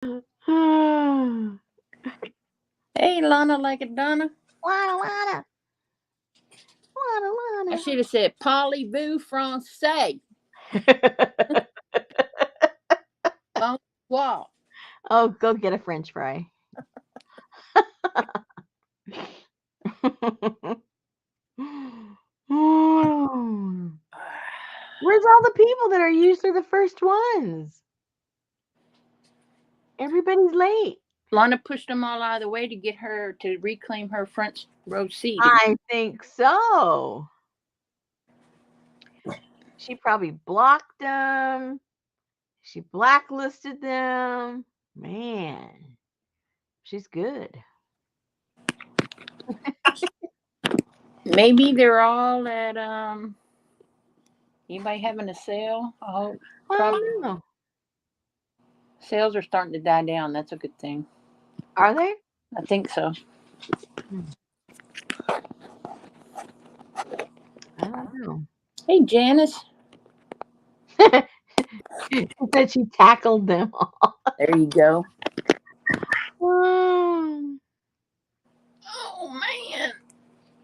Hey, Lana, like a Donna. Lana, Lana, Lana, I Lana. should have said parlez-vous français. Bonsoir. Oh, go get a French fry. Hmm. Where's all the people that are usually the first ones? Everybody's late. Lana pushed them all out of the way to get her to reclaim her front row seat again. I think so. She probably blocked them. She blacklisted them. Man, she's good. Maybe they're all at anybody having a sale? I hope. I Probably don't know. sales are starting to die down. That's a good thing. Are they? I think so. Hmm, I don't know. Hey, Janice. She said she tackled them all. There you go. Wow. Oh man.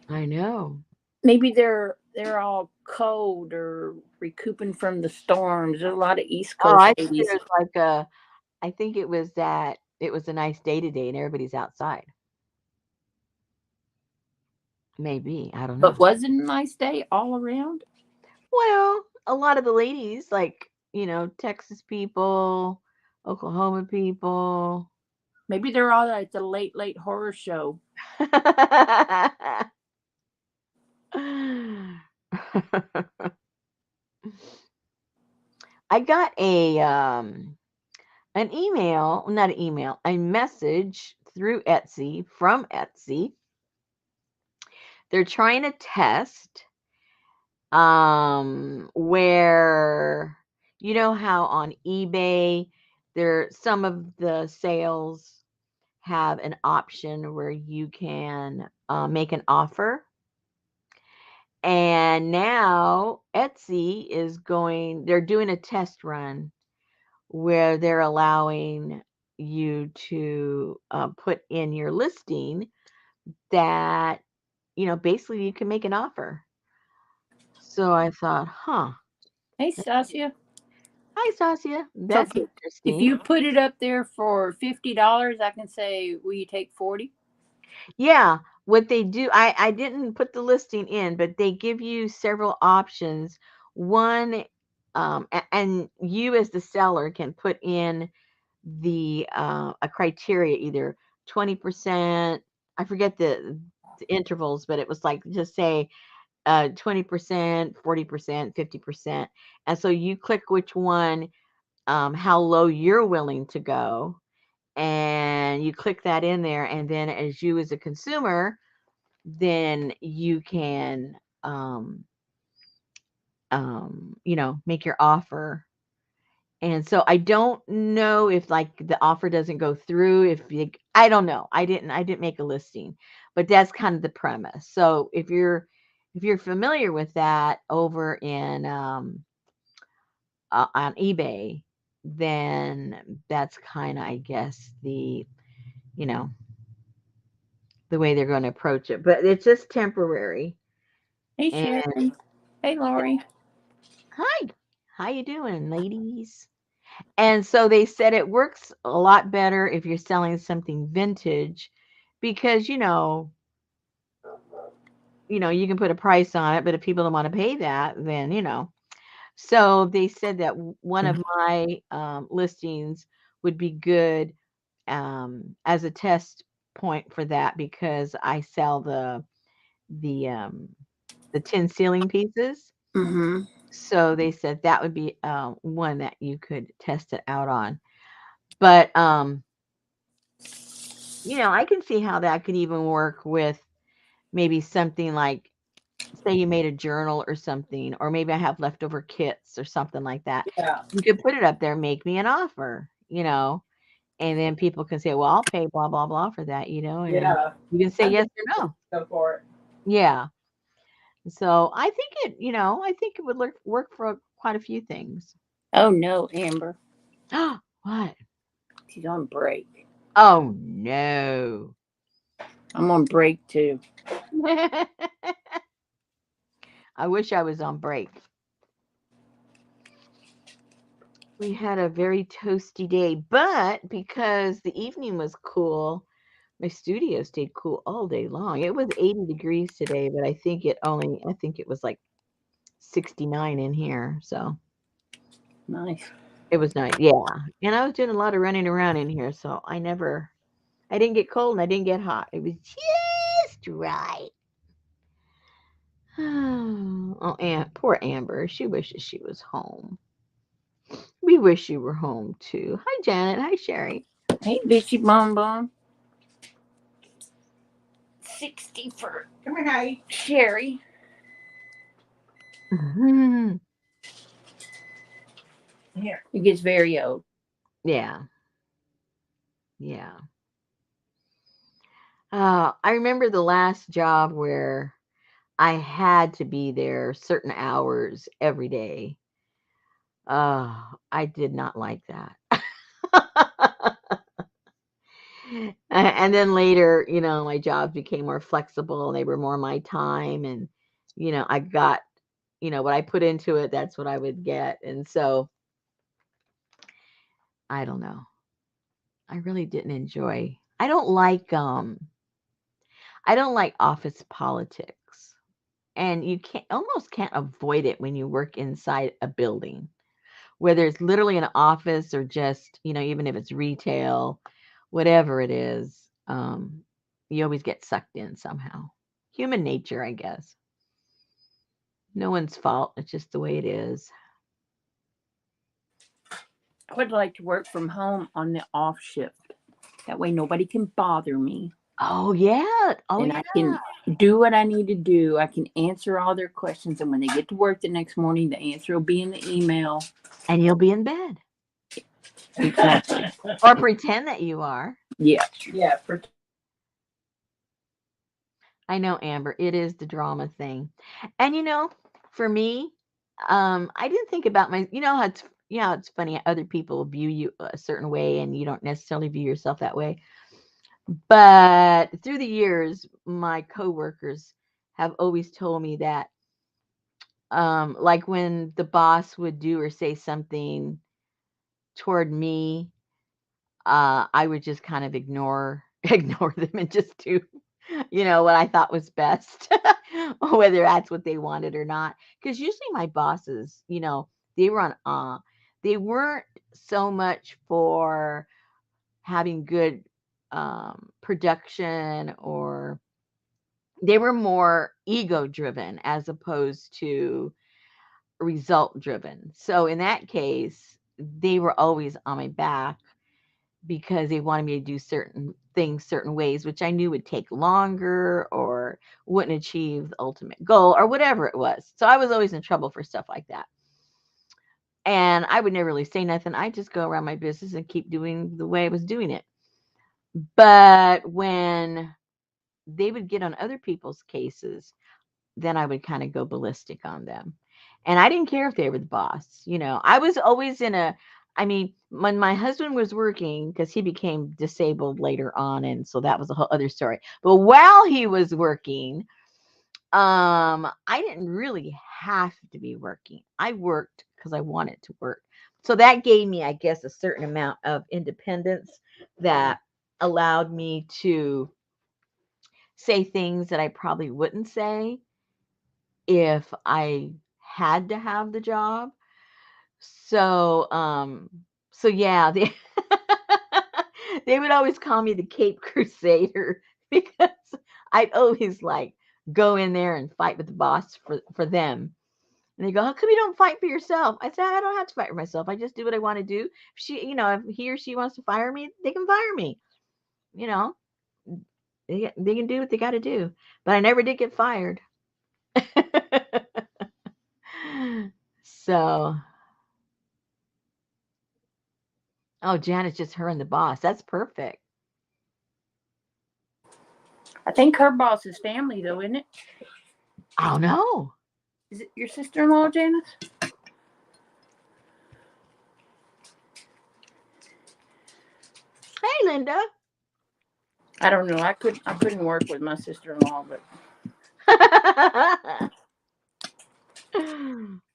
I know. Maybe they're all cold or recouping from the storms. There's a lot of East Oh, Coast I think ladies. there's like a. I think it was that it was a nice day today and everybody's outside. Maybe I don't But know. was it a nice day all around? Well, a lot of the ladies, like Texas people, Oklahoma people. Maybe they're all at the late horror show. I got an email, not an email, a message through Etsy from Etsy. They're trying to test where how on eBay there some of the sales have an option where you can make an offer. And now Etsy they're doing a test run where they're allowing you to put in your listing that, basically you can make an offer. So I thought, huh, Hey, Stasia. hi, Stasia, So that's if interesting. you put it up there for $50, I can say, will you take 40? Yeah, what they do, I didn't put the listing in, but they give you several options. One, and you as the seller can put in the a criteria, either 20%, I forget the intervals, but it was like just say 20%, 40%, 50%. And so you click which one, how low you're willing to go, and you click that in there, and then as you as a consumer, then you can make your offer. And so I don't know if like the offer doesn't go through, if you, I don't know. I didn't make a listing, but that's kind of the premise. So if you're familiar with that over in on eBay, then that's kind of, I guess, you know the way they're going to approach it. But it's just temporary. Hey, And Sharon. Hey, Lori. hi, how you doing, ladies? And so they said it works a lot better if you're selling something vintage because you can put a price on it, but if people don't want to pay that, then. So they said that one of my listings would be good as a test point for that because I sell the um, the tin ceiling pieces. Mm-hmm. So they said that would be one that you could test it out on. But I can see how that could even work with maybe something like, say you made a journal or something, or maybe I have leftover kits or something like that. Yeah. You could put it up there, make me an offer, and then people can say, well, I'll pay blah, blah, blah for that, and then Yeah. you can say I yes think or no. go for it. Yeah. So I think it would work for quite a few things. Oh, no, Amber. What? She's on break. Oh no. I'm on break too. I wish I was on break. We had a very toasty day, but because the evening was cool, my studio stayed cool all day long. It was 80 degrees today, but I think it was like 69 in here. So Nice. it was nice. Yeah. And I was doing a lot of running around in here. So I didn't get cold and I didn't get hot. It was just right. Oh, poor Amber. She wishes she was home. We wish you were home too. Hi, Janet. Hi, Sherry. Hey, Bitchy Bonbon. 60 for Come here, Hattie. Sherry. Here. It gets very old. Yeah. Yeah. I remember the last job where I had to be there certain hours every day. I did not like that. And then later, my jobs became more flexible and they were more my time. And, I got, what I put into it, that's what I would get. And so I don't know. I really didn't enjoy. I don't like office politics. And you almost can't avoid it when you work inside a building, whether it's literally an office or just, even if it's retail, whatever it is, you always get sucked in somehow. Human nature, I guess. No one's fault. It's just the way it is. I would like to work from home on the off shift. That way nobody can bother me. Oh, yeah. Oh, And yeah. I can do what I need to do. I can answer all their questions. And when they get to work the next morning, the answer will be in the email. And you'll be in bed. Exactly. Or pretend that you are. Yeah. Yeah. I know, Amber. It is the drama thing. And for me, I didn't think about how it's funny other people view you a certain way and you don't necessarily view yourself that way. But through the years, my coworkers have always told me that like when the boss would do or say something toward me, I would just kind of ignore them and just do what I thought was best, whether that's what they wanted or not. Because usually my bosses, they were they weren't so much for having good production, or they were more ego driven as opposed to result driven. So in that case, they were always on my back because they wanted me to do certain things certain ways, which I knew would take longer or wouldn't achieve the ultimate goal or whatever it was. So I was always in trouble for stuff like that. And I would never really say nothing. I just go around my business and keep doing the way I was doing it. But when they would get on other people's cases, then I would kind of go ballistic on them. And I didn't care if they were the boss. I was always when my husband was working, because he became disabled later on, and so that was a whole other story. But while he was working, I didn't really have to be working. I worked because I wanted to work. So that gave me, I guess, a certain amount of independence that allowed me to say things that I probably wouldn't say if I had to have the job. So, so yeah, they would always call me the Cape Crusader because I'd always like go in there and fight with the boss for them. And they go, "How come you don't fight for yourself?" I said, "I don't have to fight for myself. I just do what I want to do. If he or she wants to fire me, they can fire me. You know, they can do what they got to do." But I never did get fired. So, oh, Janet's just her and the boss. That's perfect. I think her boss is family, though, isn't it? I don't know. Is it your sister in law, Janice? Linda. I don't know. I couldn't work with my sister-in-law, but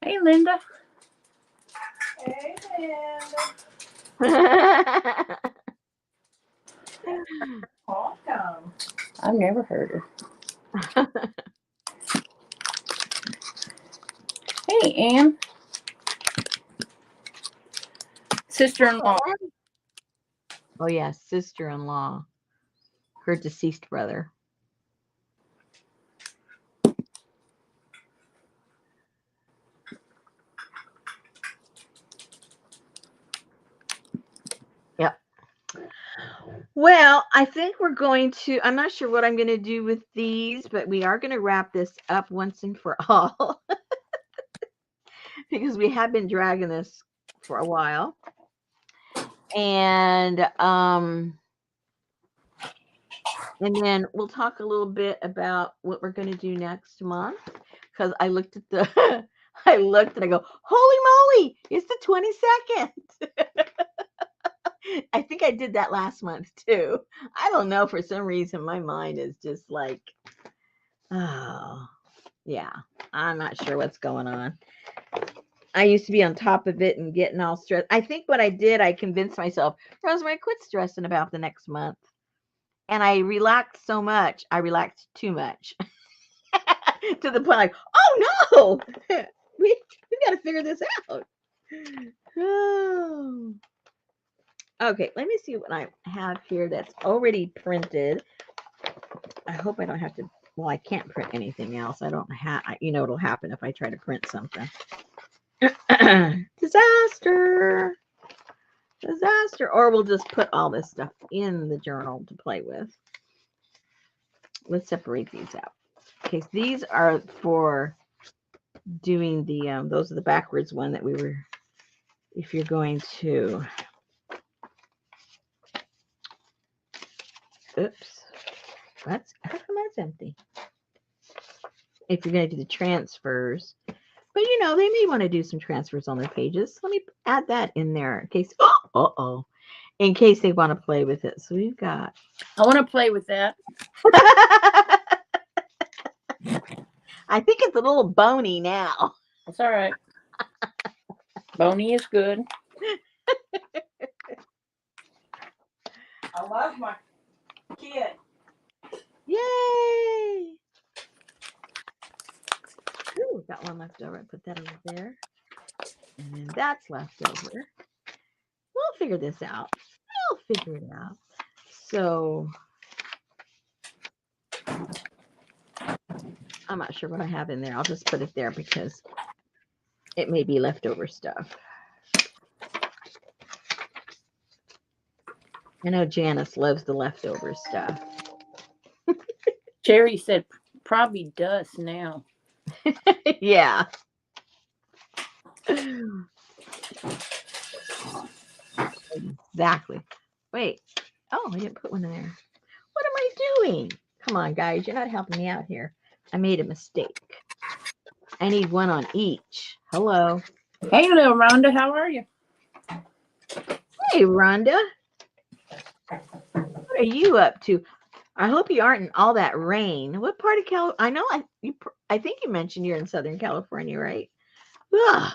hey, Linda. Hey, Linda. Welcome. I've never heard her. Hey, Ann. Sister-in-law. Oh yeah, sister-in-law. Her deceased brother. Yep. Well, I think we're going to, I'm not sure what I'm going to do with these, but we are going to wrap this up once and for all because we have been dragging this for a while. And then we'll talk a little bit about what we're going to do next month because I looked at the I looked and I go, holy moly, it's the 22nd. I think I did that last month too. I don't know, for some reason my mind is just like, oh yeah, I'm not sure what's going on. I used to be on top of it and getting all stressed. I think what I did, I convinced myself, Rosemary, quit stressing about the next month. And I relaxed so much. I relaxed too much to the point like, oh no, we've got to figure this out. Oh. Okay, let me see what I have here that's already printed. I hope I don't have to, well, I can't print anything else. I don't have, you know, it'll happen if I try to print something. Disaster. Or we'll just put all this stuff in the journal to play with. Let's separate these out. Okay, so these are for doing the, those are the backwards one that we were, if you're going to, oops, how come that's empty? If you're going to do the transfers, but you know, they may want to do some transfers on their pages. Let me add that in there in case, in case they want to play with it. So we've got. I want to play with that. I think it's a little bony now. That's all right. Bony is good. I love my kid. Yay! Ooh, got one left over. I put that over there. And then that's left over. We'll figure this out. So I'm not sure what I have in there. I'll just put it there because it may be leftover stuff. I know Janice loves the leftover stuff. Jerry said probably dust now. Yeah. Exactly. Wait. Oh, I didn't put one in there. What am I doing? Come on, guys. You're not helping me out here. I made a mistake. I need one on each. Hello. Hey, little Rhonda, how are you? Hey, Rhonda. What are you up to? I hope you aren't in all that rain. What part of California? I know I think you mentioned you're in Southern California, right? Ugh.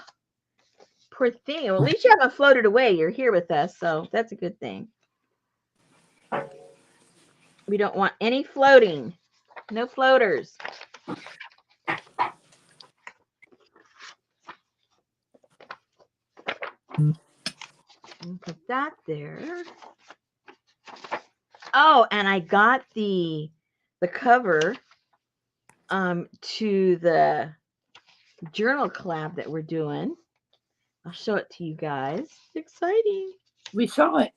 Poor thing. Well, at least you haven't floated away. You're here with us, so that's a good thing. We don't want any floating. No floaters. Put that there. Oh, and I got the cover to the journal collab that we're doing. I'll show it to you guys. It's exciting. We saw it.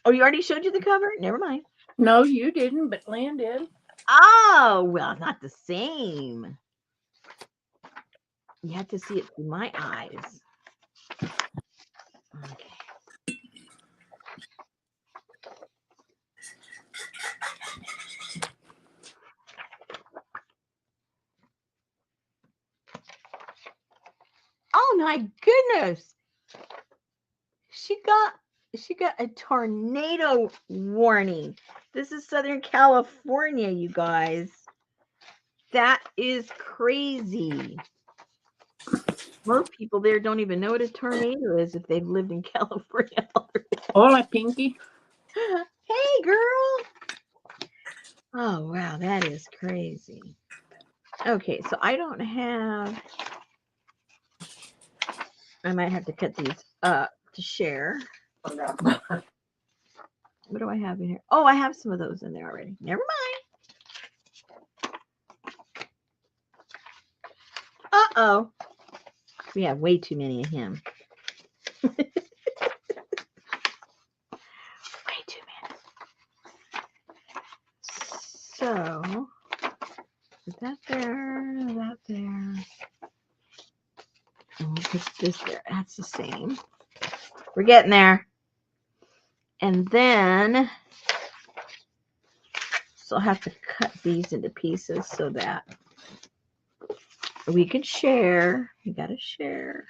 Oh, you already showed you the cover? Never mind. No, you didn't, but Lynn did. Oh, well, not the same. You have to see it through my eyes. Okay. Oh my goodness. She got She got a tornado warning. This is Southern California, you guys. That is crazy. Most people there don't even know what a tornado is if they've lived in California already. Hola, Pinky. Hey, girl. Oh, wow, that is crazy. Okay, so I don't have... I might have to cut these up to share. What do I have in here? Oh, I have some of those in there already. Never mind. Uh-oh. We have way too many of him. Way too many. So, put that there, that there. And we'll put this there. That's the same. We're getting there. And then, so I'll have to cut these into pieces so that we can share. You got to share.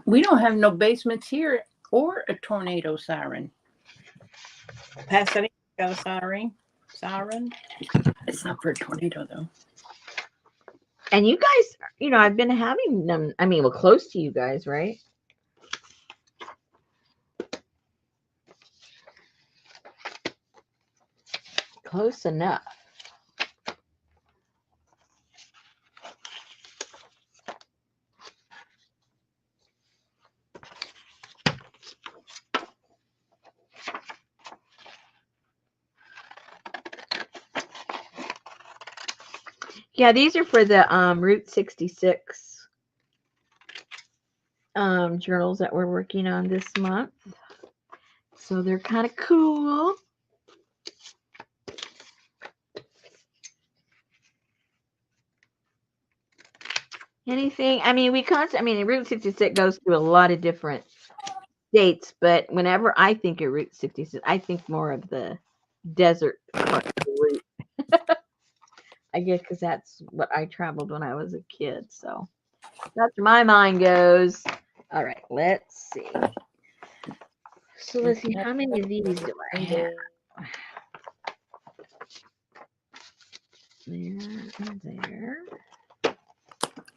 We don't have no basements here or a tornado siren. Pasadena got a siren. Siren. It's not for a tornado, though. And you guys, you know, I've been having them, I mean, well, close to you guys, right? Close enough. Yeah, these are for the Route 66 journals that we're working on this month. So they're kind of cool. Anything? I mean, Route 66 goes through a lot of different states, but whenever I think of Route 66, I think more of the desert part of the route. I guess because that's what I traveled when I was a kid. So that's where my mind goes. All right, let's see. So let's see, how many of these do I have? There and there.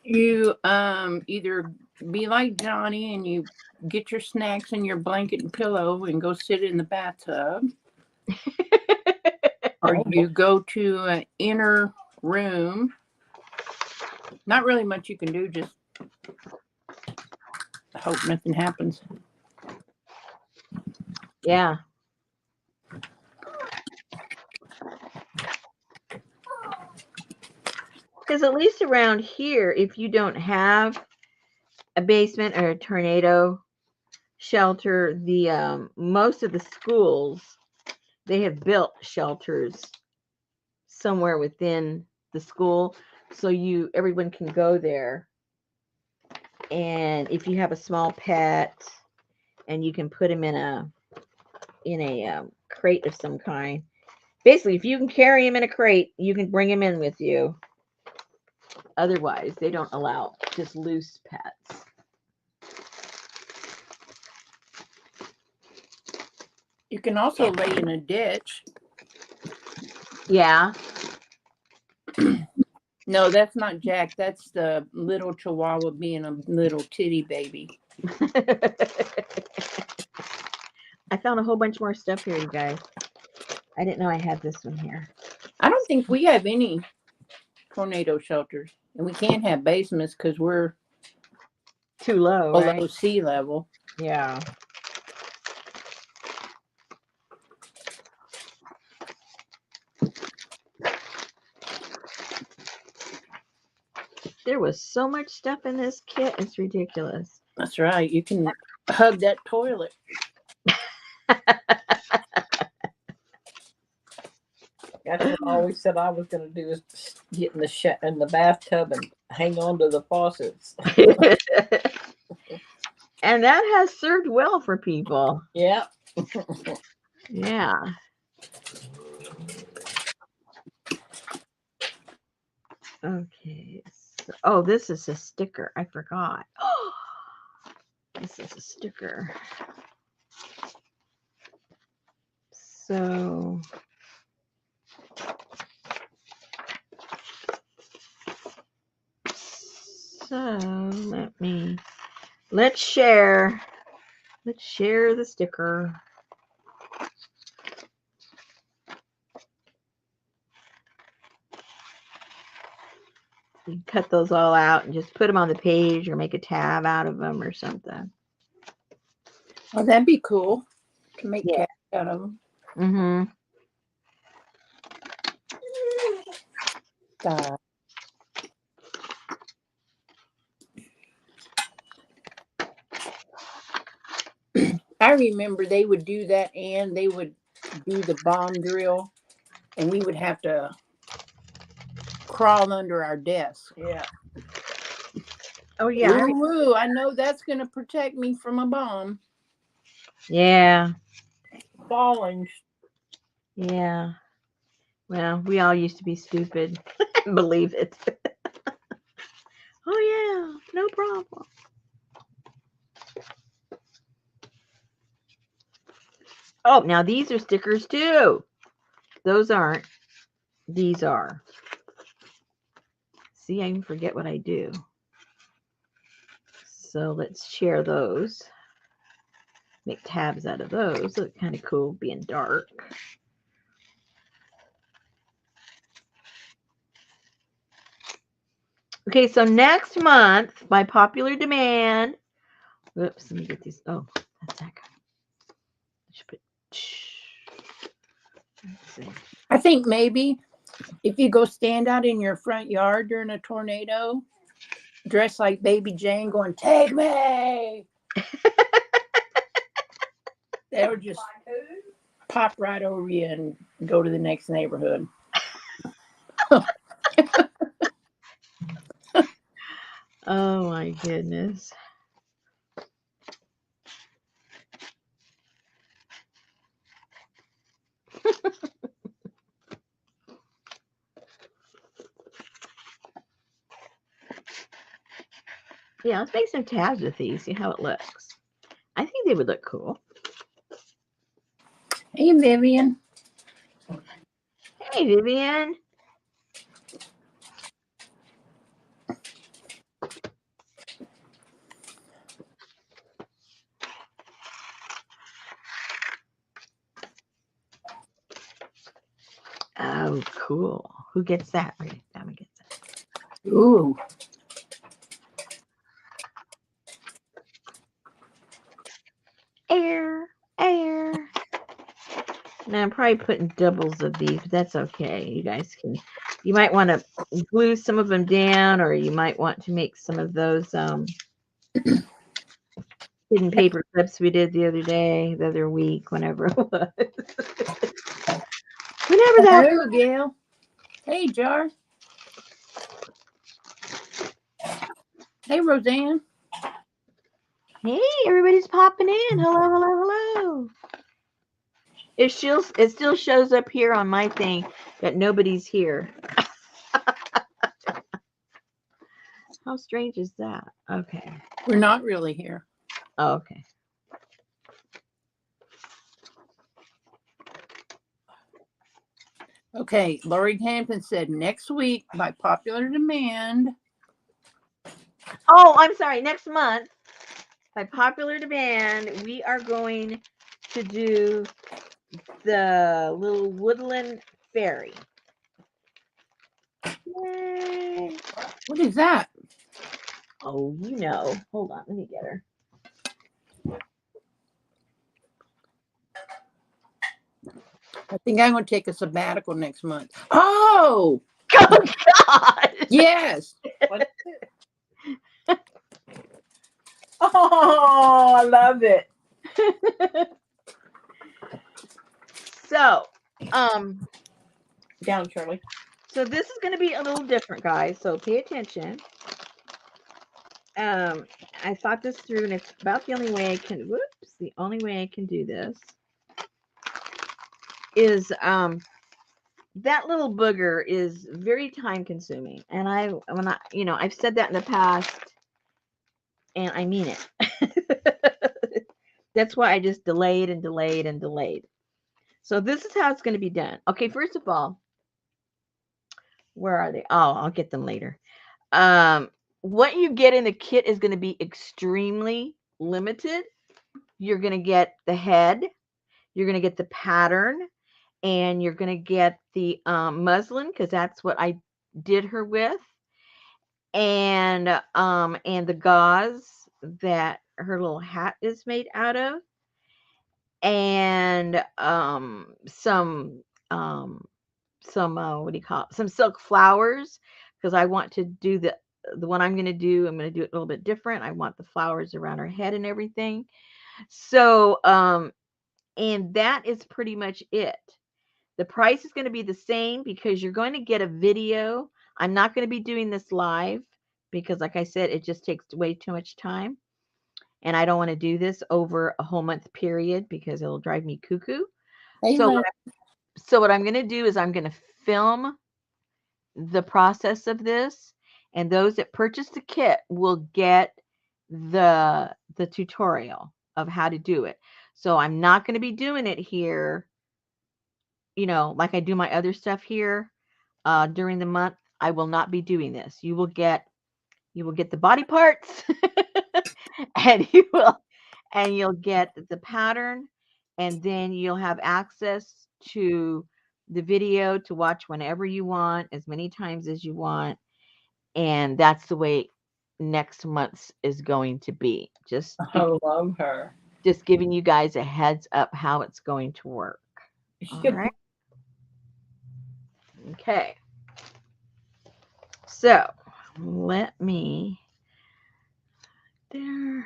You either be like Johnny and you get your snacks and your blanket and pillow and go sit in the bathtub, or you go to an inner room. Not really much you can do, just hope nothing happens. Yeah. Because at least around here, if you don't have a basement or a tornado shelter, the most of the schools, they have built shelters somewhere within the school, so everyone can go there. And if you have a small pet, and you can put him in a crate of some kind. Basically, if you can carry him in a crate, you can bring him in with you. Otherwise, they don't allow just loose pets. You can also lay in a ditch. Yeah. No, that's not Jack. That's the little Chihuahua being a little titty baby. I found a whole bunch more stuff here, you guys. I didn't know I had this one here. I don't think we have any tornado shelters, and we can't have basements because we're Too low, below right? sea level. Yeah. There was so much stuff in this kit, it's ridiculous. That's right. You can hug that toilet. That's what I always said I was going to do, is get in the bathtub and hang on to the faucets. And that has served well for people. Yeah. Yeah. Okay. So, oh, this is a sticker. I forgot. Oh, this is a sticker. So let's share the sticker. You can cut those all out and just put them on the page or make a tab out of them or something. Oh, that'd be cool to make Yeah. tabs out of them. Mm-hmm. I remember they would do that, and they would do the bomb drill, and we would have to crawl under our desk. Yeah. Oh yeah. Ooh, I know that's going to protect me from a bomb. Yeah. Falling. Yeah. Well, we all used to be stupid. Believe it. Oh yeah, no problem. Oh, now these are stickers too. Those aren't. These are. See, I can forget what I do. So let's share those. Make tabs out of those. Look kind of cool being dark. Okay, so next month, by popular demand. Whoops, let me get these. Oh, that's that guy. I should put. Let's see. I think maybe if you go stand out in your front yard during a tornado, dress like Baby Jane going, "Take me." They would just pop right over you and go to the next neighborhood. Oh my goodness. Yeah, let's make some tabs with these, see how it looks. I think they would look cool. Hey, Vivian. Hey, Vivian. Oh, cool. Who gets that? Wait, that one gets that. Ooh. Air. Now I'm probably putting doubles of these, but that's okay. You guys can. You might want to glue some of them down, or you might want to make some of those hidden paper clips we did the other week, whenever it was. Whenever that. Hello, Gail. Hey, Jar. Hey, Roseanne. Hey, everybody's popping in. Hello. It still shows up here on my thing that nobody's here. How strange is that? Okay. We're not really here. Oh, okay. Okay, Lori Hampton said next week by popular demand. Oh, I'm sorry. Next month, by popular demand, we are going to do the little woodland fairy. Yay. What is that? Oh, you know. Hold on. Let me get her. I think I'm going to take a sabbatical next month. Oh, Oh, God. yes. What is it? Oh, I love it. So, Down, Shirley. so this is going to be a little different, guys. So pay attention. I thought this through, and it's about the only way I can. Whoops, the only way I can do this is that little booger is very time consuming, and I've said that in the past, and I mean it. That's why I just delayed and delayed and delayed. So this is how it's going to be done. Okay, first of all, where are they? Oh, I'll get them later. What you get in the kit is going to be extremely limited. You're going to get the head, you're going to get the pattern, and you're going to get the muslin, because that's what I did her with, and the gauze that her little hat is made out of, and some what do you call it? Some silk flowers, because I want to do the one I'm going to do. I'm going to do it a little bit different. I want the flowers around her head and everything. So and that is pretty much it. The price is going to be the same because you're going to get a video. I'm not going to be doing this live because, like I said, it just takes way too much time. And I don't want to do this over a whole month period because it'll drive me cuckoo. Hey, So what I'm going to do is I'm going to film the process of this, and those that purchase the kit will get the tutorial of how to do it. So I'm not going to be doing it here, like I do my other stuff here during the month. I will not be doing this. You will get the body parts and you'll get the pattern, and then you'll have access to the video to watch whenever you want, as many times as you want. And that's the way next month's is going to be. I love her. Just giving you guys a heads up how it's going to work. All right. Okay. So let me there.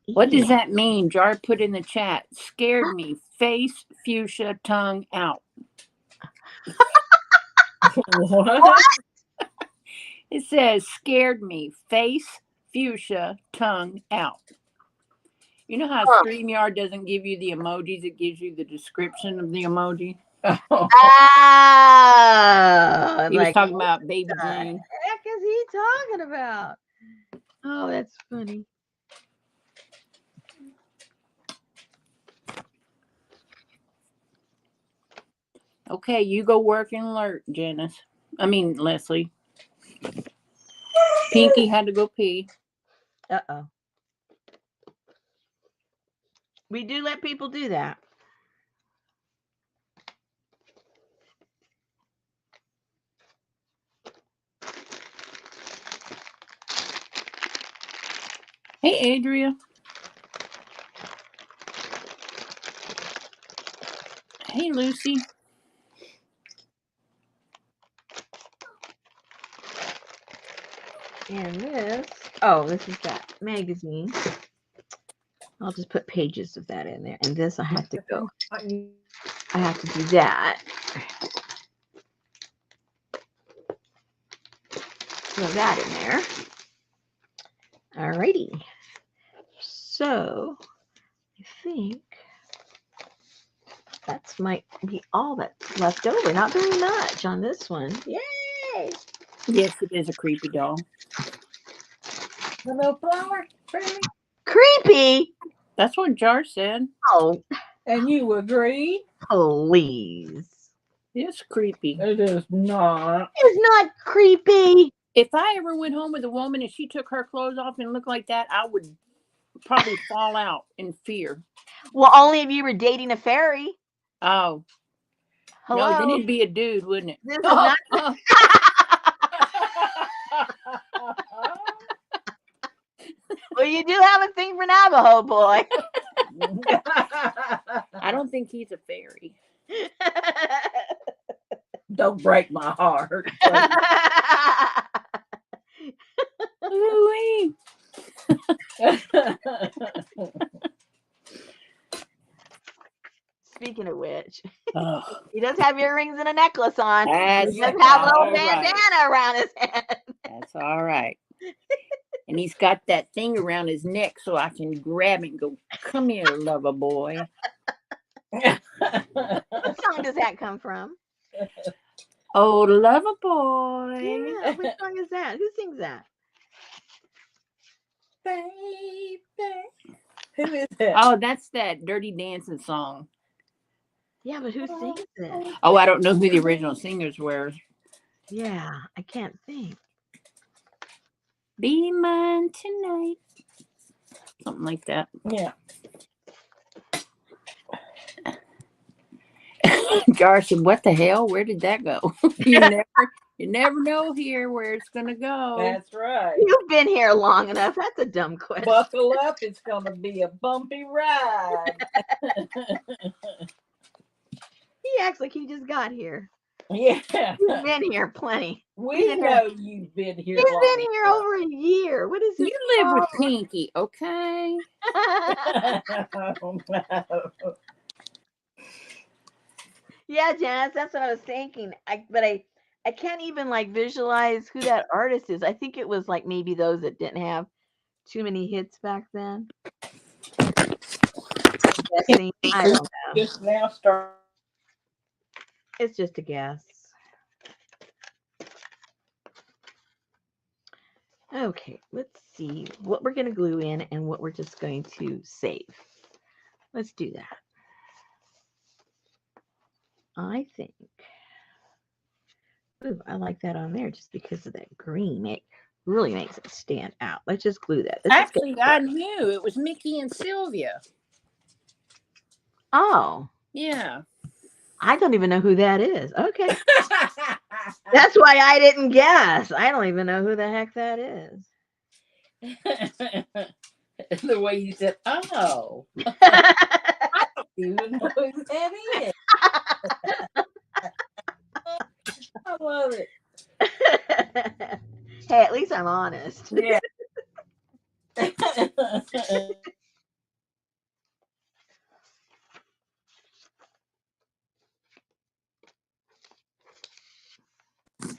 what does that mean? Jar put in the chat. Scared me. Face, fuchsia, tongue out. What? It says scared me. Face, fuchsia, tongue out. You know how StreamYard doesn't give you the emojis, it gives you the description of the emoji? Oh. Oh, He was talking about Baby Jane. What the heck is he talking about? Oh, that's funny. Okay, you go work and alert, Leslie. Pinky had to go pee. Uh-oh. We do let people do that. Hey, Adria. Hey, Lucy. And this is that magazine. I'll just put pages of that in there. And this I have to go. I have to do that. Throw that in there. Alrighty. So I think that's might be all that's left over. Not very much on this one. Yay! Yes, it is a creepy doll. The little flower, baby. Creepy. That's what Jar said. Oh, And you agree? please. It's creepy. It is not. It's not creepy. If I ever went home with a woman and she took her clothes off and looked like that, I would probably fall out in fear. Well, only if you were dating a fairy. Oh. Hello. No, then it'd be a dude, wouldn't it? This is not. Well, you do have a thing for Navajo, boy. I don't think he's a fairy. Don't break my heart. Ooh-wee. Oh, He does have earrings and a necklace on. that's He does have a little all right. bandana around his head. That's all right. And he's got that thing around his neck so I can grab it and go, come here, lover boy. What song does that come from? Oh, lover boy. Yeah, what song is that? Who sings that? Baby. Who is that? Oh, that's that Dirty Dancing song. Yeah, but who sings it? Oh, I don't know who the original singers were. Yeah, I can't think. Be mine tonight. Something like that. Yeah. Jar said, what the hell? Where did that go? You never know here where it's gonna go. That's right. You've been here long enough. That's a dumb question. Buckle up. It's going to be a bumpy ride. He acts like he just got here. Yeah. He's been here plenty. We know you've been here. He's been here over a year. What is it? You live with Pinky, okay? Oh, no. Yeah, Janice, that's what I was thinking. I can't even like visualize who that artist is. I think it was like maybe those that didn't have too many hits back then. Guessing. I don't know. Just now start. It's just a guess. Okay, let's see what we're going to glue in and what we're just going to save. Let's do that. I think, ooh, I like that on there just because of that green. It really makes it stand out. Let's just glue that. Actually, I knew it was Mickey and Sylvia. Oh, Yeah. I don't even know who that is. Okay. That's why I didn't guess. I don't even know who the heck that is. The way you said, oh. I don't even know who that is. I love it. Hey, at least I'm honest. Yeah.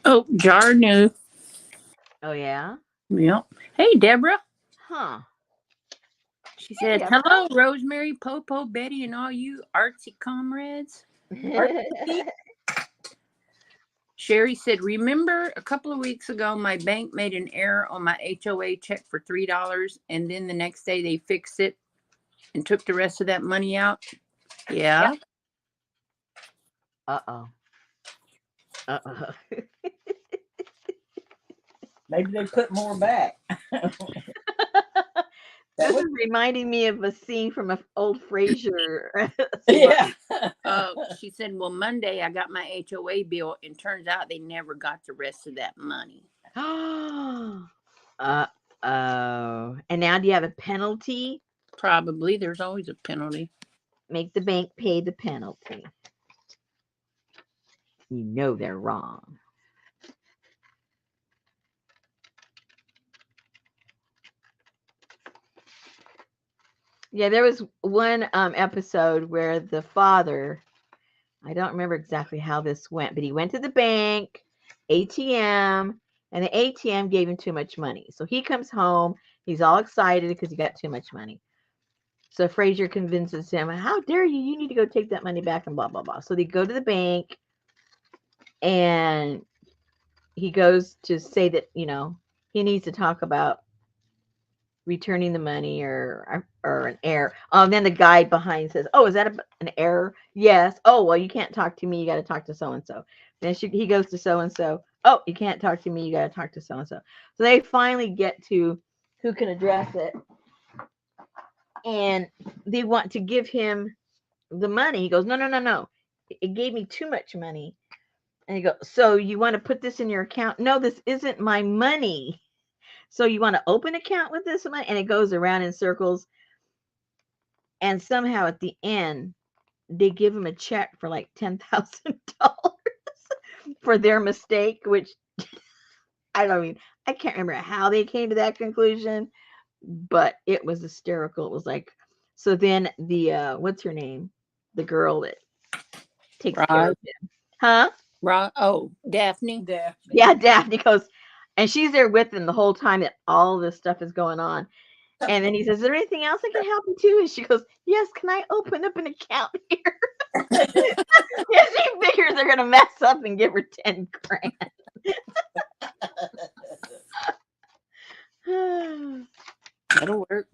Oh, Jar knew. Oh, yeah? Yep. Hey, Deborah. Huh. She Hey, said, Deborah. hello, Rosemary, Popo, Betty, and all you artsy comrades. Sherry said, remember a couple of weeks ago, my bank made an error on my HOA check for $3, and then the next day they fixed it and took the rest of that money out? Yeah. Yep. Uh-oh. Uh-oh. Maybe they put more back. This is reminding me of a scene from an old Frasier. Yeah. She said, well, Monday I got my HOA bill, and turns out they never got the rest of that money. Uh-oh. And now do you have a penalty? Probably. There's always a penalty. Make the bank pay the penalty. You know they're wrong. Yeah, there was one episode where the father, I don't remember exactly how this went, but he went to the bank, ATM, and the ATM gave him too much money. So he comes home, he's all excited because he got too much money. So Frasier convinces him, how dare you? You need to go take that money back and blah, blah, blah. So they go to the bank and he goes to say that, you know, he needs to talk about returning the money or an error. And then the guy behind says, oh, is that an error? Yes. Oh, well, you can't talk to me. You got to talk to so-and-so. Then he goes to so-and-so. Oh, you can't talk to me. You got to talk to so-and-so. So they finally get to who can address it. And they want to give him the money. He goes, no. It gave me too much money. And he goes, so you want to put this in your account? No, this isn't my money. So you want to open an account with this money? And it goes around in circles. And somehow at the end, they give him a check for like $10,000 for their mistake, which I can't remember how they came to that conclusion, but it was hysterical. It was like, so then the, what's her name? The girl that takes care Right. of him. Huh? Right. Oh, Daphne. Daphne. Yeah, Daphne goes, and she's there with him the whole time that all this stuff is going on. And then he says, "Is there anything else I can help you too?" And she goes, "Yes, can I open up an account here?" Yeah, she figures they're gonna mess up and give her 10 grand. That'll work.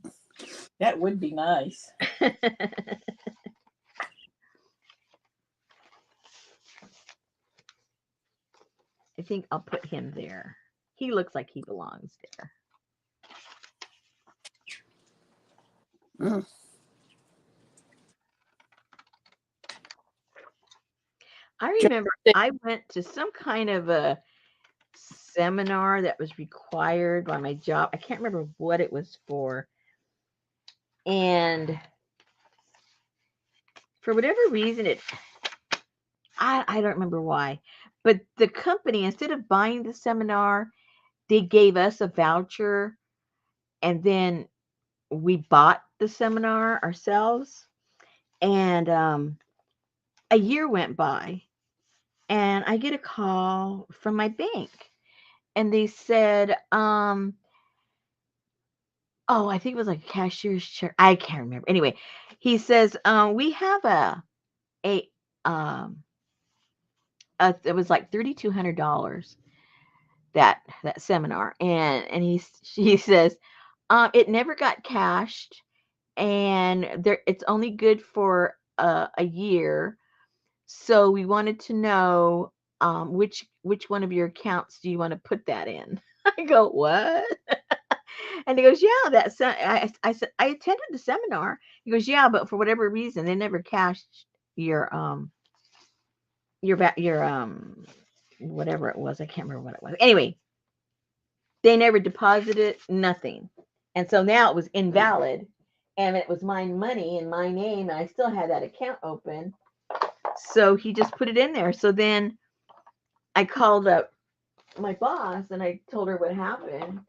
That would be nice. I think I'll put him there. He looks like he belongs there. Mm. I remember I went to some kind of a seminar that was required by my job. I can't remember what it was for. And for whatever reason, I don't remember why. But the company, instead of buying the seminar, they gave us a voucher and then we bought the seminar ourselves. And a year went by and I get a call from my bank and they said, oh, I think it was like a cashier's check. I can't remember. Anyway, he says, we have um it was like $3,200 that seminar, and he says, it never got cashed, and it's only good for a year. So we wanted to know which one of your accounts do you want to put that in? I go, what? And he goes, yeah, I said, I attended the seminar. He goes, yeah, but for whatever reason, they never cashed your whatever it was. I can't remember what it was. Anyway, they never deposited nothing. And so now it was invalid and it was my money in my name and I still had that account open. So he just put it in there. So then I called up my boss and I told her what happened.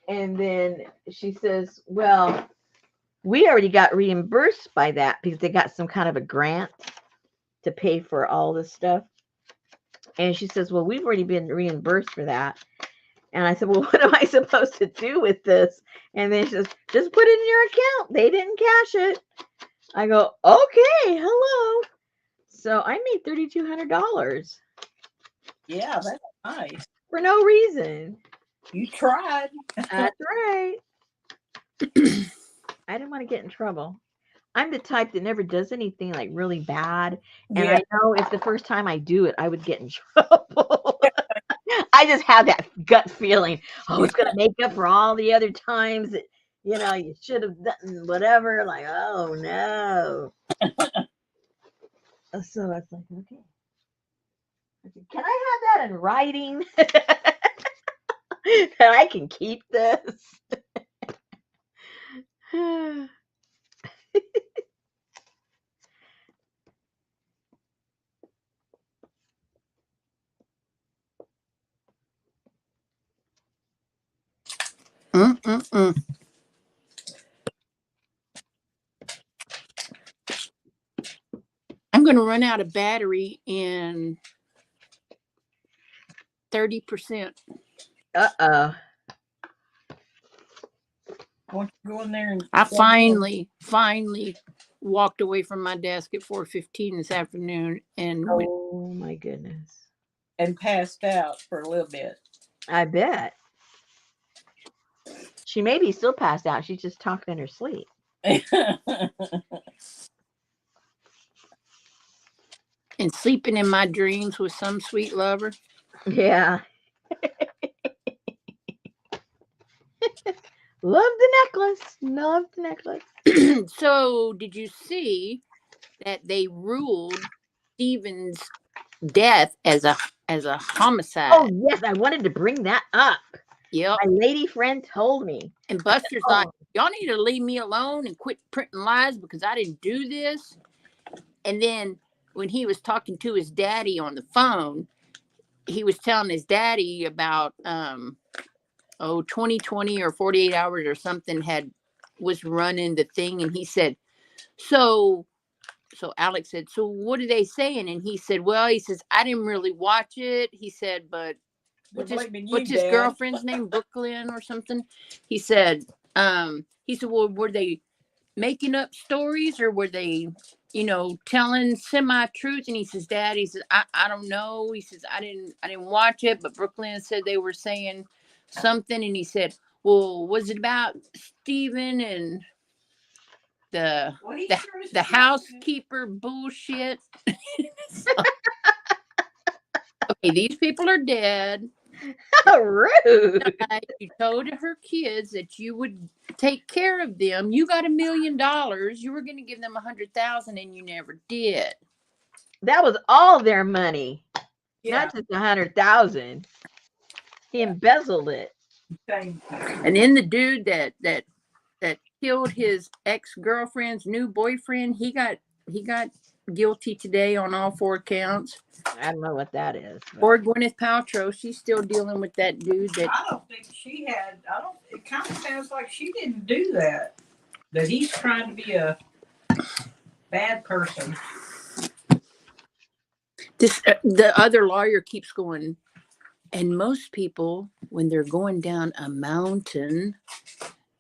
And then she says, well, we already got reimbursed by that because they got some kind of a grant to pay for all this stuff. And she says, well, we've already been reimbursed for that. And I said, well, what am I supposed to do with this? And then she says, just put it in your account. They didn't cash it. I go, okay, hello. So I made $3,200. Yeah, that's nice. For no reason. You tried. That's right. I didn't want to get in trouble. I'm the type that never does anything like really bad. And Yeah. I know if the first time I do it, I would get in trouble. I just have that gut feeling, oh, it's going to make up for all the other times that, you should have done whatever. Like, oh, no. So I was like, okay. I said, can I have that in writing? That I can keep this? Mm-mm-mm. I'm going to run out of battery in 30%. Uh-oh. Won't you go in there and I finally walked away from my desk at 4:15 this afternoon and went, Oh, my goodness. and passed out for a little bit? I bet. She may be still passed out. She's just talking in her sleep. and sleeping in my dreams with some sweet lover. Yeah. Love the necklace. Love the necklace. So, did you see that they ruled Stephen's death as a homicide? Oh, yes. I wanted to bring that up. Yep. My lady friend told me. And Buster's like, y'all need to leave me alone and quit printing lies because I didn't do this. And then when he was talking to his daddy on the phone, he was telling his daddy about 2020 or 48 hours or something was running the thing. And he said, so so Alex said, so what are they saying? And he said, well, he says, I didn't really watch it. He said, but what's his girlfriend's name? Brooklyn or something. He said, well, were they making up stories or were they, telling semi-truths? And he says, Dad, he says, I don't know. He says, I didn't watch it, but Brooklyn said they were saying something. And he said, well, was it about Stephen and the housekeeper bullshit? Okay, these people are dead. How rude. You told her kids that you would take care of them. You got $1 million. You were going to give them 100,000, and you never did. That was all their money, Yeah. not just 100,000. He embezzled it. And then the dude that killed his ex-girlfriend's new boyfriend, he got guilty today on all 4 counts. I don't know what that is. Or Gwyneth Paltrow, she's still dealing with that dude that I don't think she had. It kind of sounds like she didn't do that. That he's trying to be a bad person. the other lawyer keeps going. And most people, when they're going down a mountain,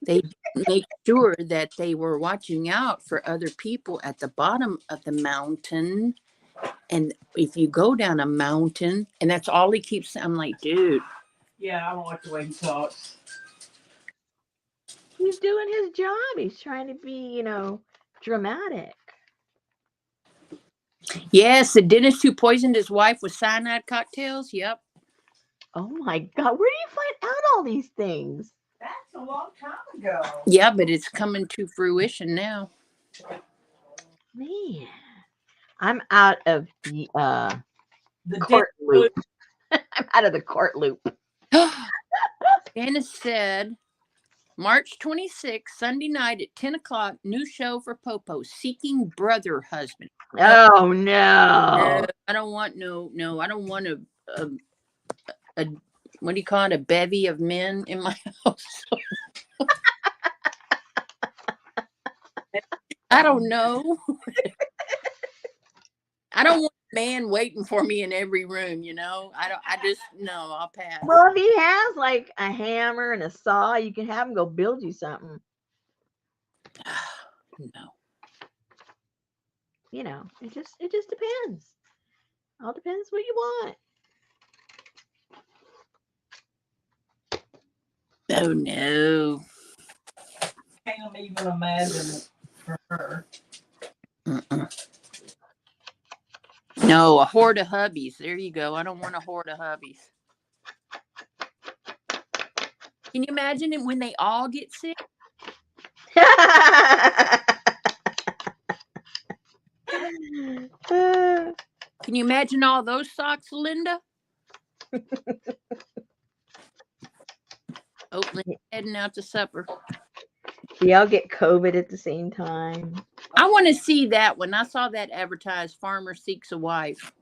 they make sure that they were watching out for other people at the bottom of the mountain. And if you go down a mountain, and that's all he keeps saying, I'm like, dude. Yeah, I don't like the way he talks. He's doing his job. He's trying to be, dramatic. Yes, the dentist who poisoned his wife with cyanide cocktails. Yep. Oh my God. Where do you find out all these things? That's a long time ago. Yeah, but it's coming to fruition now. Man, I'm out of the court loop. I'm out of the court loop. Dennis said, March 26th, Sunday night at 10 o'clock, new show for Popo, Seeking Brother Husband. Oh, no. No, I don't want I don't want a what do you call it, a bevy of men in my house. I don't know. I don't want a man waiting for me in every room, I'll pass. Well, if he has like a hammer and a saw, you can have him go build you something. No. It just depends. All depends what you want. Oh no. Can't even imagine it for her. No, a horde of hubbies. There you go. I don't want a horde of hubbies. Can you imagine it when they all get sick? Can you imagine all those socks, Linda? Oh, Linda's heading out to supper. Do y'all get COVID at the same time? I want to see that one. I saw that advertised, Farmer Seeks a Wife.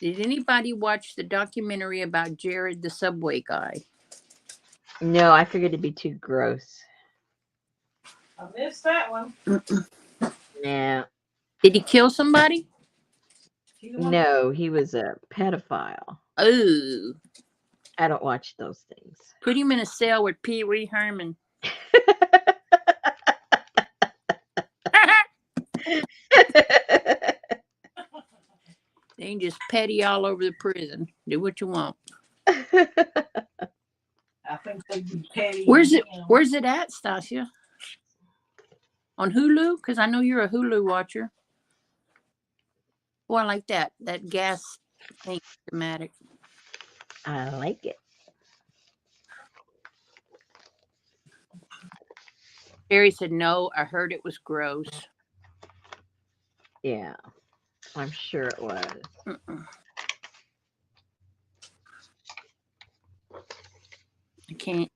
Did anybody watch the documentary about Jared, the subway guy? No, I figured it'd be too gross. I missed that one. Yeah. Did he kill somebody? No, he was a pedophile. Oh. I don't watch those things. Put him in a cell with Pee Wee Herman. They can just petty all over the prison. Do what you want. I think they'd be petty. Where's it at, Stasia? On Hulu? Because I know you're a Hulu watcher. Oh, I like that. That gas thing dramatic. I like it. Jerry said, no, I heard it was gross. Yeah, I'm sure it was. I can't.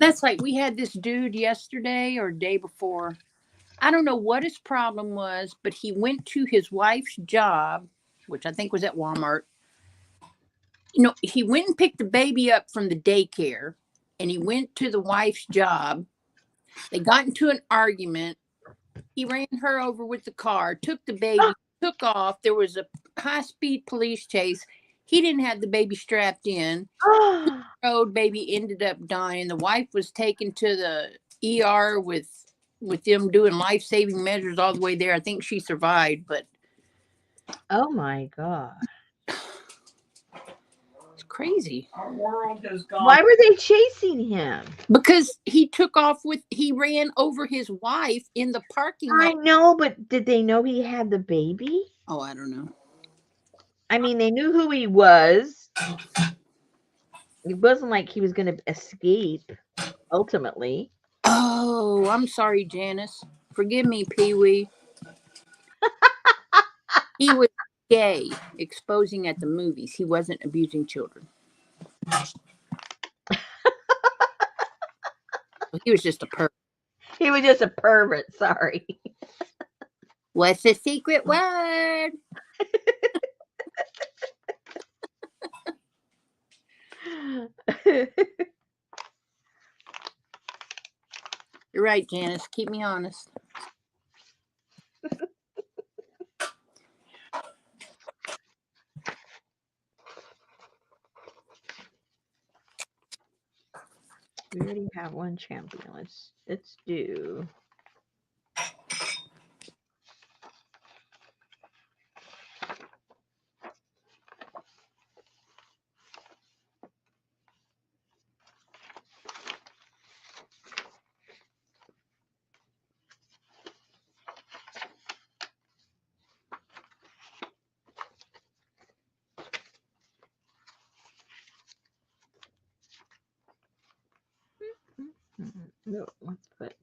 That's like we had this dude yesterday or day before. I don't know what his problem was, but he went to his wife's job, which I think was at Walmart. He went and picked the baby up from the daycare. and he went to the wife's job. They got into an argument. He ran her over with the car, took the baby, took off. There was a high-speed police chase. He didn't have the baby strapped in. Road baby ended up dying. The wife was taken to the ER with them doing life-saving measures all the way there. I think she survived, but Oh my God. it's crazy. Our world has gone. Why were they chasing him? Because he ran over his wife in the parking lot. I know, but did they know he had the baby? Oh, I don't know. I mean, they knew who he was. It wasn't like he was going to escape, ultimately. Oh, I'm sorry, Janice. Forgive me, Pee-wee. He was gay, exposing at the movies. He wasn't abusing children. He was just a pervert. He was just a pervert, sorry. What's the secret word? You're right, Janice. Keep me honest. We already have one champion. Let's do. No, let's put.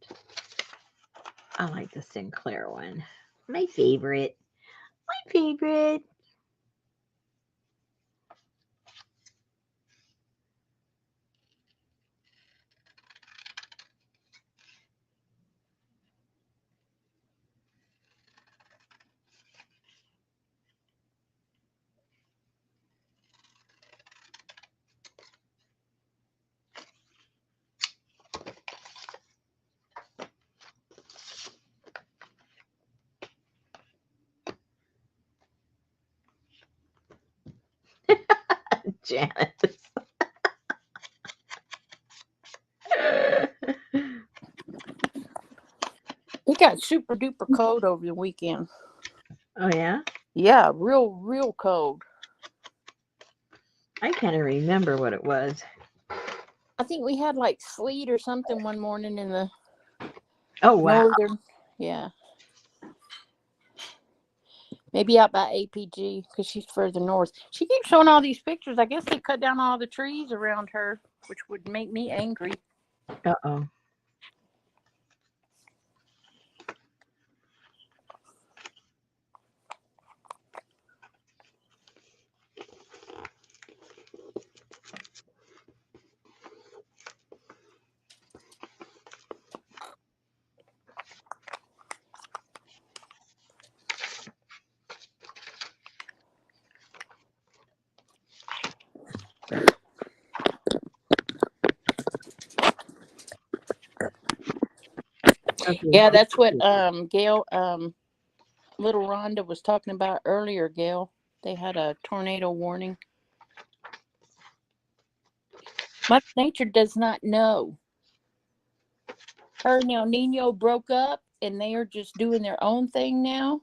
I like the Sinclair one. My favorite. My favorite. Janice. It got super duper cold over the weekend. Oh, yeah? Yeah, real cold. I can't even remember what it was. I think we had like sleet or something one morning in the northern. Yeah. Maybe out by APG because she's further north. She keeps showing all these pictures. I guess they cut down all the trees around her, which would make me angry. Uh-oh. Okay. Yeah, that's what Gail, little Rhonda was talking about earlier, Gail. They had a tornado warning. Mother Nature does not know. Her and El Nino broke up and they are just doing their own thing now.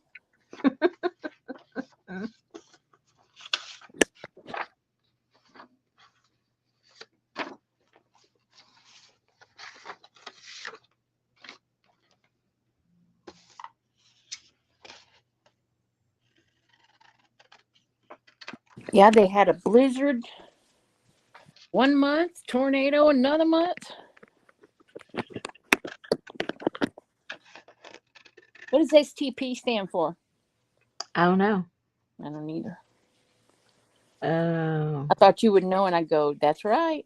Yeah, they had a blizzard 1 month, tornado another month. What does STP stand for? I don't know. I don't either. Oh. I thought you would know, and I go, that's right.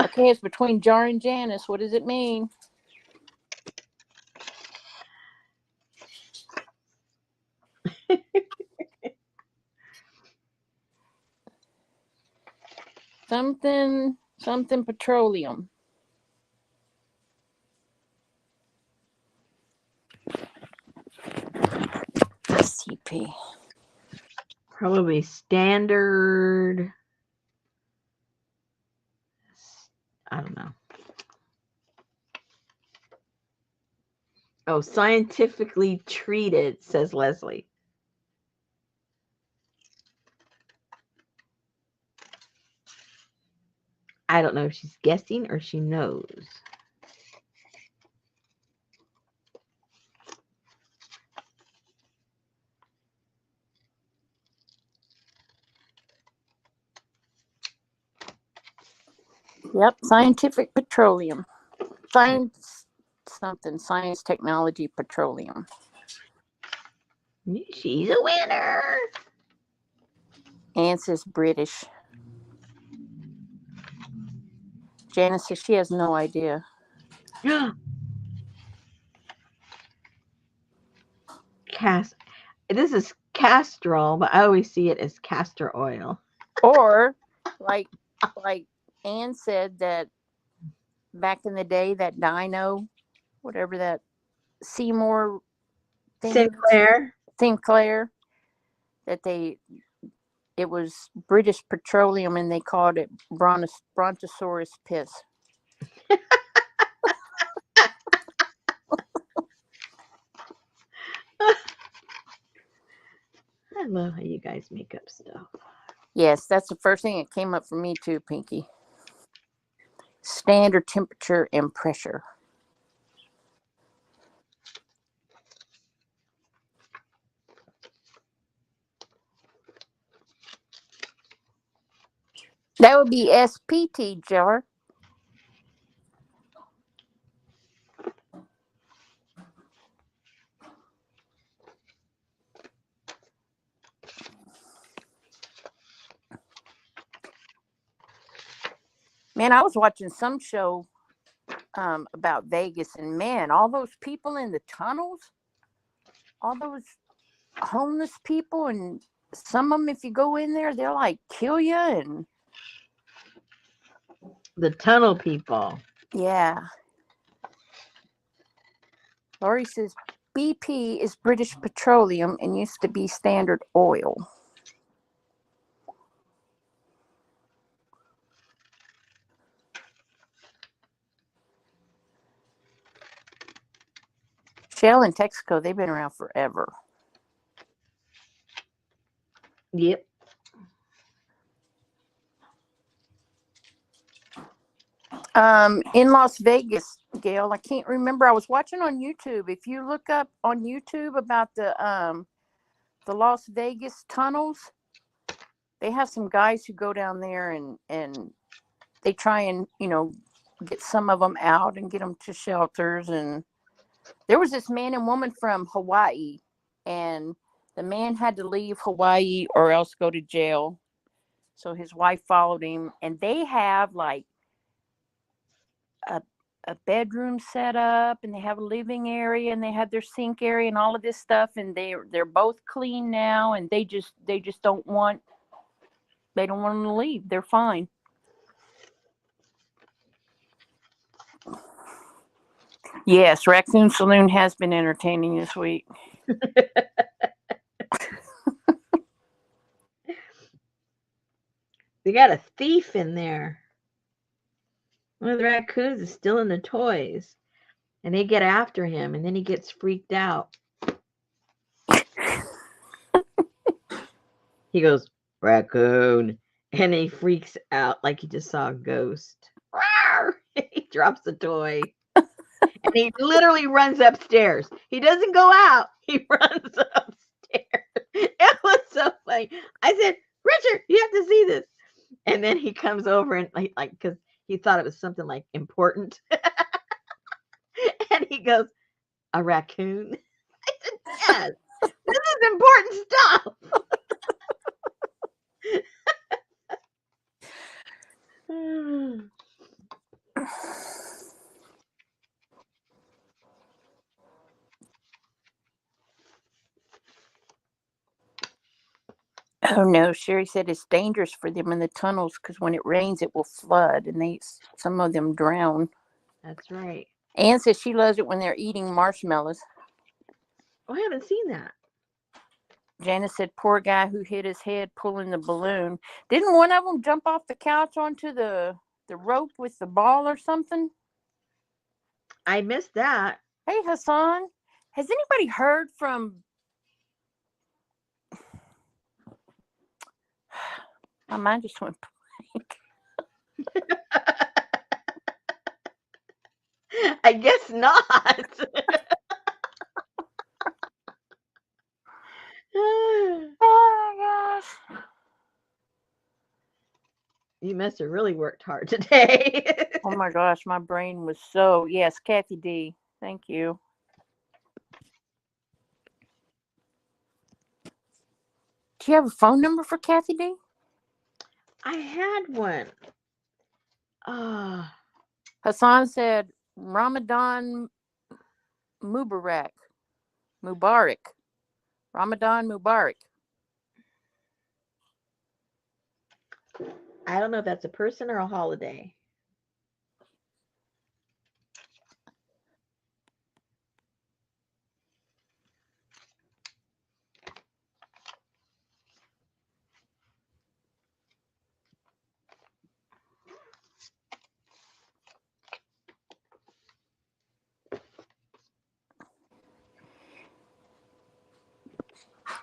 Okay, it's between Jar and Janice. What does it mean? Something petroleum. SCP. Probably standard. I don't know. Oh, scientifically treated, says Leslie. I don't know if she's guessing or she knows. Yep, scientific petroleum. Science technology petroleum. She's a winner. Anne says British. Janice says she has no idea. This is castrol, but I always see it as castor oil. Or like Anne said that back in the day, that dino, whatever that Seymour thing, Sinclair, that it was British petroleum and they called it brontosaurus piss. I love how you guys make up stuff. Yes, that's the first thing that came up for me too, Pinky. Standard temperature and pressure. That would be SPT, Jar. Man, I was watching some show about Vegas, and man, all those people in the tunnels, all those homeless people, and some of them, if you go in there, they'll like kill you. And the tunnel people. Yeah. Laurie says BP is British Petroleum and used to be Standard Oil. Shell and Texaco, they've been around forever. Yep. In Las Vegas, Gail, I can't remember. I was watching on YouTube. If you look up on YouTube about the Las Vegas tunnels, they have some guys who go down there and they try and, get some of them out and get them to shelters. And there was this man and woman from Hawaii, and the man had to leave Hawaii or else go to jail. So his wife followed him, and they have like a bedroom set up, and they have a living area, and they have their sink area and all of this stuff, and they're both clean now, and they just don't want them to leave. They're fine. Yes, Raccoon Saloon has been entertaining this week. They got a thief in there. One of the raccoons is still in the toys. And they get after him, and then he gets freaked out. He goes, raccoon. And he freaks out like he just saw a ghost. He drops the toy. And he literally runs upstairs. He doesn't go out. He runs upstairs. It was so funny. I said, Richard, you have to see this. And then he comes over and like because he thought it was something like important. And he goes, a raccoon? I said, yes. This is important stuff. Oh no, Sherry said it's dangerous for them in the tunnels because when it rains, it will flood, and some of them drown. That's right. Ann says she loves it when they're eating marshmallows. Oh, I haven't seen that. Janice said, poor guy who hit his head pulling the balloon. Didn't one of them jump off the couch onto the rope with the ball or something? I missed that. Hey, Hassan, has anybody heard from... My mind just went blank. I guess not. Oh my gosh. You must have really worked hard today. Oh my gosh, my brain was so... Yes, Kathy D. Thank you. Do you have a phone number for Kathy D? I had one. Hassan said, Ramadan Mubarak. Ramadan Mubarak. I don't know if that's a person or a holiday.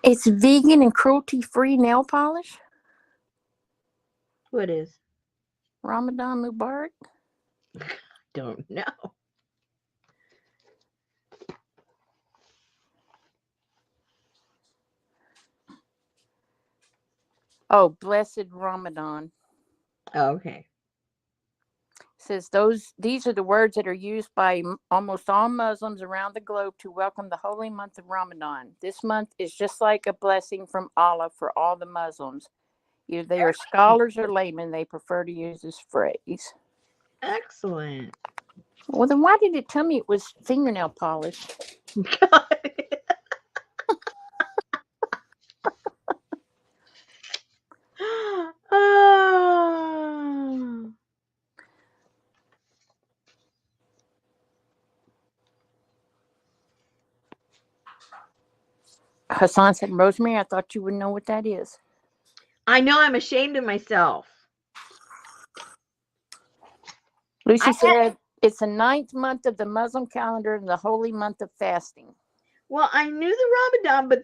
It's vegan and cruelty-free nail polish. Who it is? Ramadan Mubarak. Don't know. Oh, blessed Ramadan. Oh, okay. Says these are the words that are used by almost all Muslims around the globe to welcome the holy month of Ramadan. This month is just like a blessing from Allah for all the Muslims. Either they are scholars or laymen, they prefer to use this phrase. Excellent. Well, then why did it tell me it was fingernail polish? Oh. Hassan said, Rosemary, I thought you would know what that is. I know, I'm ashamed of myself. Lucy said, it's the 9th month of the Muslim calendar and the holy month of fasting. Well, I knew the Ramadan, but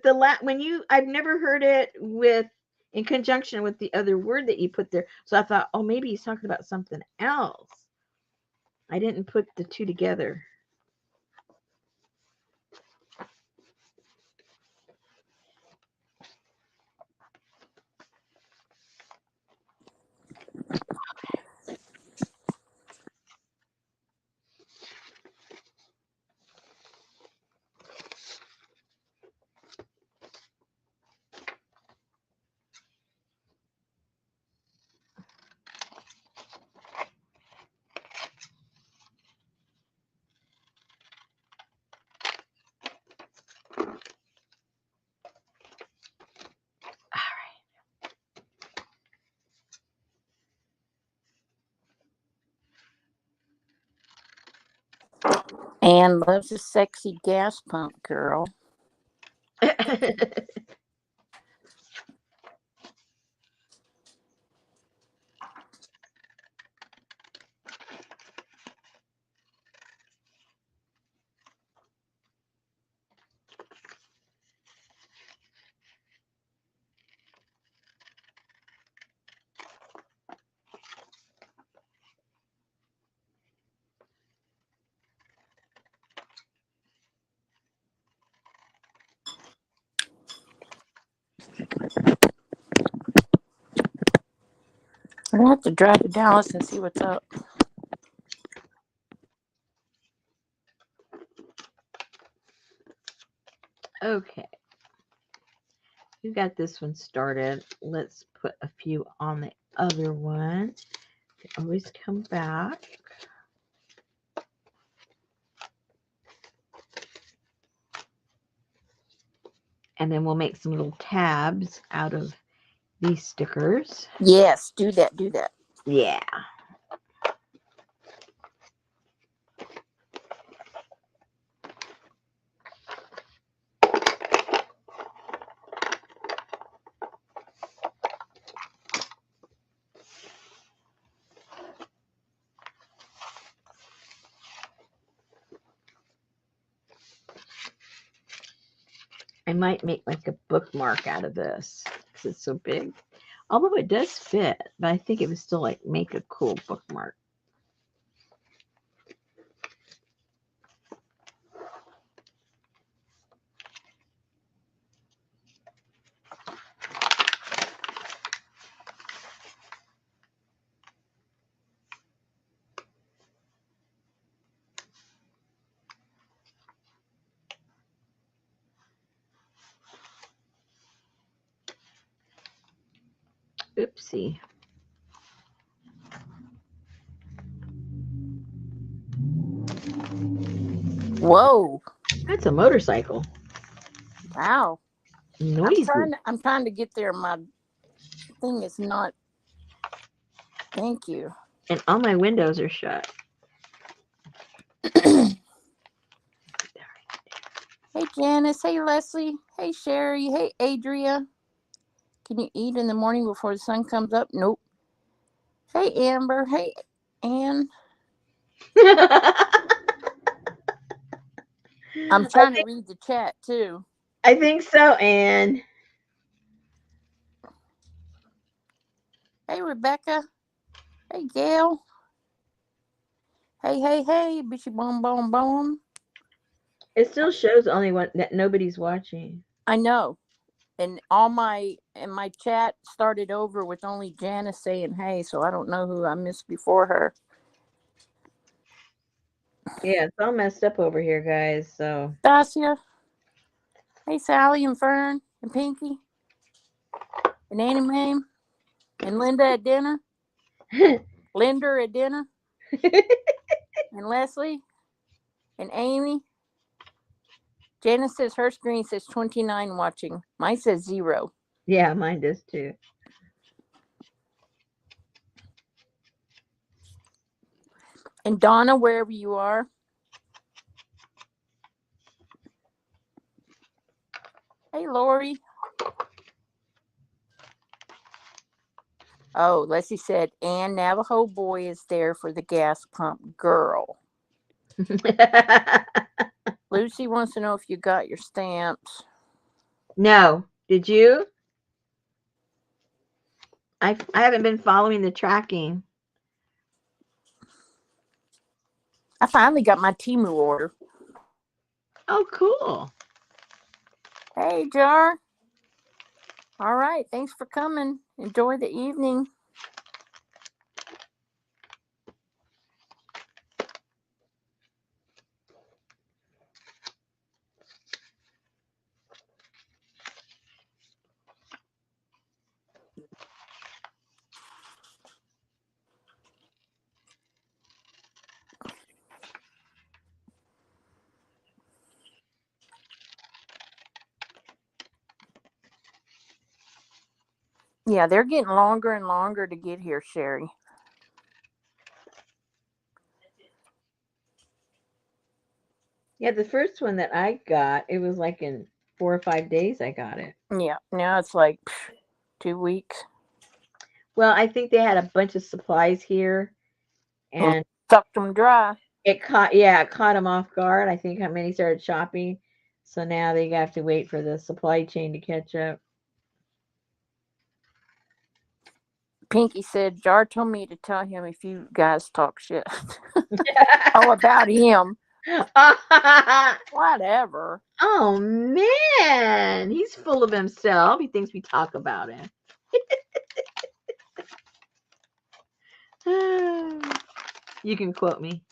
I've never heard it in conjunction with the other word that you put there. So I thought, oh, maybe he's talking about something else. I didn't put the two together. Anne loves a sexy gas pump girl. I'm going to have to drive to Dallas and see what's up. Okay. You got this one started. Let's put a few on the other one. Always come back. And then we'll make some little tabs out of these stickers. Yes, do that, do that. Yeah. I might make like a bookmark out of this because it's so big. Although it does fit, but I think it would still like make a cool bookmark. Oopsie. Whoa. That's a motorcycle. Wow. Noisy. I'm trying to get there. My thing is not. Thank you. And all my windows are shut. Hey Janice. Hey Leslie. Hey Sherry. Hey Adria. Can you eat in the morning before the sun comes up? Nope. Hey Amber. Hey Ann. I'm trying to read the chat too. I think so, Anne. Hey Rebecca. Hey Gail. Hey, bitchy boom boom boom. It still shows only one that nobody's watching. I know. And my chat started over with only Janice saying hey, so I don't know who I missed before her. Yeah, it's all messed up over here, guys. So Dacia. Hey Sally and Fern and Pinky. And Annie Mae. And Linda at dinner. Linda at dinner. And Leslie. And Amy. Janice says her screen says 29 watching. Mine says 0. yeah, mine does too. And Donna, wherever you are. Hey Lori. Oh, Leslie said, and Navajo boy is there for the gas pump girl. Lucy wants to know if you got your stamps. No. Did you? I haven't been following the tracking. I finally got my Temu order. Oh, cool. Hey, Jar. All right. Thanks for coming. Enjoy the evening. Yeah, they're getting longer and longer to get here, Sherry. Yeah, the first one that I got, it was like in 4 or 5 days I got it. Yeah, now it's like 2 weeks. Well, I think they had a bunch of supplies here, and Sucked them dry. it caught them off guard. I think how many started shopping, so now they have to wait for the supply chain to catch up. Pinky said, Jar told me to tell him if you guys talk shit. Oh, about him. Whatever. Oh man, he's full of himself. He thinks we talk about him. You can quote me.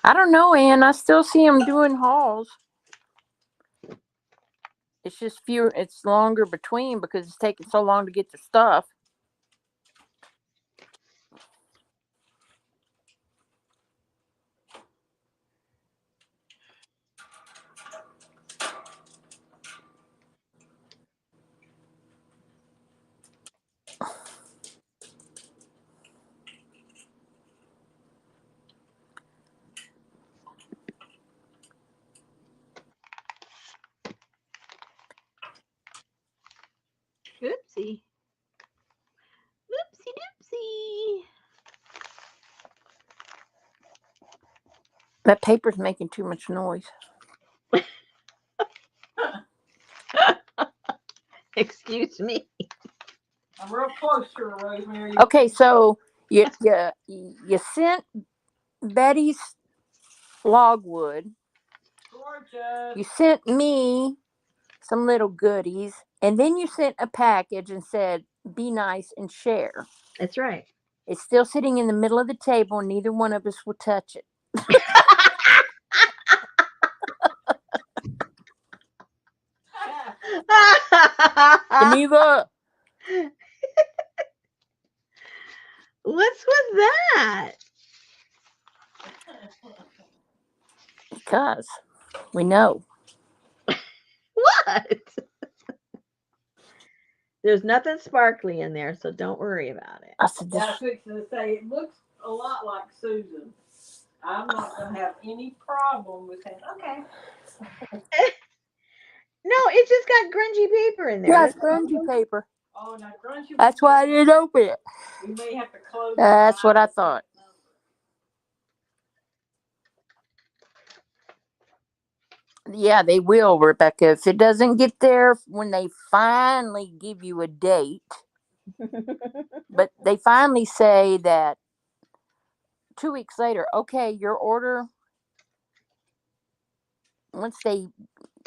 I don't know, Ann. I still see him doing hauls. It's just fewer. It's longer between because it's taking so long to get the stuff. Oopsie. Oopsie doopsie. That paper's making too much noise. Excuse me. I'm real close to her, Rosemary. Okay, so you sent Betty's logwood. Gorgeous. You sent me some little goodies, and then you sent a package and said, "Be nice and share." That's right. It's still sitting in the middle of the table, and neither one of us will touch it. Geneva, What's with that? because we know. What? There's nothing sparkly in there, so don't worry about it. I said, Yeah, I this, was fixing to say, it looks a lot like Susan. I'm not going to have any problem with saying, okay. No, it just got grungy paper in there. yeah, it's That's grungy paper. Oh, now, Grunchy, That's why I didn't open it. we may have to close That's what I eyes. thought. Yeah, they will, Rebecca. If it doesn't get there when they finally give you a date, but they finally say that 2 weeks later, okay, your order, once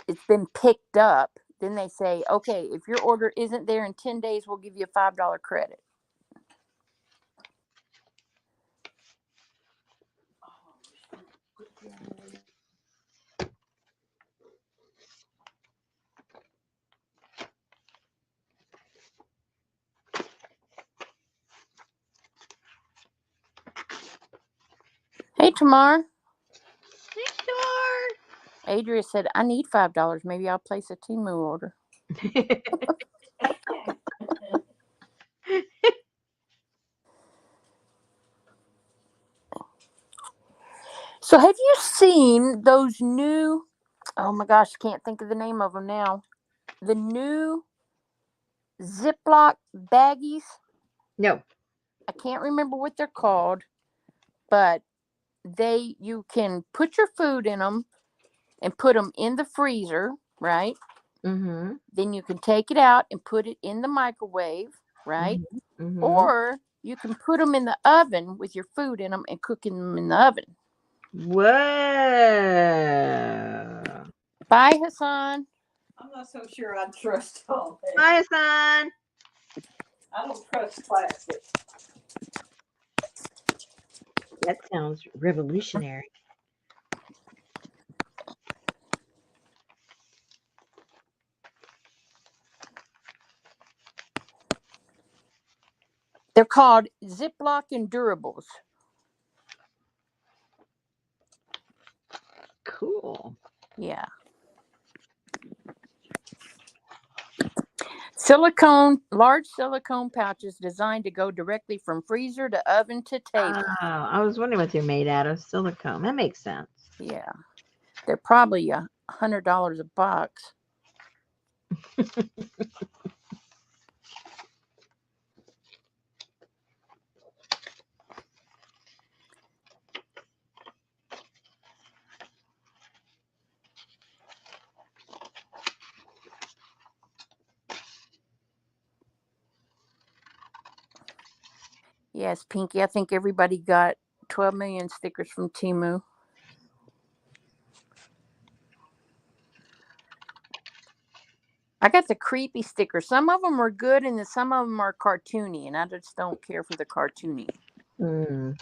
it's been picked up, then they say, okay, if your order isn't there in 10 days, we'll give you a $5 credit. Hey, Tamar. Adria said, I need $5. Maybe I'll place a Temu order. So have you seen those new, oh my gosh, I can't think of the name of them now. The new Ziploc baggies. No. I can't remember what they're called, but you can put your food in them and put them in the freezer, right? Mm-hmm. Then you can take it out and put it in the microwave, right? Mm-hmm. Or you can put them in the oven with your food in them and cook them in the oven. Whoa. Bye, Hassan. I'm not so sure I trust all that. Hi, son. I don't trust plastic. That sounds revolutionary. They're called Ziploc Endurables. Cool. Yeah. Large silicone pouches designed to go directly from freezer to oven to table. Oh, I was wondering what they're made out of. Silicone. That makes sense. Yeah. They're probably $100 a box. Yes, Pinky. I think everybody got 12 million stickers from Temu. I got the creepy stickers. Some of them are good and then some of them are cartoony, and I just don't care for the cartoony. Mm.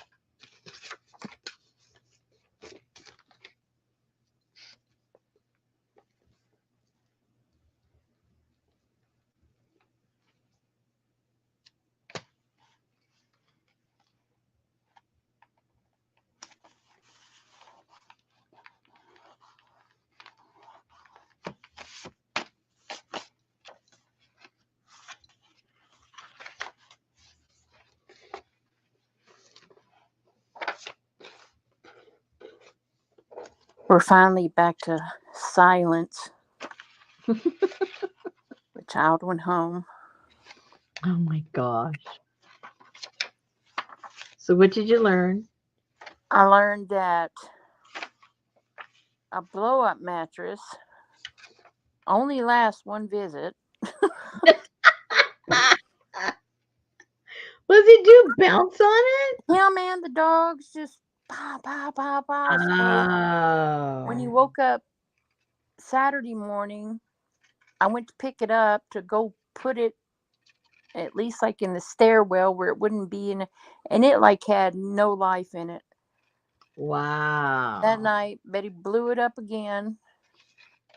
We're finally back to silence. The child went home. Oh my gosh. So what did you learn? I learned that a blow up mattress only lasts one visit. Was it do bounce on it? Yeah, man, the dogs just pow, pow, pow, pow. So when he Oh. woke up Saturday morning, I went to pick it up to go put it at least like in the stairwell where it wouldn't be in, and it like had no life in it. Wow. That night, Betty blew it up again,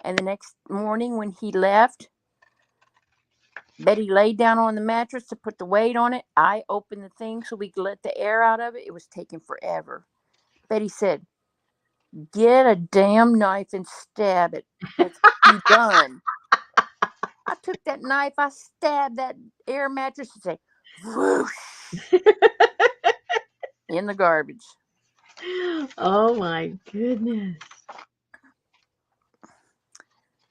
and the next morning when he left, Betty laid down on the mattress to put the weight on it. I opened the thing so we could let the air out of it. It was taking forever. Betty said, "Get a damn knife and stab it. Let's be done." I took that knife, I stabbed that air mattress and say, whoosh, in the garbage. Oh my goodness.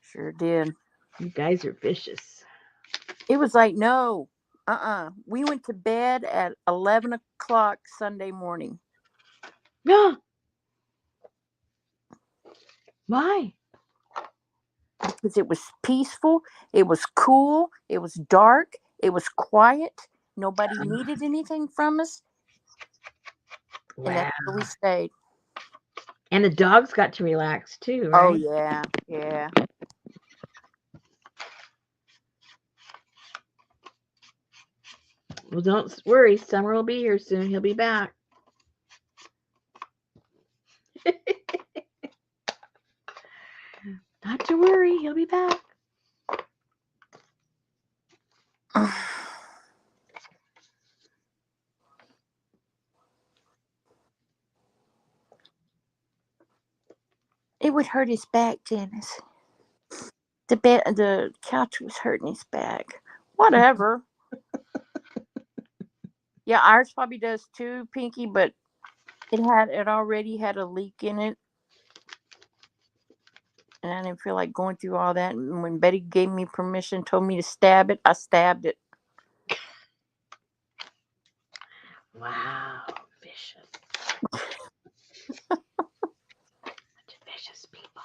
Sure did. You guys are vicious. It was like, no, we went to bed at 11 o'clock Sunday morning. Why? Because it was peaceful, it was cool, it was dark, it was quiet. Nobody needed anything from us. And Wow. that's where we stayed. And the dogs got to relax too, right? Oh, yeah, yeah. Well, don't worry. Summer will be here soon. He'll be back. Not to worry. He'll be back. It would hurt his back, Janice. The couch was hurting his back. Whatever. Yeah, ours probably does too, Pinky, but it already had a leak in it. And I didn't feel like going through all that. And when Betty gave me permission, told me to stab it, I stabbed it. Wow. Vicious. Such vicious people.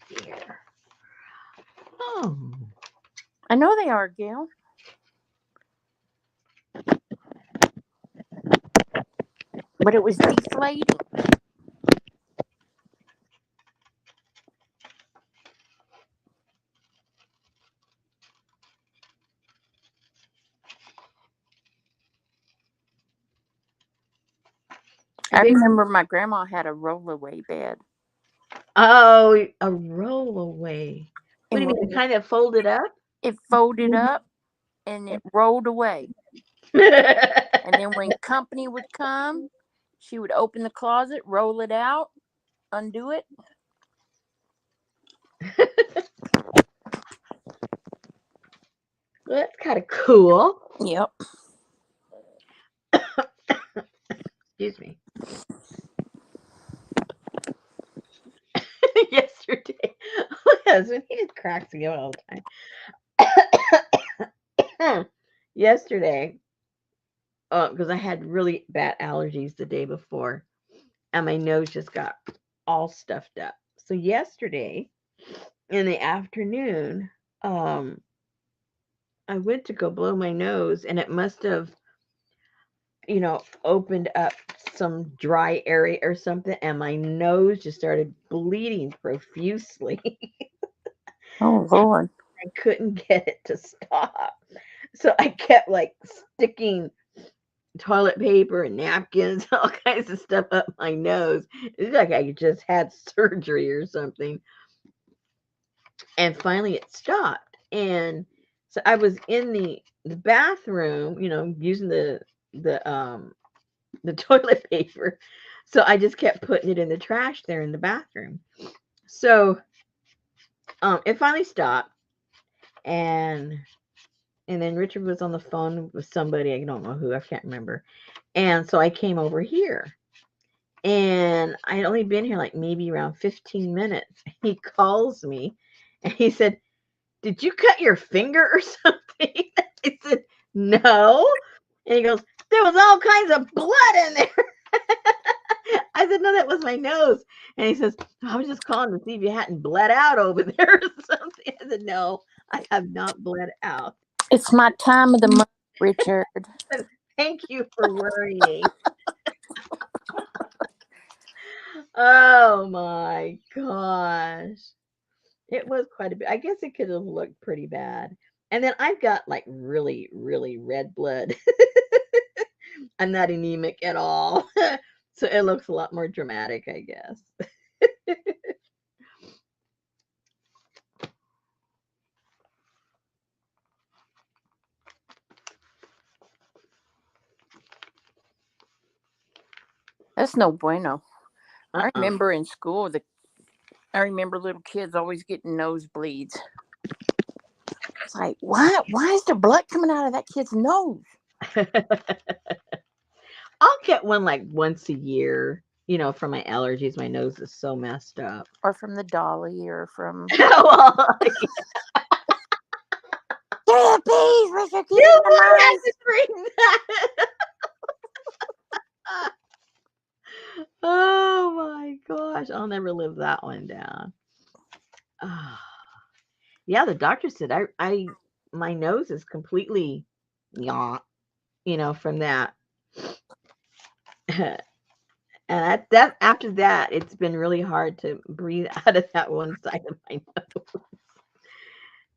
Here. Oh. I know they are, Gail. But it was deflating. I remember my grandma had a rollaway bed. Oh, a rollaway. What do you mean? Kind of folded up? It folded up and it rolled away. And then when company would come, she would open the closet, roll it out, undo it. Well, that's kind of cool. Yep. Excuse me. Yesterday, my husband, he just cracks me up all the time. Yesterday, because I had really bad allergies the day before, and my nose just got all stuffed up. So yesterday, in the afternoon, I went to go blow my nose, and it must have, opened up some dry area or something, and my nose just started bleeding profusely. Oh, Lord. I couldn't get it to stop. So I kept like sticking toilet paper and napkins, all kinds of stuff up my nose. It's like I just had surgery or something. And finally it stopped. And so I was in the bathroom, using the toilet paper. So I just kept putting it in the trash there in the bathroom. So it finally stopped, and and then Richard was on the phone with somebody. I don't know who. I can't remember. And so I came over here. And I had only been here like maybe around 15 minutes. He calls me and he said, "Did you cut your finger or something?" I said, "No." And he goes, "There was all kinds of blood in there." I said, "No, that was my nose." And he says, "I was just calling to see if you hadn't bled out over there or something." I said, "No, I have not bled out." It's my time of the month, Richard. Thank you for worrying. Oh my gosh. It was quite a bit. I guess it could have looked pretty bad. And then I've got like really, really red blood. I'm not anemic at all. So it looks a lot more dramatic, I guess. That's no bueno. I Uh-uh. remember in school I remember little kids always getting nosebleeds. It's like, what? Why is there blood coming out of that kid's nose? I'll get one like once a year, for my allergies. My nose is so messed up. Or from the dolly, or from Well, therapies, Richard. Keep you in mind. had to bring that. Oh my gosh, I'll never live that one down. Ah, yeah, the doctor said I my nose is completely yawn, from that. And that after that, it's been really hard to breathe out of that one side of my nose.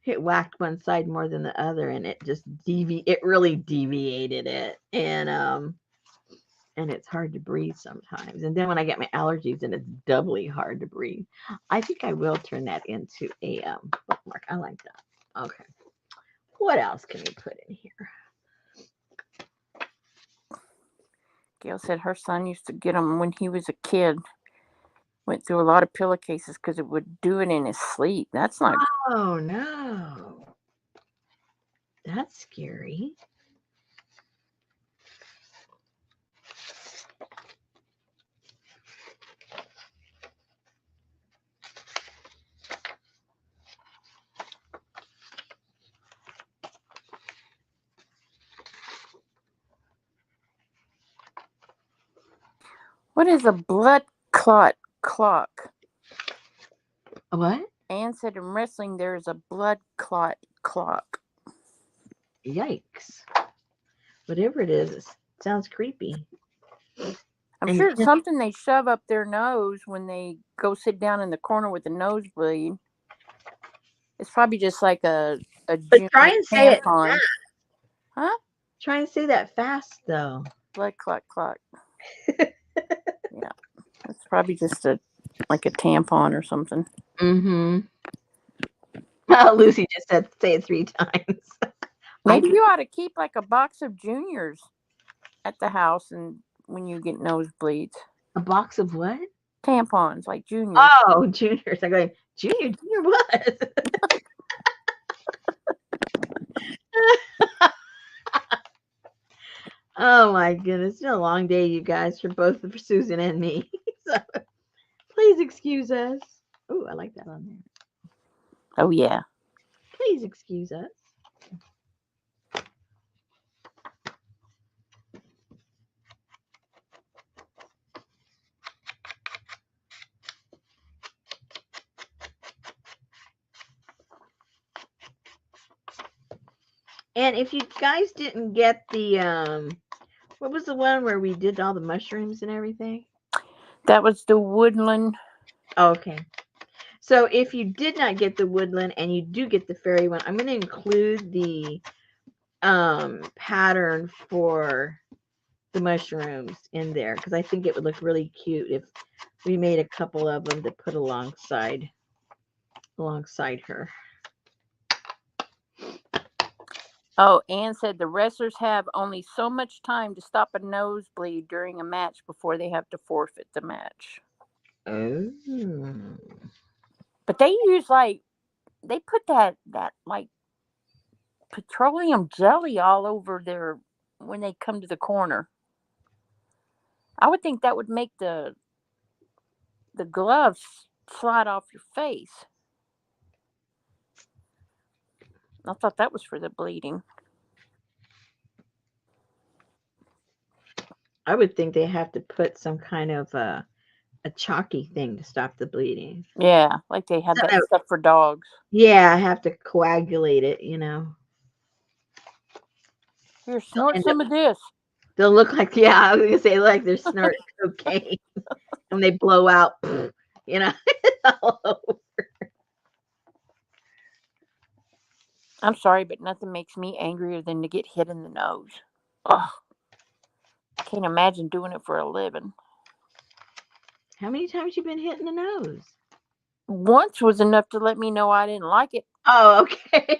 It whacked one side more than the other, and it really deviated it, and it's hard to breathe sometimes. And then when I get my allergies, and it's doubly hard to breathe. I think I will turn that into a bookmark. I like that. Okay. What else can we put in here? Gail said her son used to get them when he was a kid. Went through a lot of pillowcases because it would do it in his sleep. That's not. Oh no. That's scary. What is a blood clot clock? A what? Anne said in wrestling there is a blood clot clock. Yikes. Whatever it is, it sounds creepy. I'm sure it's something they shove up their nose when they go sit down in the corner with a nosebleed. It's probably just like a But try and say it tampon. fast. Huh? Try and say that fast, though. Blood clot clock. Yeah. It's probably just like a tampon or something. Mm-hmm. Oh, Lucy just said say it 3 times. Maybe you ought to keep like a box of Juniors at the house, and when you get nosebleeds. A box of what? Tampons, like Juniors. Oh, Juniors. I'm going, Junior what? Oh my goodness. It's been a long day, you guys, for both for Susan and me. So please excuse us. Oh, I like that on there. Oh yeah. Please excuse us. And if you guys didn't get the what was the one where we did all the mushrooms and everything? That was the woodland. Okay. So if you did not get the woodland and you do get the fairy one, I'm going to include the pattern for the mushrooms in there because I think it would look really cute if we made a couple of them to put alongside her. Oh, Anne said the wrestlers have only so much time to stop a nosebleed during a match before they have to forfeit the match. Oh. But they use they put that like petroleum jelly all over their when they come to the corner. I would think that would make the gloves slide off your face. I thought that was for the bleeding. I would think they have to put some kind of a chalky thing to stop the bleeding. Yeah, like they had that No, stuff for dogs. yeah, I have to coagulate it, you know. Here, snort End up, some of this. they'll look like, yeah, I was gonna say like they're snorting cocaine when they blow out, you know. all over. I'm sorry, but nothing makes me angrier than to get hit in the nose. Ugh, can't imagine doing it for a living. How many times you been hit in the nose? Once was enough to let me know I didn't like it. Oh, okay.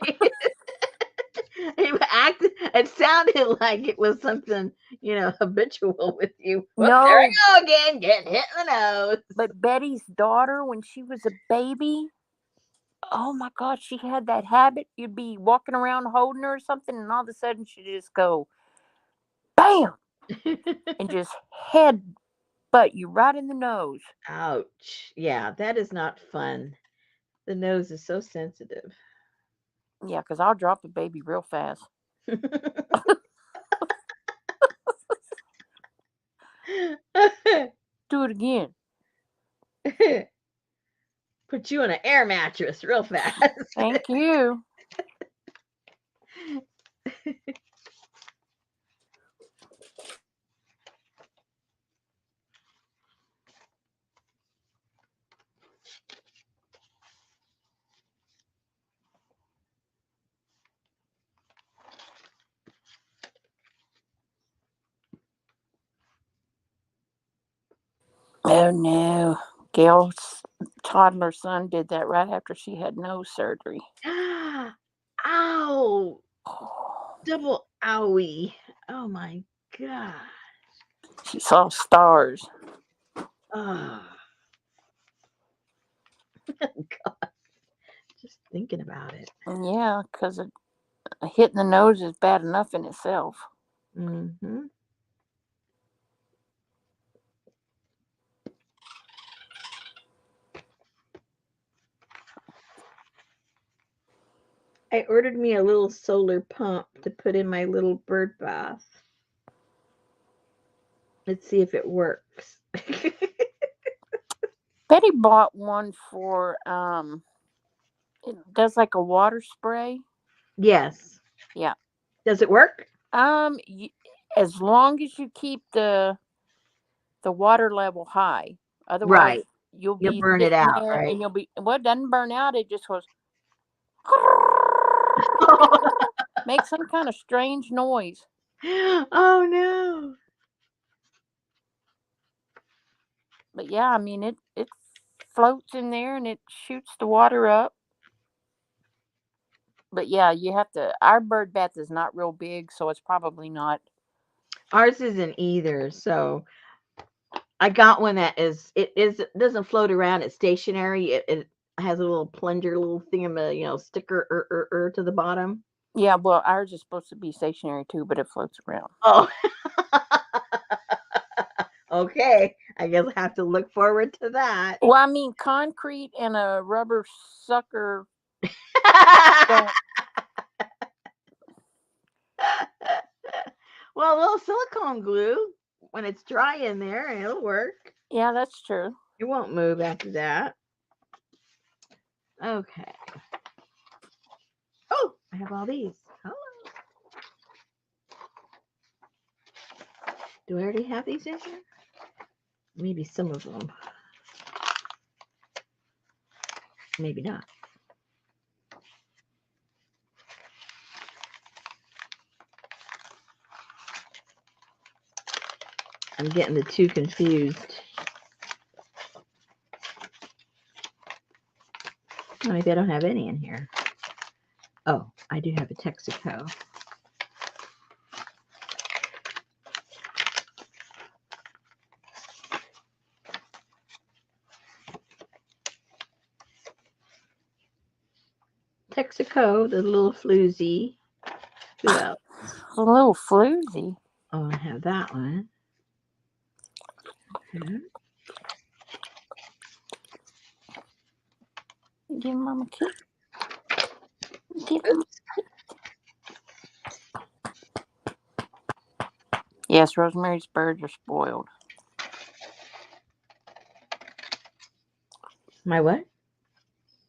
It sounded like it was something, you know, habitual with you. Whoop, there No, I go again, getting hit in the nose. but Betty's daughter, when she was a baby, oh my God, she had that habit. You'd be walking around holding her or something, and all of a sudden she'd just go, bam, and just head butt you right in the nose. Ouch. Yeah, that is not fun. The nose is so sensitive. Yeah, 'cause I'll drop a baby real fast. Do it again. Put you on an air mattress real fast. Thank you. Oh no. Gail's toddler son did that right after she had nose surgery. Ow. Oh, Double owie. Oh my god. she saw stars. Oh, god. Just thinking about it. Yeah, 'cause a hit in the nose is bad enough in itself. Mm-hmm. I ordered me a little solar pump to put in my little bird bath. Let's see if it works. Betty bought one for it does like a water spray. Yes. Yeah. Does it work? Y- as long as you keep the water level high. Otherwise, Right. you'll You'll be burn it sitting out, there right? and you'll be well, it doesn't burn out, it just goes makes some kind of strange noise. Oh no. But yeah, I mean it floats in there and it shoots the water up. But yeah, you have to our bird bath is not real big, so it's probably not. Ours isn't either. So I got one that it doesn't float around. It's stationary. It has a little plunger, little thing of a sticker to the bottom. Yeah, well, ours is supposed to be stationary too, but it floats around. Oh, okay. I guess I have to look forward to that. Well, I mean, concrete and a rubber sucker don't. Well, a little silicone glue when it's dry in there, it'll work. Yeah, that's true. It won't move after that. Okay. Oh, I have all these. Hello. Do I already have these in here? Maybe some of them. Maybe not. I'm getting the two confused. Oh, maybe I don't have any in here. Oh, I do have a Texaco. Texaco, the little floozy. Yeah. It's a little floozy. Oh, I have that one. Okay. Give Mama a kiss. Give Mama. Yes, Rosemary's birds are spoiled. My what?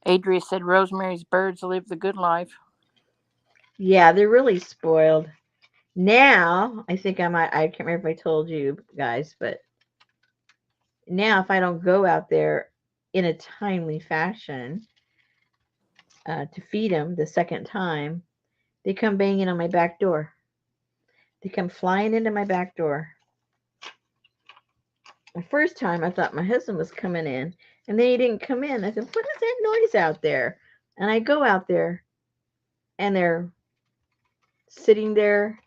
Adria said Rosemary's birds live the good life. Yeah, they're really spoiled. Now, I think I can't remember if I told you guys, but now if I don't go out there in a timely fashion to feed them the second time, they come banging on my back door. They come flying into my back door. The first time I thought my husband was coming in, and then he didn't come in. I said, "What is that noise out there?" And I go out there, and they're sitting there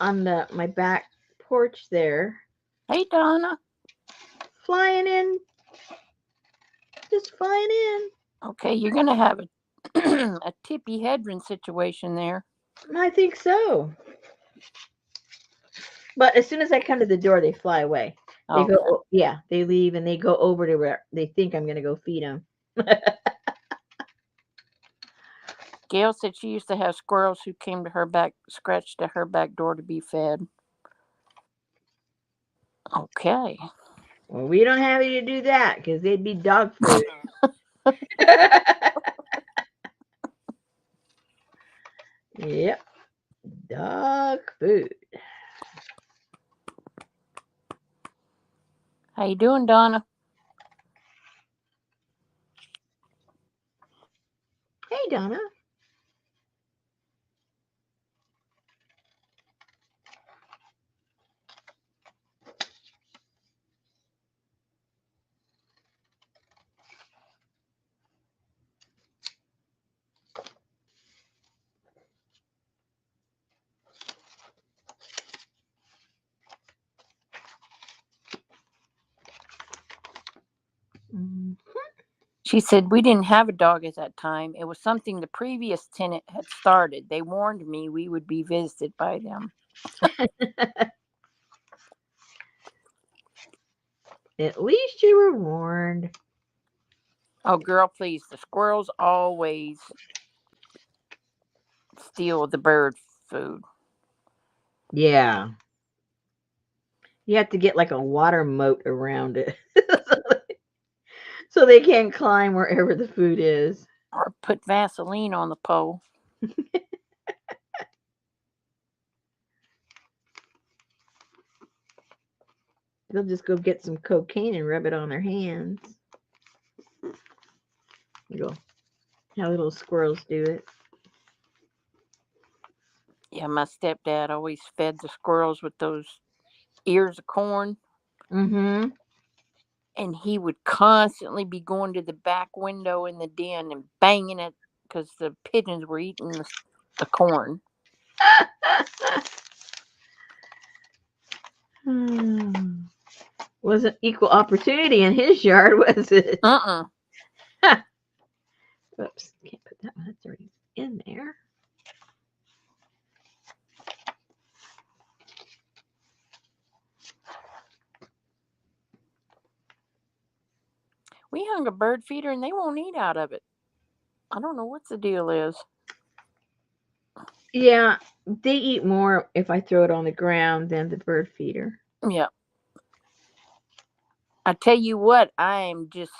on my back porch there, Hey, Donna. flying in, just flying in. Okay, you're going to have a Tippy Hedren situation there. I think so. But as soon as I come to the door, they fly away. They Okay. go, yeah, they leave and they go over to where they think I'm going to go feed them. Gail said she used to have squirrels who came to her back, scratched at her back door to be fed. Okay. Well, we don't have you to do that because they'd be dog food. Yep, dog food. How you doing, Donna? Hey, Donna. Mm. She said we didn't have a dog at that time. It was something the previous tenant had started. They warned me we would be visited by them. At least you were warned. Oh, girl, please. The squirrels always steal the bird food. Yeah. You have to get like a water moat around it so they can't climb wherever the food is. Or put Vaseline on the pole. They'll just go get some cocaine and rub it on their hands. You go, how little squirrels do it. Yeah, my stepdad always fed the squirrels with those ears of corn. Mm-hmm. And he would constantly be going to the back window in the den and banging it because the pigeons were eating the corn. Wasn't equal opportunity in his yard, was it? Whoops, can't put that one. That's already in there. We hung a bird feeder and they won't eat out of it. I don't know what the deal is. Yeah, they eat more if I throw it on the ground than the bird feeder. Yeah. I tell you what, I am just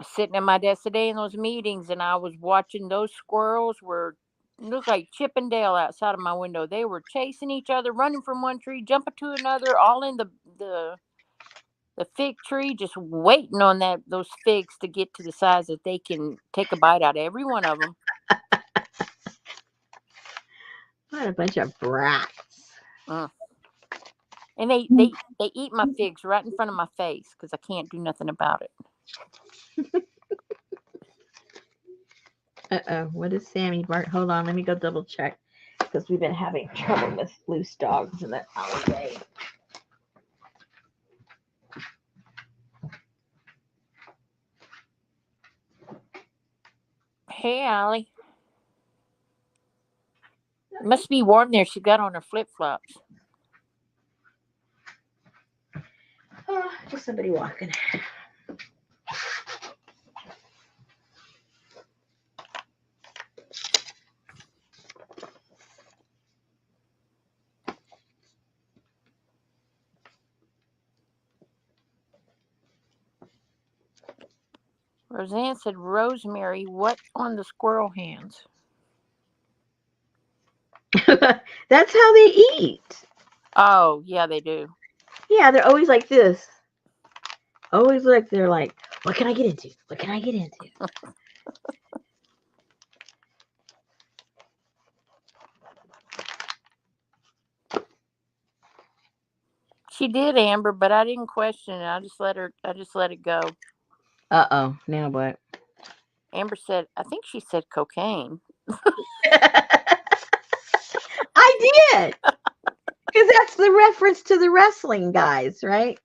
sitting at my desk today in those meetings and I was watching those squirrels were look like Chip and Dale outside of my window. They were chasing each other, running from one tree, jumping to another, all in the fig tree, just waiting on those figs to get to the size that they can take a bite out of every one of them. What a bunch of brats. And they eat my figs right in front of my face because I can't do nothing about it. Uh-oh, what is Sammy bark? Hold on, let me go double check because we've been having trouble with loose dogs in the alleyway. Hey, Allie. Must be warm there. She got on her flip flops. Oh, just somebody walking. Roseanne said, Rosemary, what on the squirrel hands? That's how they eat. Oh, yeah, they do. Yeah, they're always like this. Always like they're like, what can I get into? What can I get into? She did, Amber, but I didn't question it. I just let it go. Uh-oh, now what? Amber said, I think she said cocaine. I did. Because that's the reference to the wrestling guys, right?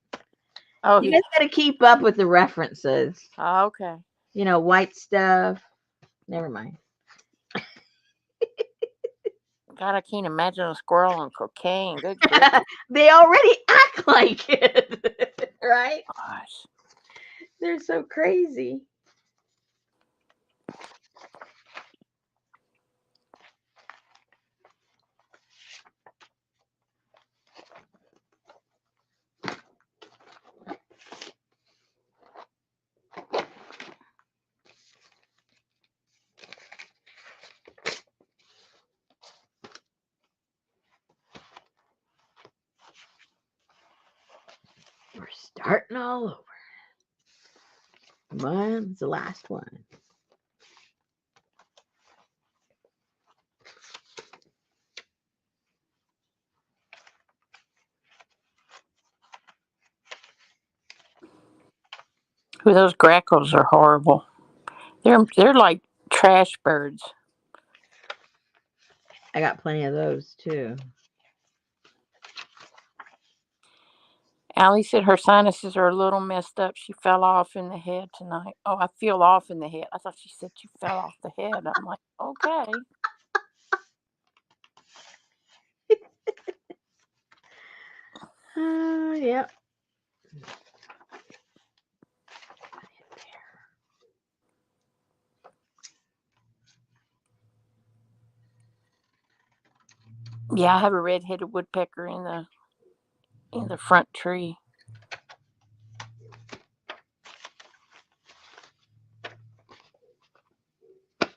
Oh, You yeah. guys got to keep up with the references. Okay. You know, white stuff. Never mind. God, I can't imagine a squirrel on cocaine. Good grief. They already act like it, right? Gosh. They're so crazy. We're starting all over. Come on, it's the last one. Ooh, those grackles are horrible. They're like trash birds. I got plenty of those too. Allie said her sinuses are a little messed up. She fell off in the head tonight. Oh, I feel off in the head. I thought she said she fell off the head. I'm like, okay. Yep. Yeah, I have a red-headed woodpecker in the front tree.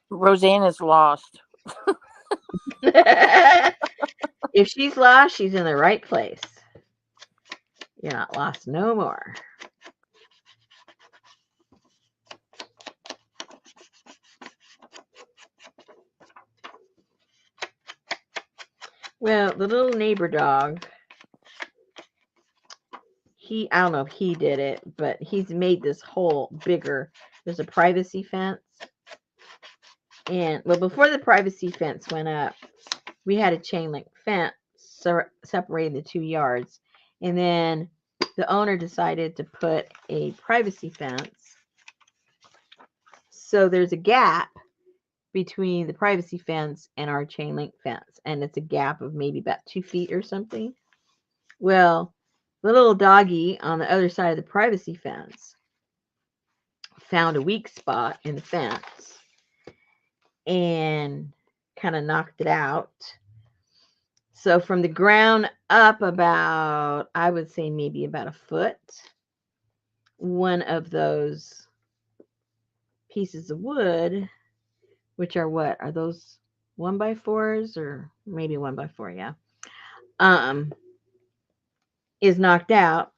Roseanne is lost. If she's lost, she's in the right place. You're not lost no more. Well, the little neighbor dog, I don't know if he did it, but he's made this hole bigger. There's a privacy fence. And, well, before the privacy fence went up, we had a chain link fence separating the 2 yards. And then the owner decided to put a privacy fence. So there's a gap between the privacy fence and our chain link fence. And it's a gap of maybe about 2 feet or something. Well, the little doggy on the other side of the privacy fence found a weak spot in the fence and kind of knocked it out. So from the ground up about, I would say maybe about a foot, one of those pieces of wood, which are what? Are those 1x4s or maybe 1x4? Yeah. Is knocked out.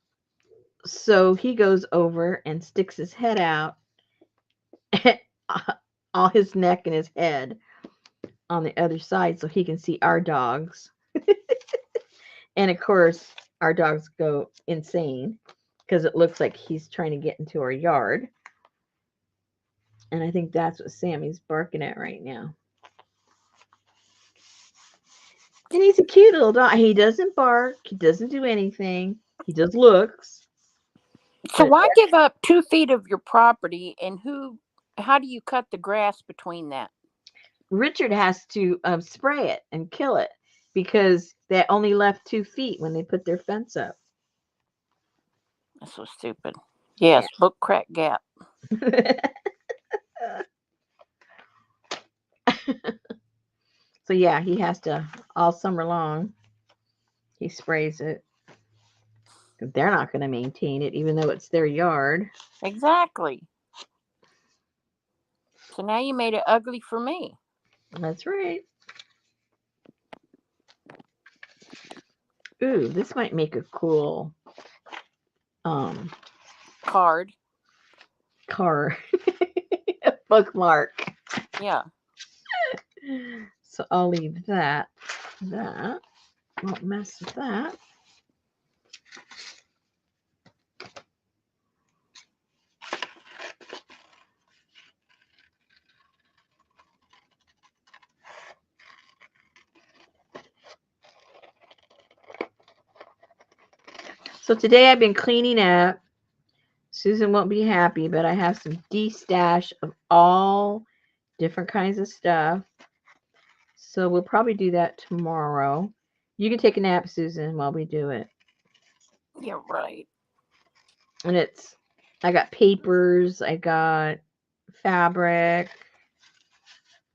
So he goes over and sticks his head out, all his neck and his head on the other side so he can see our dogs. And of course, our dogs go insane because it looks like he's trying to get into our yard. And I think that's what Sammy's barking at right now. And he's a cute little dog. He doesn't bark. He doesn't do anything. He just looks. So why give up 2 feet of your property, and how do you cut the grass between that? Richard has to spray it and kill it because they only left 2 feet when they put their fence up. That's so stupid. Yes, book crack gap. So yeah, he has to all summer long. He sprays it. They're not going to maintain it, even though it's their yard. Exactly. So now you made it ugly for me. That's right. Ooh, this might make a cool Card. car bookmark. Yeah. So I'll leave that. That won't mess with that. So today I've been cleaning up. Susan won't be happy, but I have some de-stash of all different kinds of stuff. So we'll probably do that tomorrow. You can take a nap, Susan, while we do it. Yeah, right. And I got papers, I got fabric,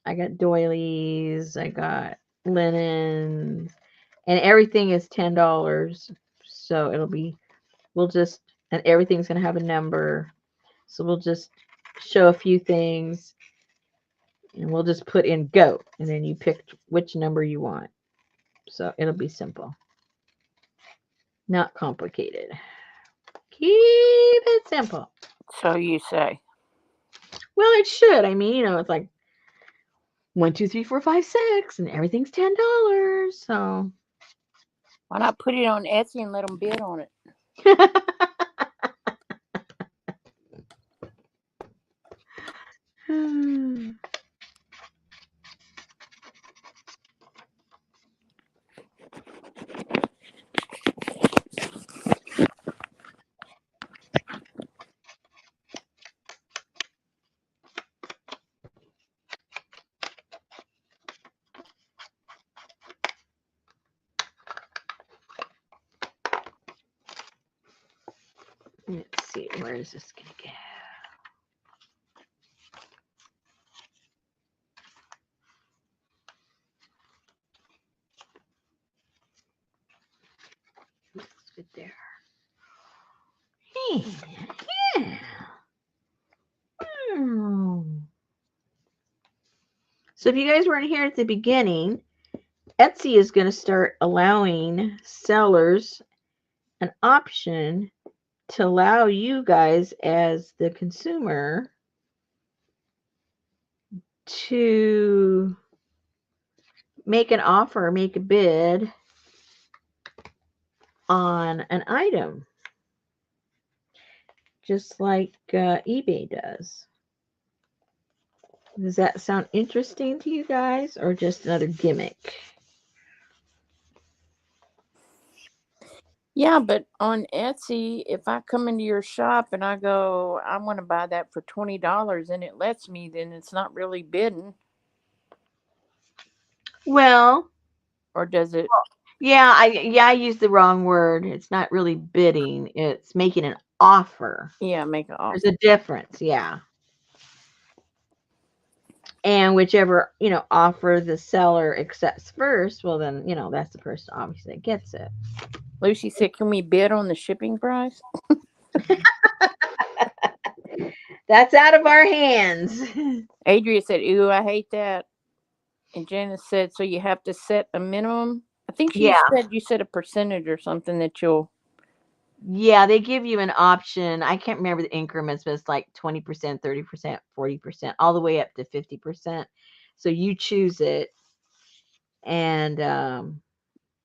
I got doilies, I got linens, and everything is $10. So and everything's going to have a number. So we'll just show a few things and we'll just put in go. And then you pick which number you want. So it'll be simple. Not complicated. Keep it simple. So you say. Well, it should. I mean, it's like 1, 2, 3, 4, 5, 6, and everything's $10. So Why not put it on Etsy and let them bid on it? Let's see, where is this going to go? Looks good there. Yeah. So if you guys weren't here at the beginning, Etsy is going to start allowing sellers an option to allow you guys as the consumer to make an offer, make a bid on an item, just like eBay does. Does that sound interesting to you guys, or just another gimmick? Yeah, but on Etsy, if I come into your shop and I go, I want to buy that for $20 and it lets me, then it's not really bidding. Well, or does it? Yeah, I used the wrong word. It's not really bidding. It's making an offer. Yeah, make an offer. There's a difference, yeah. And whichever, offer the seller accepts first, well then, that's the person obviously that gets it. Lucy said, can we bid on the shipping price? That's out of our hands. Adria said, ooh, I hate that. And Janice said, so you have to set a minimum? I think she said you set a percentage or something that you'll... Yeah, they give you an option. I can't remember the increments, but it's like 20%, 30%, 40%, all the way up to 50%. So you choose it. And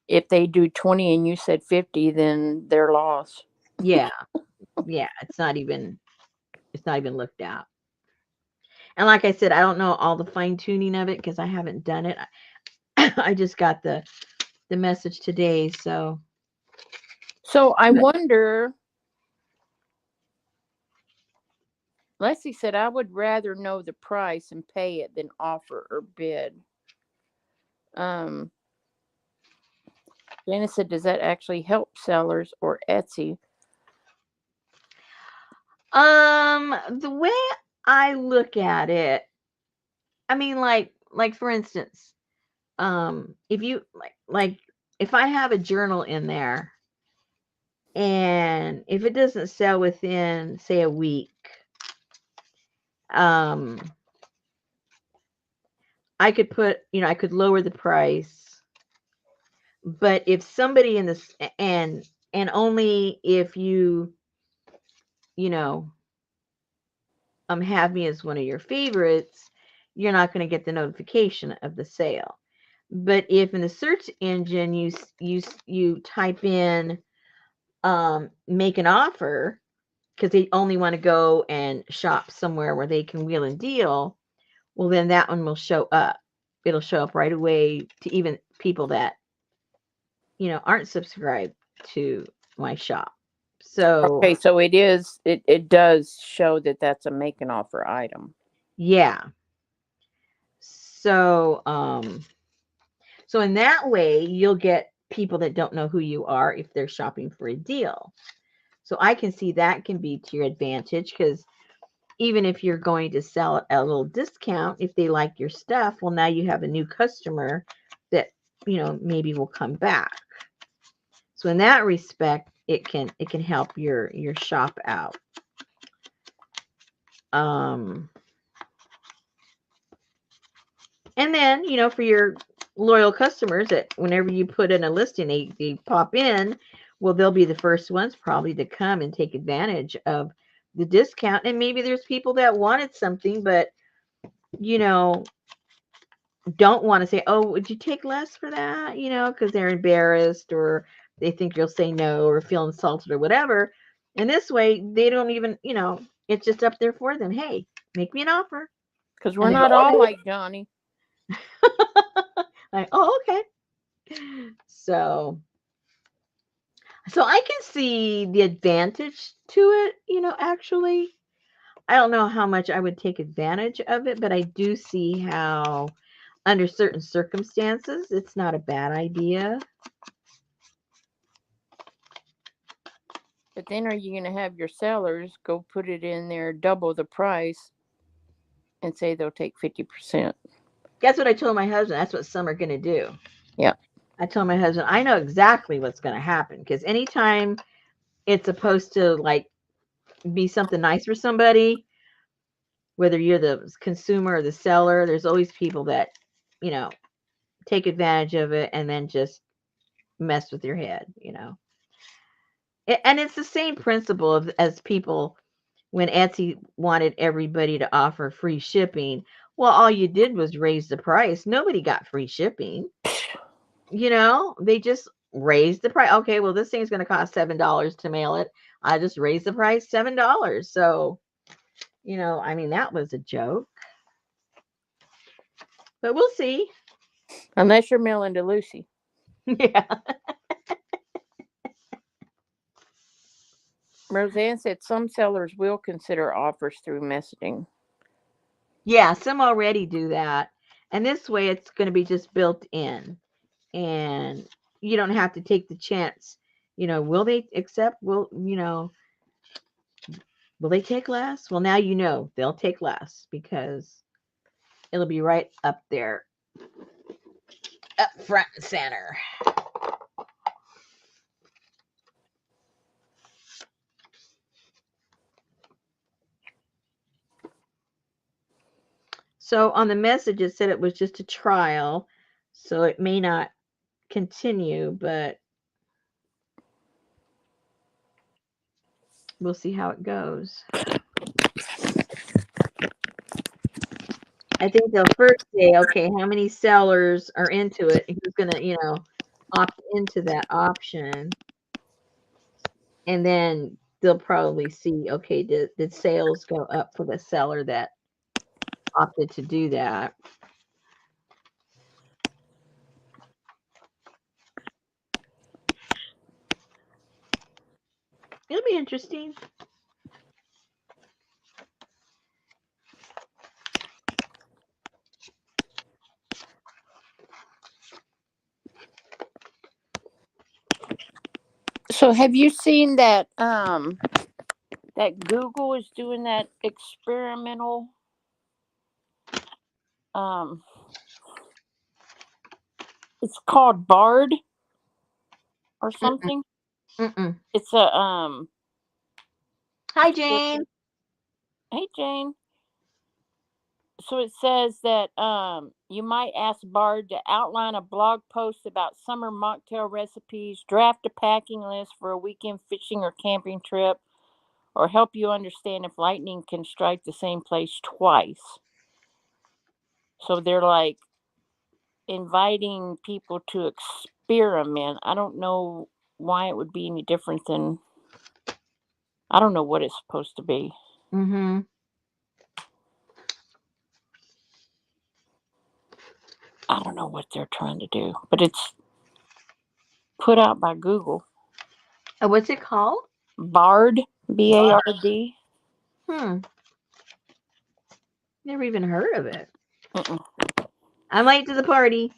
if they do 20 and you said 50, then they're lost. Yeah. Yeah, it's not even looked at. And like I said, I don't know all the fine tuning of it because I haven't done it. I just got the message today, so I wonder, Leslie said, I would rather know the price and pay it than offer or bid. Janice said, does that actually help sellers or Etsy? The way I look at it, I mean, like for instance, if you like if I have a journal in there and if it doesn't sell within, say, a week, I could I could lower the price, but if somebody in this and only if you know have me as one of your favorites, you're not going to get the notification of the sale. But if in the search engine you type in make an offer, because they only want to go and shop somewhere where they can wheel and deal, well, then that one will show up. It'll show up right away to even people that aren't subscribed to my shop. So Okay, so it does show that that's a make an offer item. yeah. So in that way, you'll get people that don't know who you are if they're shopping for a deal. So I can see that can be to your advantage, because even if you're going to sell at a little discount, if they like your stuff, well, now you have a new customer that maybe will come back. So in that respect, it can help your shop out. And then, for your loyal customers, that whenever you put in a listing, they pop in, well, they'll be the first ones probably to come and take advantage of the discount. And maybe there's people that wanted something, but, don't want to say, oh, would you take less for that? Because they're embarrassed, or they think you'll say no, or feel insulted, or whatever. And this way, they don't even, it's just up there for them. Hey, make me an offer. Because we're not all like Johnny. Like, oh, okay. So I can see the advantage to it, actually. I don't know how much I would take advantage of it, but I do see how, under certain circumstances, it's not a bad idea. But then are you going to have your sellers go put it in there double the price and say they'll take 50%? Guess what I told my husband? That's what some are going to do. Yeah. I told my husband, I know exactly what's going to happen, because anytime it's supposed to be something nice for somebody, whether you're the consumer or the seller, there's always people that, take advantage of it and then just mess with your head, And it's the same principle as people when Etsy wanted everybody to offer free shipping. Well, all you did was raise the price. Nobody got free shipping. They just raised the price. Okay, well, this thing's going to cost $7 to mail it. I just raised the price $7. So, I mean, that was a joke. But we'll see. Unless you're mailing to Lucy. Yeah. Roseanne said some sellers will consider offers through messaging. Yeah, some already do that. And this way it's going to be just built in. And you don't have to take the chance. Will they accept? Will they take less? Well, now they'll take less, because it'll be right up there, up front and center. So on the message, it said it was just a trial, so it may not continue, but we'll see how it goes. I think they'll first say, okay, how many sellers are into it? Who's going to, opt into that option? And then they'll probably see, okay, did sales go up for the seller that opted to do that? It'll be interesting. So have you seen that that Google is doing that experimental um it's called Bard or Mm-mm, something? mm-mm. It's a Hi, Jane. hey Jane. So it says that you might ask Bard to outline a blog post about summer mocktail recipes, draft a packing list for a weekend fishing or camping trip, or help you understand if lightning can strike the same place twice. So they're like inviting people to experiment. I don't know why it would be any different than I don't know what it's supposed to be. Mm-hmm. I don't know what they're trying to do, but it's put out by Google. What's it called? Bard, Bard. Hmm. Never even heard of it. Mm-mm. I'm late to the party.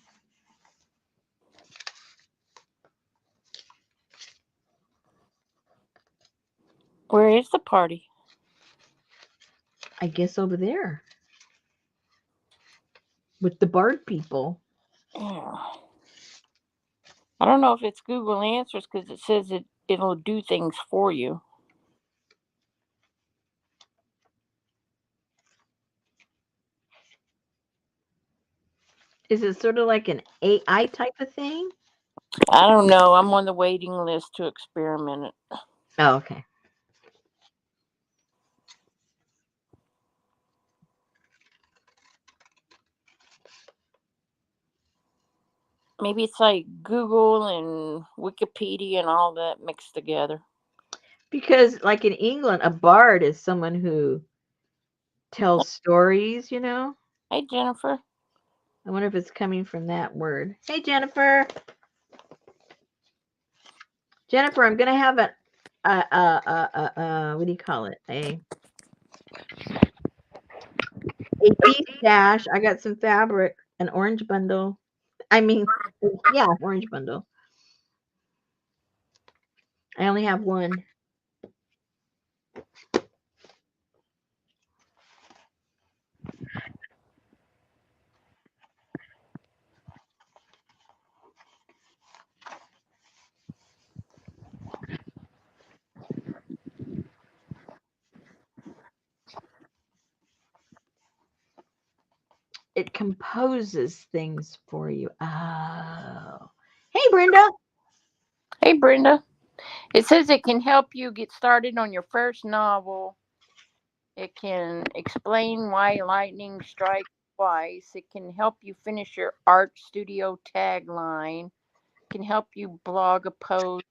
Where is the party? I guess over there with the Bard people. Yeah. I don't know if it's Google Answers because it says it'll do things for you. Is it sort of like an AI type of thing? I don't know. I'm on the waiting list to experiment it. Oh, okay. Maybe it's like Google and Wikipedia and all that mixed together. Because, like in England, a bard is someone who tells stories, you know? Hey, Jennifer. I wonder if it's coming from that word. Hey, Jennifer. Jennifer, I'm going to have what do you call it? A tea stash. I got some fabric, an orange bundle. I mean, yeah, orange bundle. I only have one. It composes things for you. Oh. Hey, Brenda. Hey, Brenda. It says it can help you get started on your first novel. It can explain why lightning strikes twice. It can help you finish your art studio tagline. It can help you blog a post.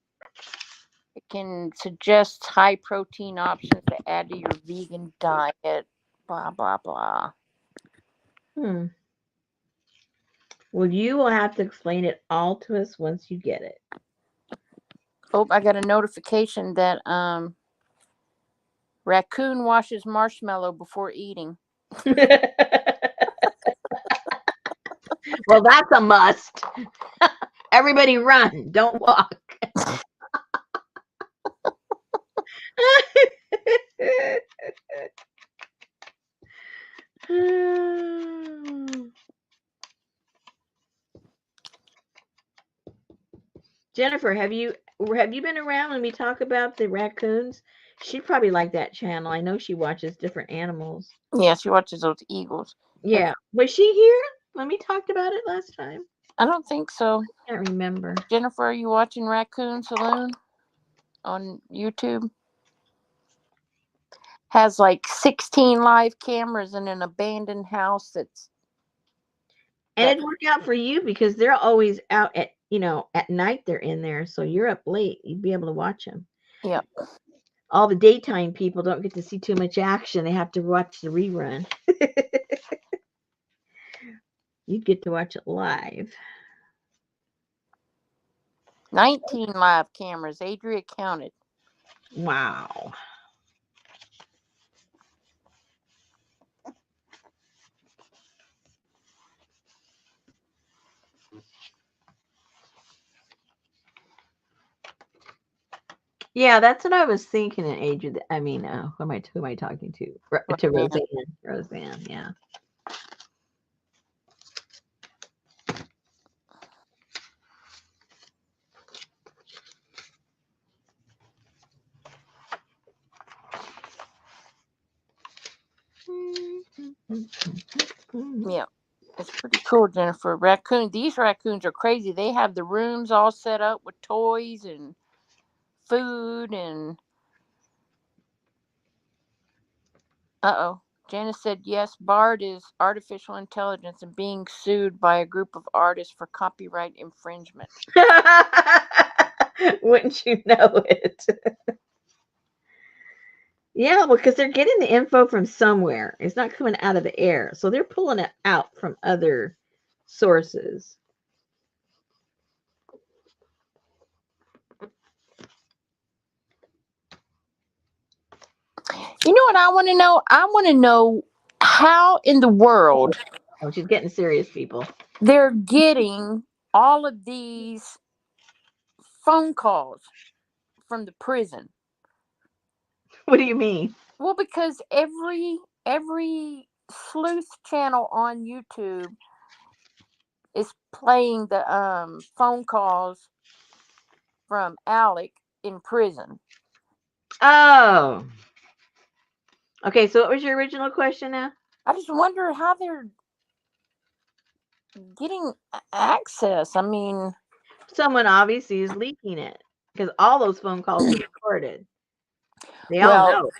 It can suggest high protein options to add to your vegan diet. Blah, blah, blah. Hmm. Well, you will have to explain it all to us once you get it. Oh, I got a notification that raccoon washes marshmallow before eating. Well, that's a must. Everybody run. Don't walk. Jennifer, have you been around when we talk about the raccoons? She'd probably like that channel. I know she watches different animals. Yeah, she watches those eagles. Yeah. Was she here when we talked about it last time? I don't think so. Can't remember. Jennifer, are you watching Raccoon Saloon on YouTube? Has like 16 live cameras in an abandoned house that's And it'd work out for you because they're always out at night they're in there. So you're up late. You'd be able to watch them. Yep. All the daytime people don't get to see too much action. They have to watch the rerun. You'd get to watch it live. 19 live cameras. Adria counted. Wow. Yeah, that's what I was thinking. An age of I mean, who am I talking to? To Roseanne. Roseanne. Roseanne, yeah. Yeah. It's pretty cool, Jennifer. These raccoons are crazy. They have the rooms all set up with toys and food and uh-oh. Janice said yes, Bard is artificial intelligence and being sued by a group of artists for copyright infringement. Wouldn't you know it? Yeah, because they're getting the info from somewhere. It's not coming out of the air. So they're pulling it out from other sources. You know what I want to know? I want to know how in the world Oh, she's getting serious, people. they're getting all of these phone calls from the prison. What do you mean? Well, because every sleuth channel on YouTube is playing the phone calls from Alec in prison. Oh. Okay, so what was your original question now? I just wonder how they're getting access. I mean, Someone obviously is leaking it because all those phone calls are recorded. They all well, know.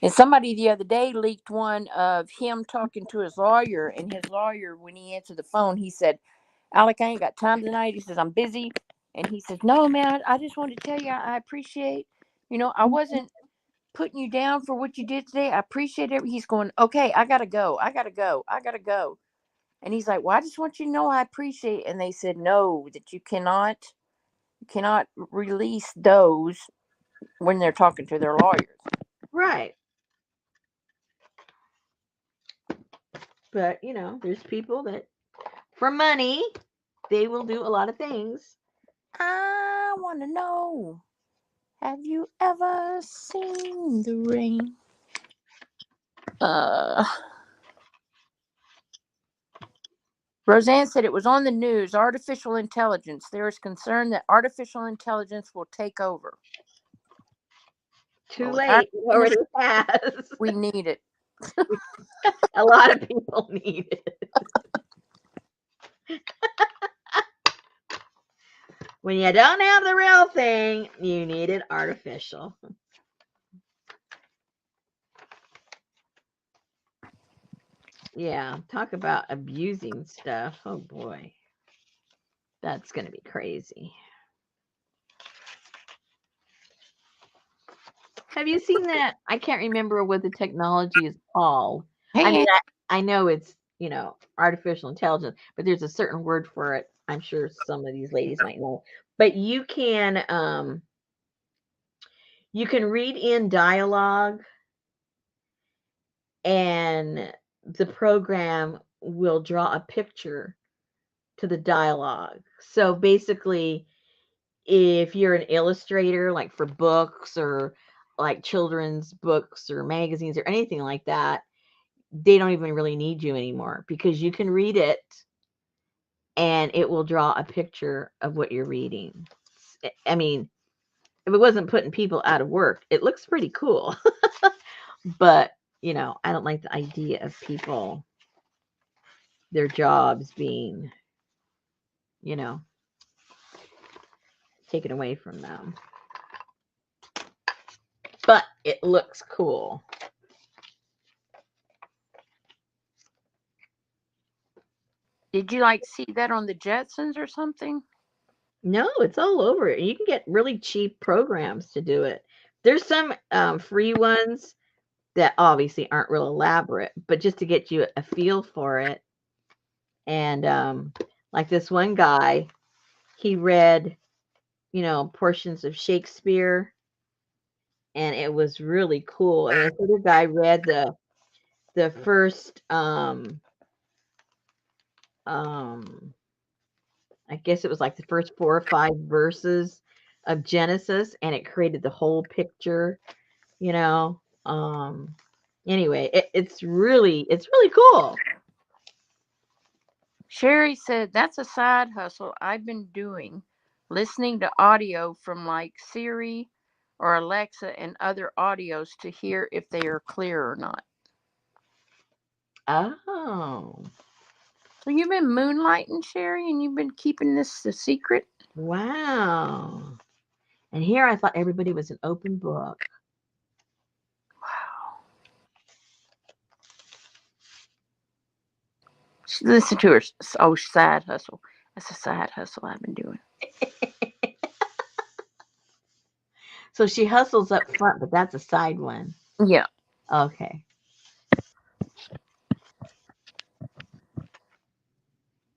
and somebody the other day leaked one of him talking to his lawyer, and his lawyer, when he answered the phone, he said, Alec, I ain't got time tonight. He says, I'm busy. And he says, no, man, I just wanted to tell you I appreciate, I wasn't putting you down for what you did today. I appreciate it. He's going, okay, I got to go. I got to go. I got to go. And he's like, well, I just want you to know I appreciate it. And they said, no, that you cannot release those when they're talking to their lawyers. Right. But, there's people that, for money, they will do a lot of things. I want to know, have you ever seen the rain? Roseanne said it was on the news. Artificial intelligence. There is concern that artificial intelligence will take over. Too Well, late. It already has. we need it. A lot of people need it. When you don't have the real thing, you need it artificial. Yeah, talk about abusing stuff. Oh boy. That's going to be crazy. Have you seen that? I can't remember what the technology is called. I mean, Hey, I know it's, artificial intelligence, but there's a certain word for it. I'm sure some of these ladies might know. But you can read in dialogue and the program will draw a picture to the dialogue. So basically, if you're an illustrator, like for books or like children's books or magazines or anything like that, they don't even really need you anymore because you can read it and it will draw a picture of what you're reading. I mean, if it wasn't putting people out of work, it looks pretty cool. But, I don't like the idea of people, their jobs being, taken away from them. But it looks cool. did you see that on the Jetsons or something? No, it's all over. You can get really cheap programs to do it. There's some free ones that obviously aren't real elaborate, but just to get you a feel for it. And like this one guy, he read, portions of Shakespeare, and it was really cool. And this other guy read the first I guess it was like the first 4 or 5 verses of Genesis, and it created the whole picture. You know. Anyway, it's really cool. Sherry said, that's a side hustle I've been doing, listening to audio from like Siri or Alexa and other audios to hear if they are clear or not. Oh, So you've been moonlighting, Sherry, and you've been keeping this a secret? wow. And here I thought everybody was an open book. Wow. Listen to her. Oh, side hustle. That's a side hustle I've been doing. So she hustles up front, but that's a side one. Yeah. Okay.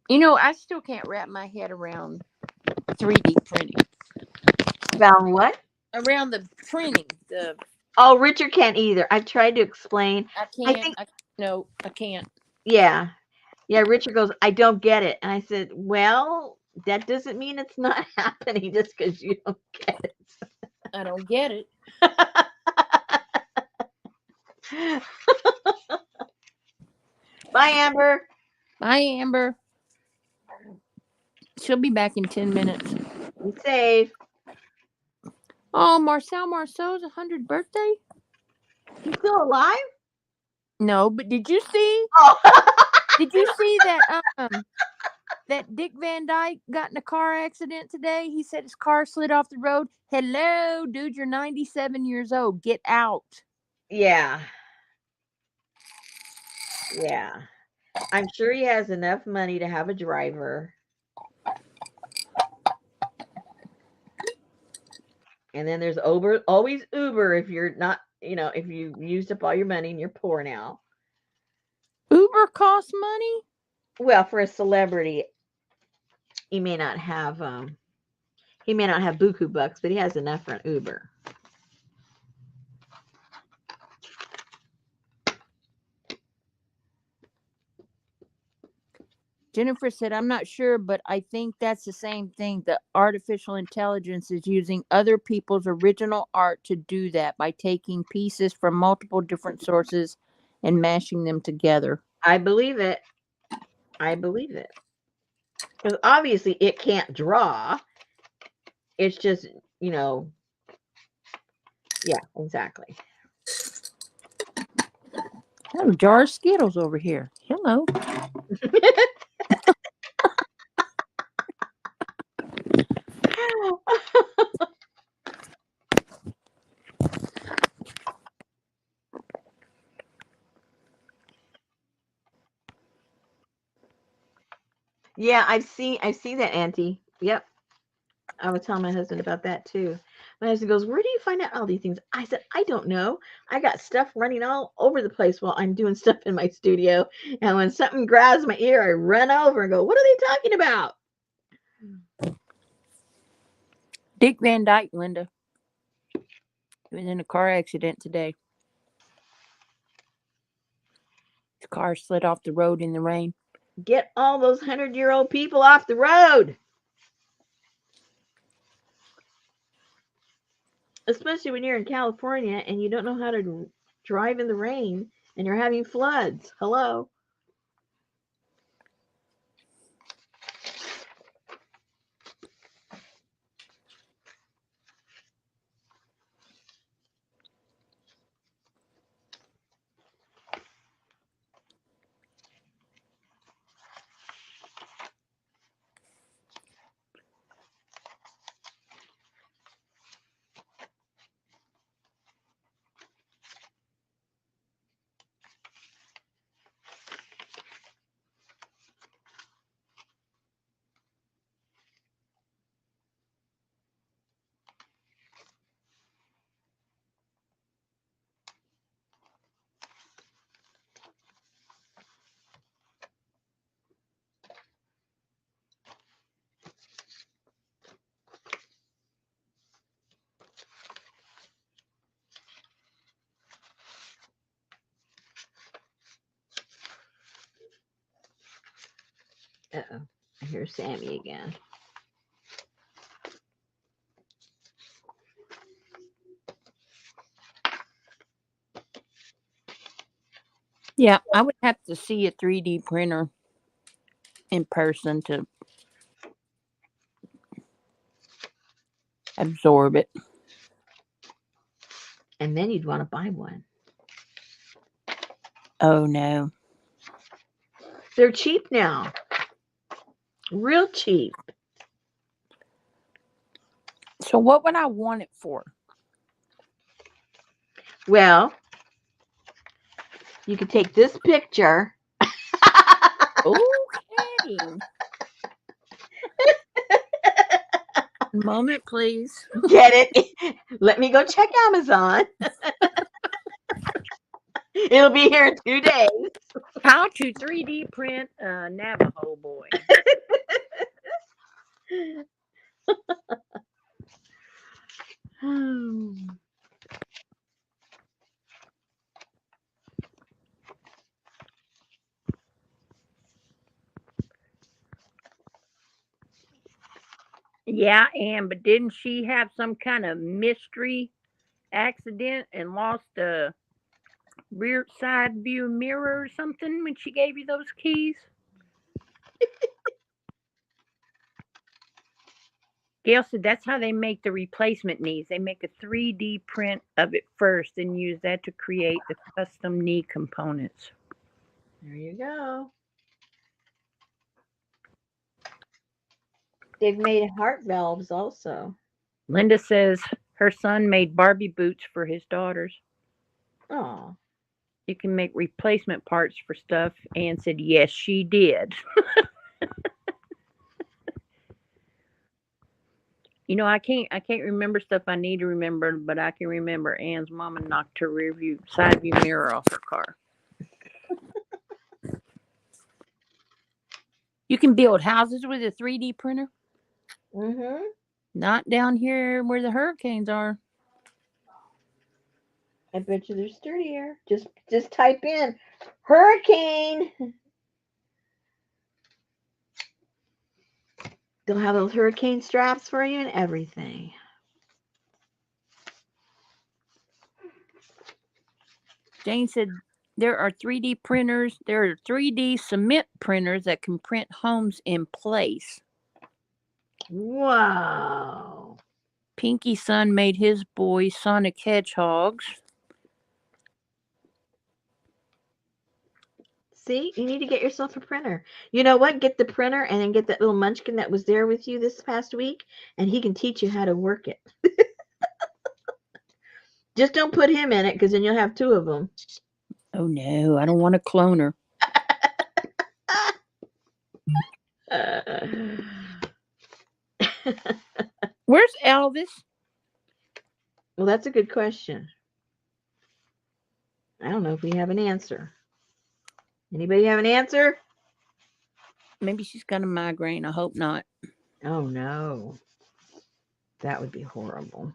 You know, I still can't wrap my head around 3D printing. Found what? Around the printing. The Oh, Richard can't either. I've tried to explain. I I can't. think, No, I can't. yeah. Yeah, Richard goes, I don't get it. And I said, well, that doesn't mean it's not happening just because you don't get it. I don't get it. Bye, Amber. Bye, Amber. She'll be back in 10 minutes. Be safe. Oh, Marcel Marceau's 100th birthday? You still alive? No, but did you see? Oh. Did you see that Dick Van Dyke got in a car accident today? He said his car slid off the road. Hello, dude, you're 97 years old. Get out. Yeah. Yeah. I'm sure he has enough money to have a driver. And then there's always Uber if you're not, if you used up all your money and you're poor now. Uber costs money? Well, for a celebrity, he may not have buku bucks, but he has enough for an Uber. Jennifer said, I'm not sure, but I think that's the same thing. The artificial intelligence is using other people's original art to do that by taking pieces from multiple different sources and mashing them together. I believe it. Because obviously it can't draw. It's just, yeah, exactly. I have a jar of Skittles over here. Hello. Yeah, I see that, Auntie. Yep. I was telling my husband about that too. My husband goes, where do you find out all these things? I said, I don't know. I got stuff running all over the place while I'm doing stuff in my studio. And when something grabs my ear, I run over and go, what are they talking about? Dick Van Dyke, Linda. He was in a car accident today. His car slid off the road in the rain. Get all those 100-year-old people off the road. Especially when you're in California and you don't know how to drive in the rain and you're having floods. Hello. Uh-oh. I hear Sammy again. Yeah, I would have to see a 3D printer in person to absorb it. And then you'd want to buy one. Oh no. They're cheap now. Real cheap. So what would I want it for? Well, you could take this picture. Okay. Moment, please. Get it? Let me go check Amazon. It'll be here in 2 days. How to 3D print a Navajo boy. Yeah, but didn't she have some kind of mystery accident and lost a rear side view mirror or something when she gave you those keys? Gail said that's how they make the replacement knees. They make a 3D print of it first and use that to create the custom knee components. There you go. They've made heart valves also. Linda says her son made Barbie boots for his daughters. Oh. You can make replacement parts for stuff. Anne said, yes, she did. I can't remember stuff I need to remember, but I can remember Anne's mama knocked her side view mirror off her car. You can build houses with a 3D printer. Mm-hmm. Not down here where the hurricanes are. I bet you they're sturdier. Just type in hurricane. They'll have those hurricane straps for you and everything. Jane said there are 3D printers. There are 3D cement printers that can print homes in place. Wow. Pinky's son made his boy Sonic Hedgehogs. See, you need to get yourself a printer. You know what? Get the printer and then get that little munchkin that was there with you this past week, and he can teach you how to work it. Just don't put him in it, because then you'll have 2 of them. Oh no, I don't want a cloner. Where's Elvis? Well, that's a good question. I don't know if we have an answer. Anybody have an answer? Maybe she's got a migraine. I hope not. Oh, no. That would be horrible.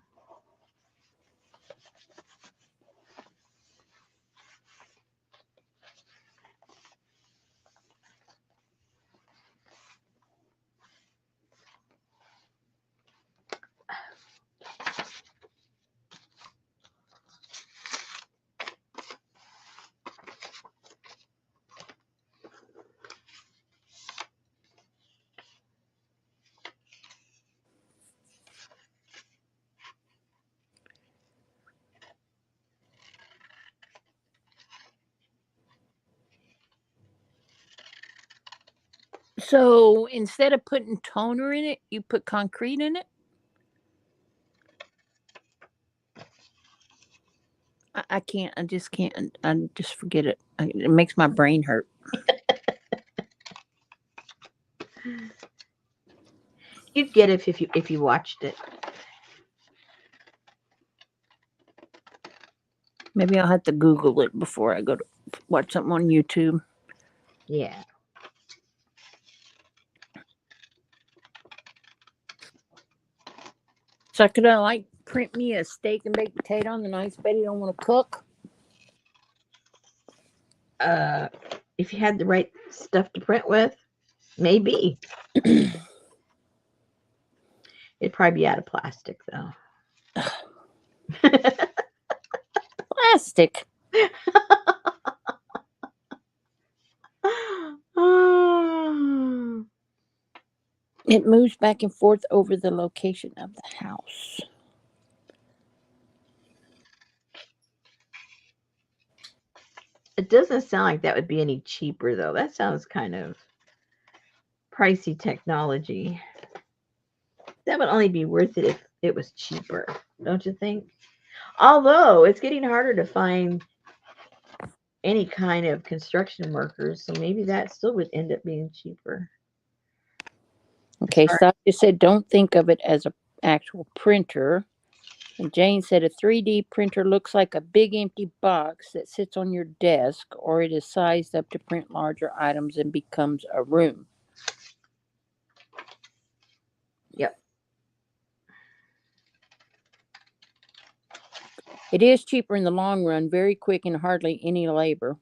So instead of putting toner in it, you put concrete in it? I can't. I just can't. I just forget it. It makes my brain hurt. You'd get it if you watched it. Maybe I'll have to Google it before I go to watch something on YouTube. Yeah. So could I print me a steak and baked potato on the nice Betty don't want to cook? If you had the right stuff to print with, maybe. It'd probably be out of plastic, though. Plastic. It moves back and forth over the location of the house. It doesn't sound like that would be any cheaper, though. That sounds kind of pricey technology. That would only be worth it if it was cheaper, don't you think? Although it's getting harder to find any kind of construction workers, so maybe that still would end up being cheaper. Okay, Sasha said don't think of it as an actual printer. And Jane said a 3D printer looks like a big empty box that sits on your desk, or it is sized up to print larger items and becomes a room. Yep. It is cheaper in the long run, very quick and hardly any labor.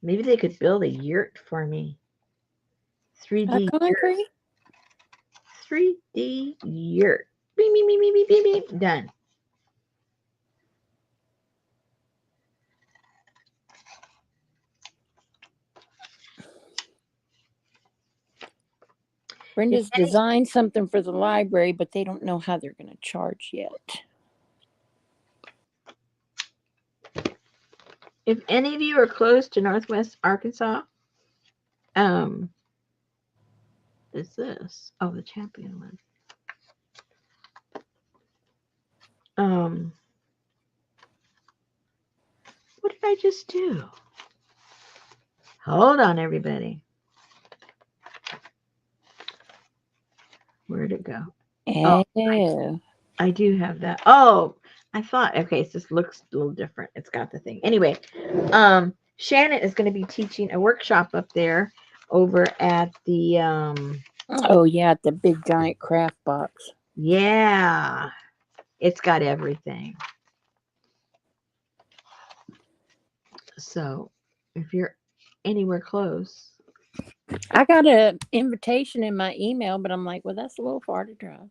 Maybe they could build a yurt for me. 3D A concrete? 3D yurt. Beep, beep, beep, beep, beep, beep. Done. Brenda's designed something for the library, but they don't know how they're going to charge yet. If any of you are close to Northwest Arkansas, is this? Oh, the champion one. What did I just do? Hold on, everybody. Where'd it go? Oh. I do have that. Oh, I thought, okay, so this looks a little different. It's got the thing. Anyway, Shannon is going to be teaching a workshop up there over at the, Oh, yeah, the big giant craft box. yeah, it's got everything. So if you're anywhere close. I got an invitation in my email, but I'm like, well, that's a little far to drive.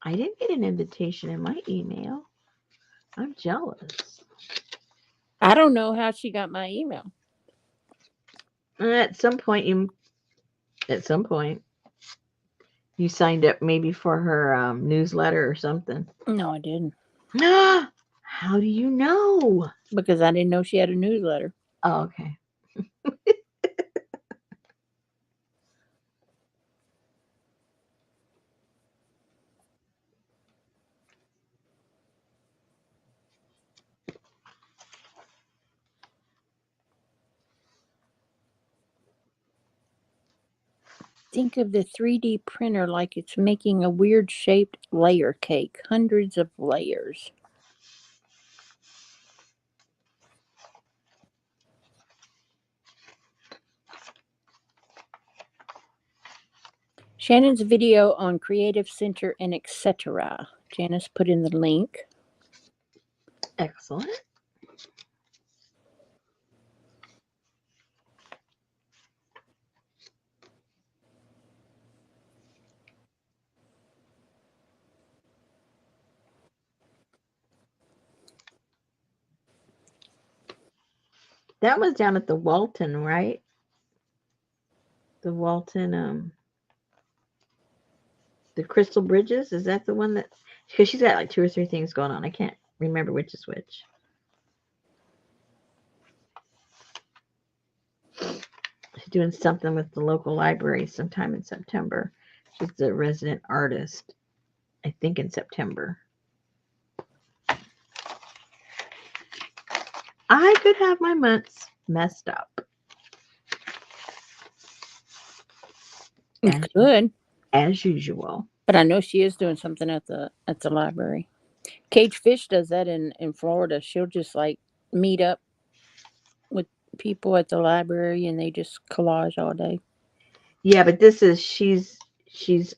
I didn't get an invitation in my email. I'm jealous. I don't know how she got my email. At some point you signed up maybe for her newsletter or something. No, I didn't. How do you know? Because I didn't know she had a newsletter. Oh, okay. Think of the 3D printer like it's making a weird shaped layer cake. Hundreds of layers. Shannon's video on Creative Center and etc. Janice put in the link. Excellent. That was down at the Walton, right? The Walton, the Crystal Bridges. Is that the one that? Because she's got like 2 or 3 things going on. I can't remember which is which. She's doing something with the local library sometime in September. She's a resident artist, I think, in September. I could have my months messed up. Good. As usual. But I know she is doing something at the library. Cage Fish does that in Florida. She'll just like meet up with people at the library and they just collage all day. Yeah, but this is she's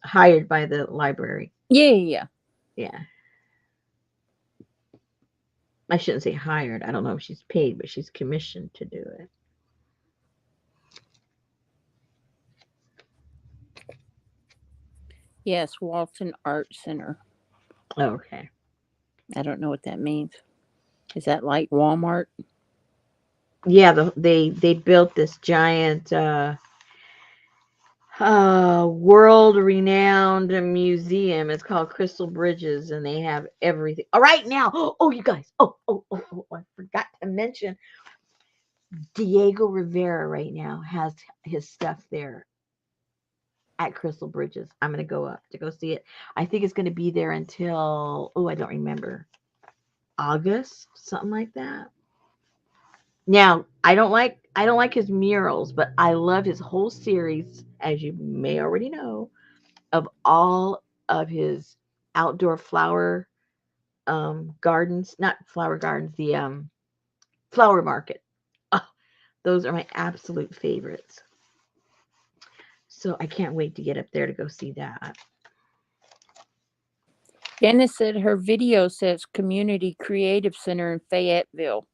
hired by the library. Yeah. I shouldn't say hired. I don't know if she's paid, but she's commissioned to do it. Yes, Walton Art Center. Okay. I don't know what that means. Is that like Walmart? Yeah, they built this giant world renowned museum. It's called Crystal Bridges, and they have everything. All right, now, oh, you guys, I forgot to mention Diego Rivera right now has his stuff there at Crystal Bridges. I'm gonna go up to go see it. I think it's gonna be there until, I don't remember, August, something like that. Now, I don't like his murals, but I love his whole series, as you may already know, of all of his outdoor flower gardens, not flower gardens, the flower market. Oh, those are my absolute favorites. So I can't wait to get up there to go see that. Dennis said her video says Community Creative Center in Fayetteville.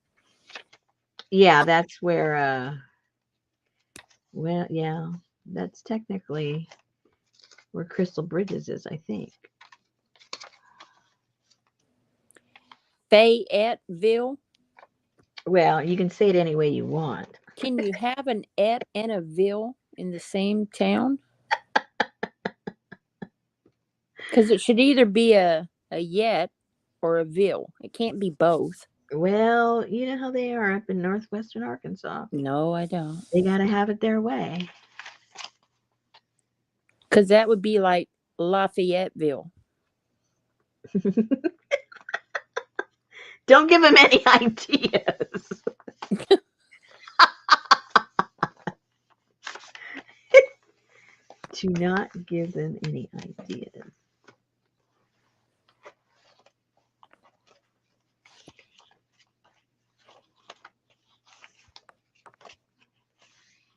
Yeah, that's where well, yeah, that's technically where Crystal Bridges is, I think. Fayetteville? Well, you can say it any way you want. Can you have an et and a ville in the same town? Because it should either be a yet or a ville. It can't be both. Well, you know how they are up in northwestern Arkansas. No, I don't. They got to have it their way. Because that would be like Lafayetteville. Don't give them any ideas. Do not give them any ideas.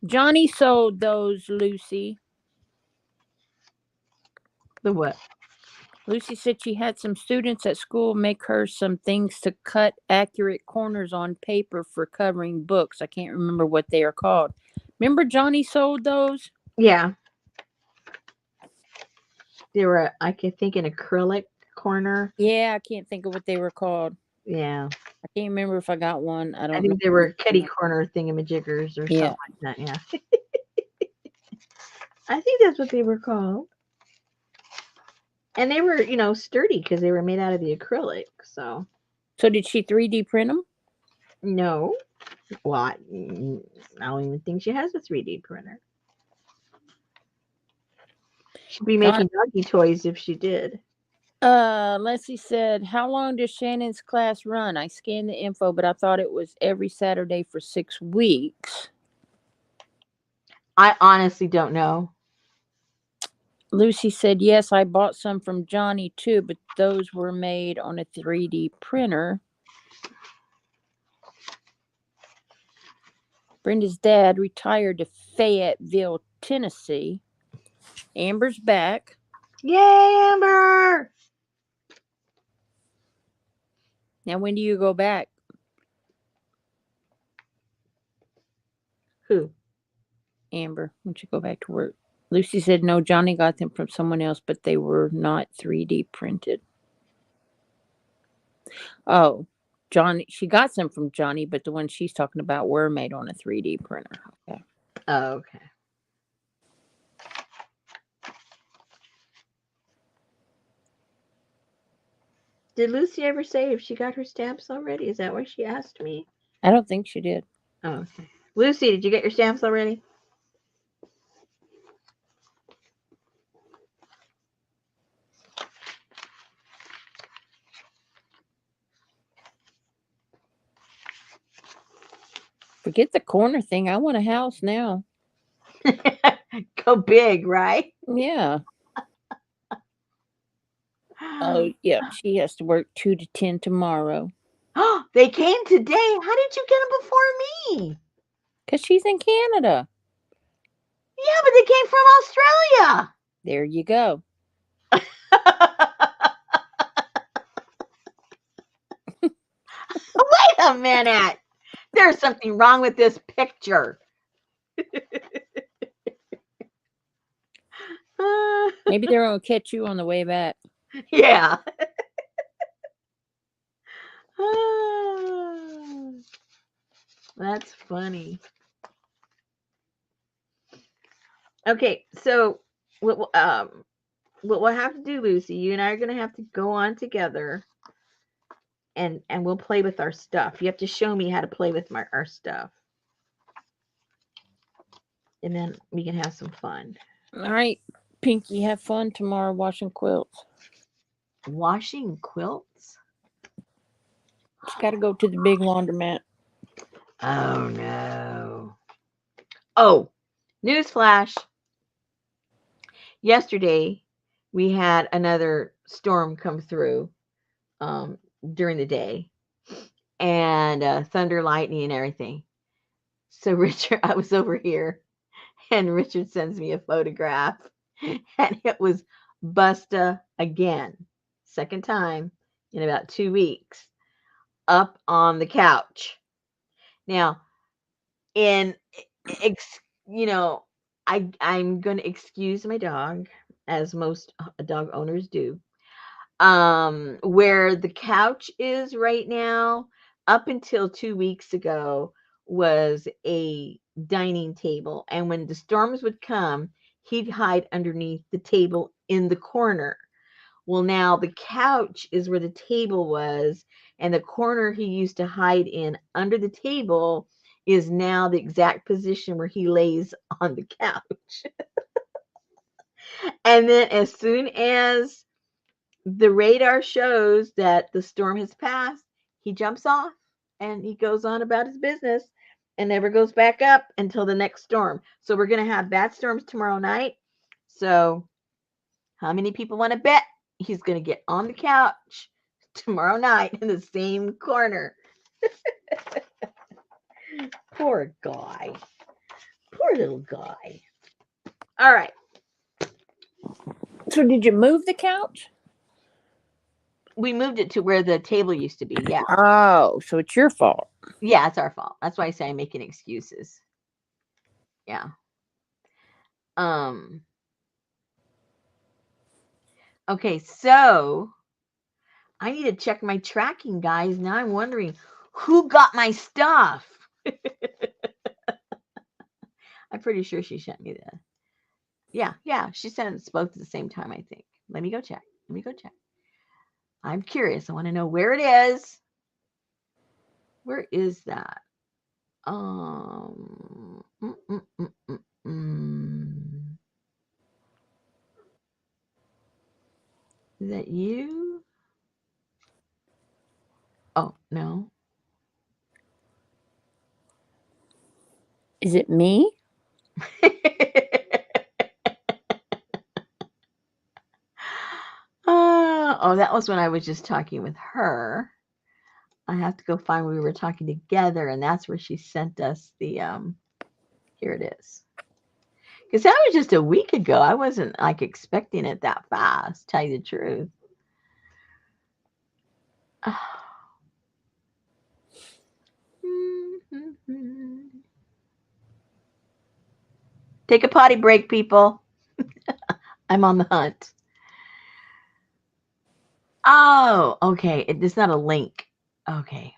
Johnny sold those, Lucy. The what? Lucy said she had some students at school make her some things to cut accurate corners on paper for covering books. I can't remember what they are called. Remember Johnny sold those? Yeah. They were, I can think, an acrylic corner. Yeah, I can't think of what they were called. Yeah. I can't remember if I got one. I don't I know. think they were kitty corner thingamajiggers or Yeah. something like that. Yeah. I think that's what they were called. And they were, sturdy because they were made out of the acrylic. So did she 3D print them? no. Well, I don't even think she has a 3D printer. She'd be making doggy toys if she did. Leslie said, how long does Shannon's class run? I scanned the info, but I thought it was every Saturday for 6 weeks. I honestly don't know. Lucy said, yes, I bought some from Johnny too, but those were made on a 3D printer. Brenda's dad retired to Fayetteville, Tennessee. Amber's back. Yay, Amber! Now, when do you go back? Who? Amber, when you go back to work. Lucy said, no, Johnny got them from someone else, but they were not 3D printed. Oh, Johnny, she got some from Johnny, but the ones she's talking about were made on a 3D printer. Okay. Oh, okay. Did Lucy ever say if she got her stamps already? Is that why she asked me? I don't think she did. Oh, okay. Lucy, did you get your stamps already? Forget the corner thing. I want a house now. Go big, right? Yeah. Oh, yeah. She has to work 2 to 10 tomorrow. They came today. How did you get them before me? Because she's in Canada. Yeah, but they came from Australia. There you go. Wait a minute. There's something wrong with this picture. Maybe they're gonna catch you on the way back. Yeah. Ah, that's funny. Okay, so what we'll have to do, Lucy, you and I are gonna have to go on together, and we'll play with our stuff. You have to show me how to play with our stuff, and then we can have some fun. All right, Pinky, have fun tomorrow washing quilts. Washing quilts? Just got to go to the big laundromat. Oh no. Oh, newsflash. Yesterday, we had another storm come through during the day, and thunder, lightning, and everything. So Richard, I was over here, and Richard sends me a photograph, and it was Busta again, second time in about 2 weeks, up on the couch. Now, in you know, I'm going to excuse my dog, as most dog owners do. Where the couch is right now, up until 2 weeks ago, was a dining table, and when the storms would come, he'd hide underneath the table in the corner. Well, now the couch is where the table was, and the corner he used to hide in under the table is now the exact position where he lays on the couch. And then as soon as the radar shows that the storm has passed, he jumps off and he goes on about his business and never goes back up until the next storm. So we're going to have bad storms tomorrow night. So how many people want to bet he's going to get on the couch tomorrow night in the same corner? Poor guy. Poor little guy. All right. So, did you move the couch? We moved it to where the table used to be. Yeah. Oh, so it's your fault. Yeah, it's our fault. That's why I say I'm making excuses. Yeah. Okay, so I need to check my tracking, guys. Now I'm wondering who got my stuff. I'm pretty sure she sent me that. Yeah, she sent us both at the same time, I think. Let me go check. I'm curious. I want to know where it is. Where is that? Is that you? Oh, no. Is it me? Oh, that was when I was just talking with her. I have to go find where we were talking together, and that's where she sent us the here it is. Because that was just a week ago. I wasn't like expecting it that fast, tell you the truth. Take a potty break, people. I'm on the hunt. Oh, okay. It's not a link. Okay.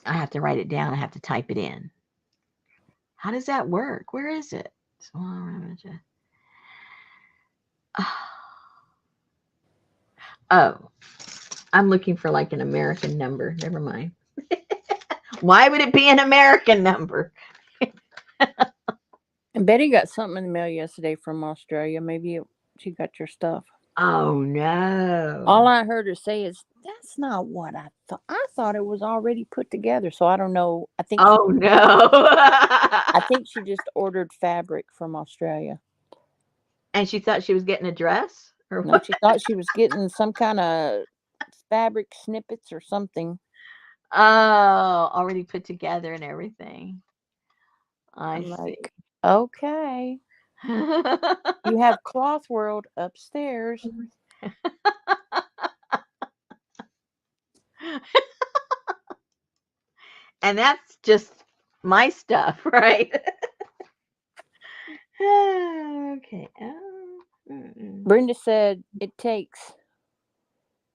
I have to write it down. I have to type it in. How does that work? Where is it? Oh, I'm looking for like an American number. Never mind. Why would it be an American number? And Betty got something in the mail yesterday from Australia. Maybe she got your stuff. Oh, no. All I heard her say is, that's not what I thought. I thought it was already put together. So I don't know. I think. Oh, no. I think she just ordered fabric from Australia. And she thought she was getting a dress? Or No, what? she thought she was getting some kind of fabric snippets or something. Oh, already put together and everything. I see. Like, okay. You have Cloth World upstairs. And that's just my stuff, right? Okay. Brenda said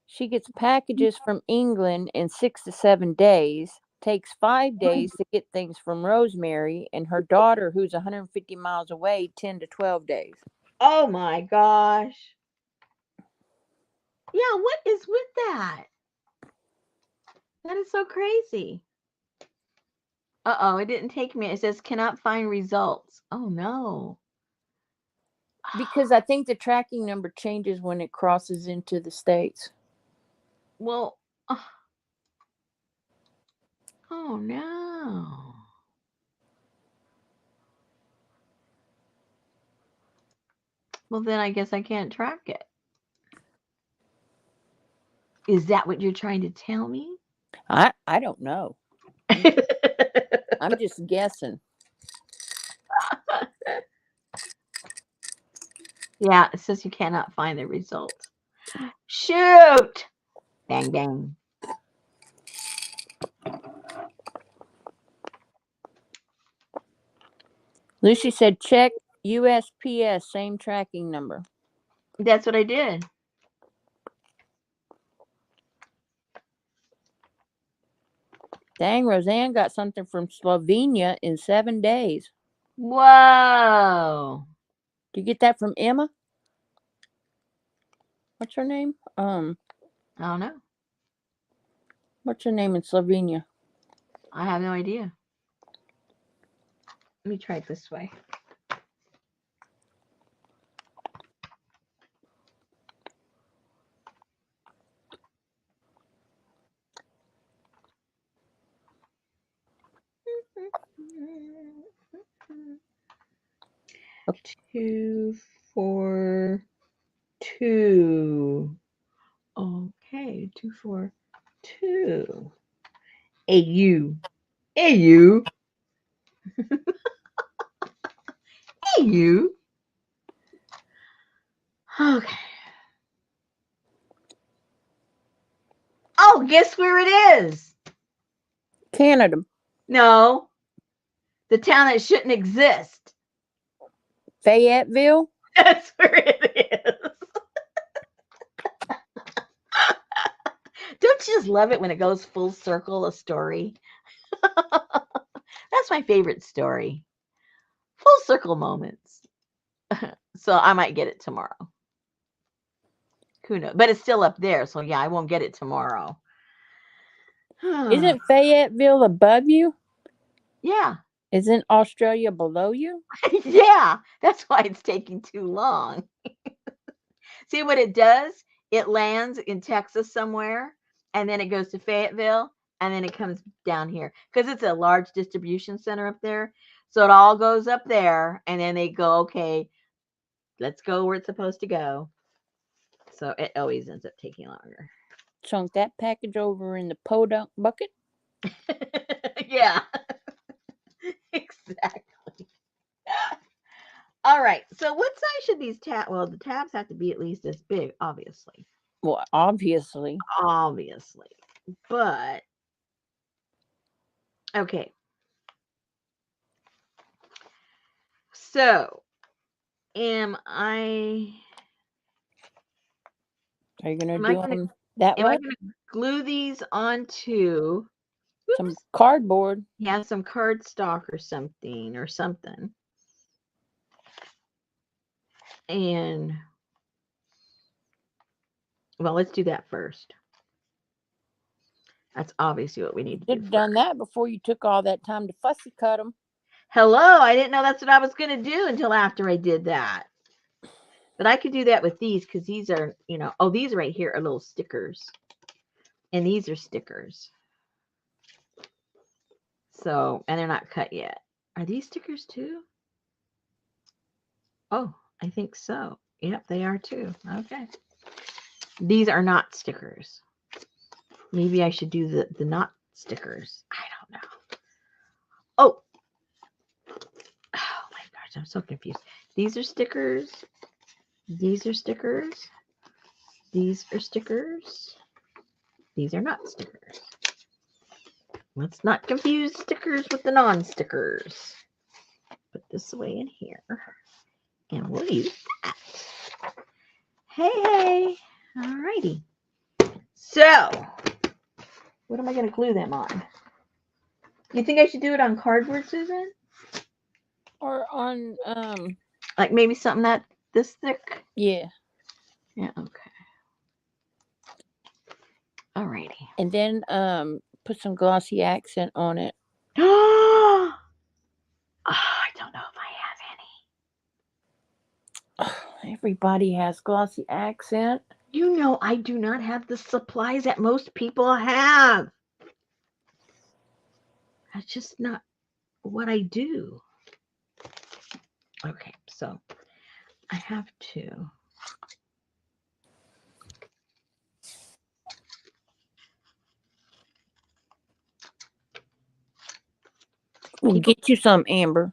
she gets packages from England in 6 to 7 days, takes 5 days to get things from Rosemary, and her daughter, who's 150 miles away, 10 to 12 days. Oh my gosh. Yeah, what is with that? That is so crazy. Uh-oh, it didn't take me. It says cannot find results. Oh no. Because I think the tracking number changes when it crosses into the States. Well, oh no. Well, then I guess I can't track it. Is that what you're trying to tell me? I don't know. I'm just guessing. Yeah, it says you cannot find the results. Shoot! Bang, bang. Lucy said check USPS, same tracking number. That's what I did. Dang, Roseanne got something from Slovenia in 7 days. Whoa. Do you get that from Emma? What's her name? I don't know. What's her name in Slovenia? I have no idea. Let me try it this way. Okay. 242. Okay, 242. AU. AU. AU. Okay. Oh, guess where it is? Canada. No. The town that shouldn't exist. Fayetteville. That's where it is. Don't you just love it when it goes full circle, a story? That's my favorite story. Full circle moments. So I might get it tomorrow. Who knows? But it's still up there, so yeah, I won't get it tomorrow. Isn't Fayetteville above you? Yeah. Isn't Australia below you? Yeah. That's why it's taking too long. See what it does? It lands in Texas somewhere, and then it goes to Fayetteville, and then it comes down here because it's a large distribution center up there. So it all goes up there, and then they go, okay, let's go where it's supposed to go. So it always ends up taking longer. Chunk that package over in the podunk bucket. Yeah, exactly. All right. So what size should these tabs? Well, the tabs have to be at least this big, obviously. Well, obviously. Obviously. But okay. So am I Are you going am to I do gonna them that am I way? gonna glue these onto Some cardboard. yeah, some cardstock or something And well, let's do that first. That's obviously what we need to Should do have done first. that before you took all that time to fussy cut them. Hello, I didn't know that's what I was going to do until after I did that. But I could do that with these because these are, oh, these right here are little stickers. And these are stickers. So, and they're not cut yet. Are these stickers too? Oh, I think so. Yep, they are too. Okay. These are not stickers. Maybe I should do the not stickers. I don't know. Oh my gosh, I'm so confused. These are stickers. These are stickers. These are stickers. These are not stickers. Let's not confuse stickers with the non-stickers. Put this away in here. And we'll use that. Hey. All righty. So, what am I going to glue them on? You think I should do it on cardboard, Susan? Or on Like maybe something that this thick? yeah. Yeah, okay. Alrighty. And then put some glossy accent on it. Oh, I don't know if I have any. Everybody has glossy accent. You know, I do not have the supplies that most people have. That's just not what I do. Okay, so I have to. We'll get you some, Amber.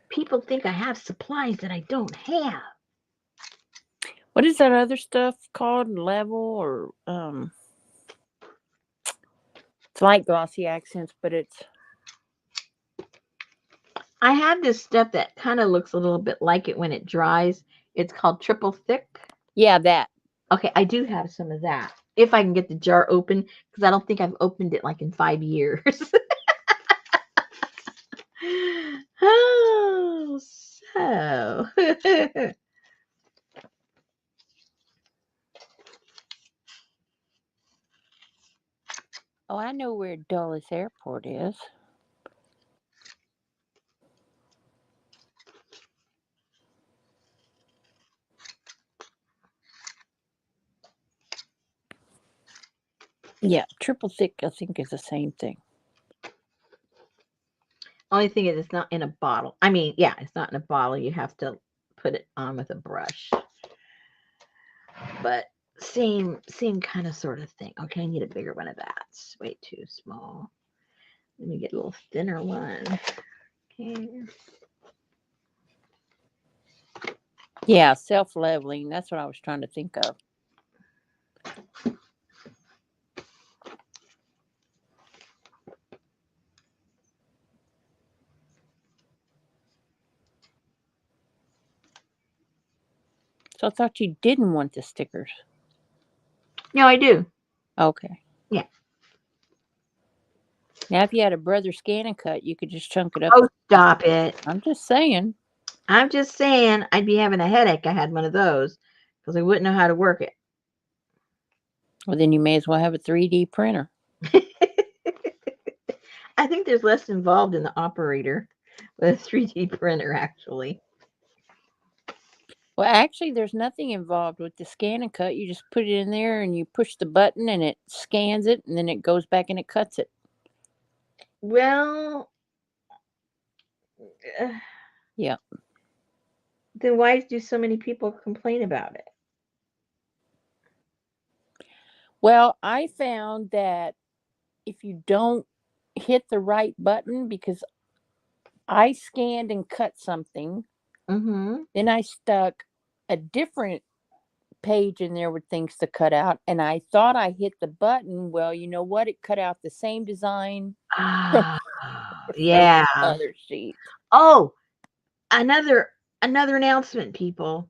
People think I have supplies that I don't have. What is that other stuff called? Level or it's like glossy accents, but it's I have this stuff that kind of looks a little bit like it when it dries. It's called triple thick. yeah, that. Okay, I do have some of that. If I can get the jar open, because I don't think I've opened it like in 5 years. Oh, so. Oh, I know where Dulles Airport is. Yeah, triple thick, I think, is the same thing. Only thing is, it's not in a bottle. I mean, yeah, it's not in a bottle. You have to put it on with a brush. But same kind of sort of thing. Okay, I need a bigger one of that. It's way too small. Let me get a little thinner one. Okay. Yeah, self-leveling. That's what I was trying to think of. So I thought you didn't want the stickers. No, I do. Okay. Yeah. Now, if you had a Brother Scan and Cut, you could just chunk it up. Oh, stop it. I'm just saying. I'm just saying I'd be having a headache. I had one of those because I wouldn't know how to work it. Well, then you may as well have a 3D printer. I think there's less involved in the operator with a 3D printer, actually. Well, actually, there's nothing involved with the Scan and Cut. You just put it in there and you push the button and it scans it and then it goes back and it cuts it. Well, yeah. Then why do so many people complain about it? Well, I found that if you don't hit the right button, because I scanned and cut something, then I stuck a different page in there with things to cut out, and I thought I hit the button. Well, you know what? It cut out the same design. Yeah. Other sheet. Oh, another announcement, people.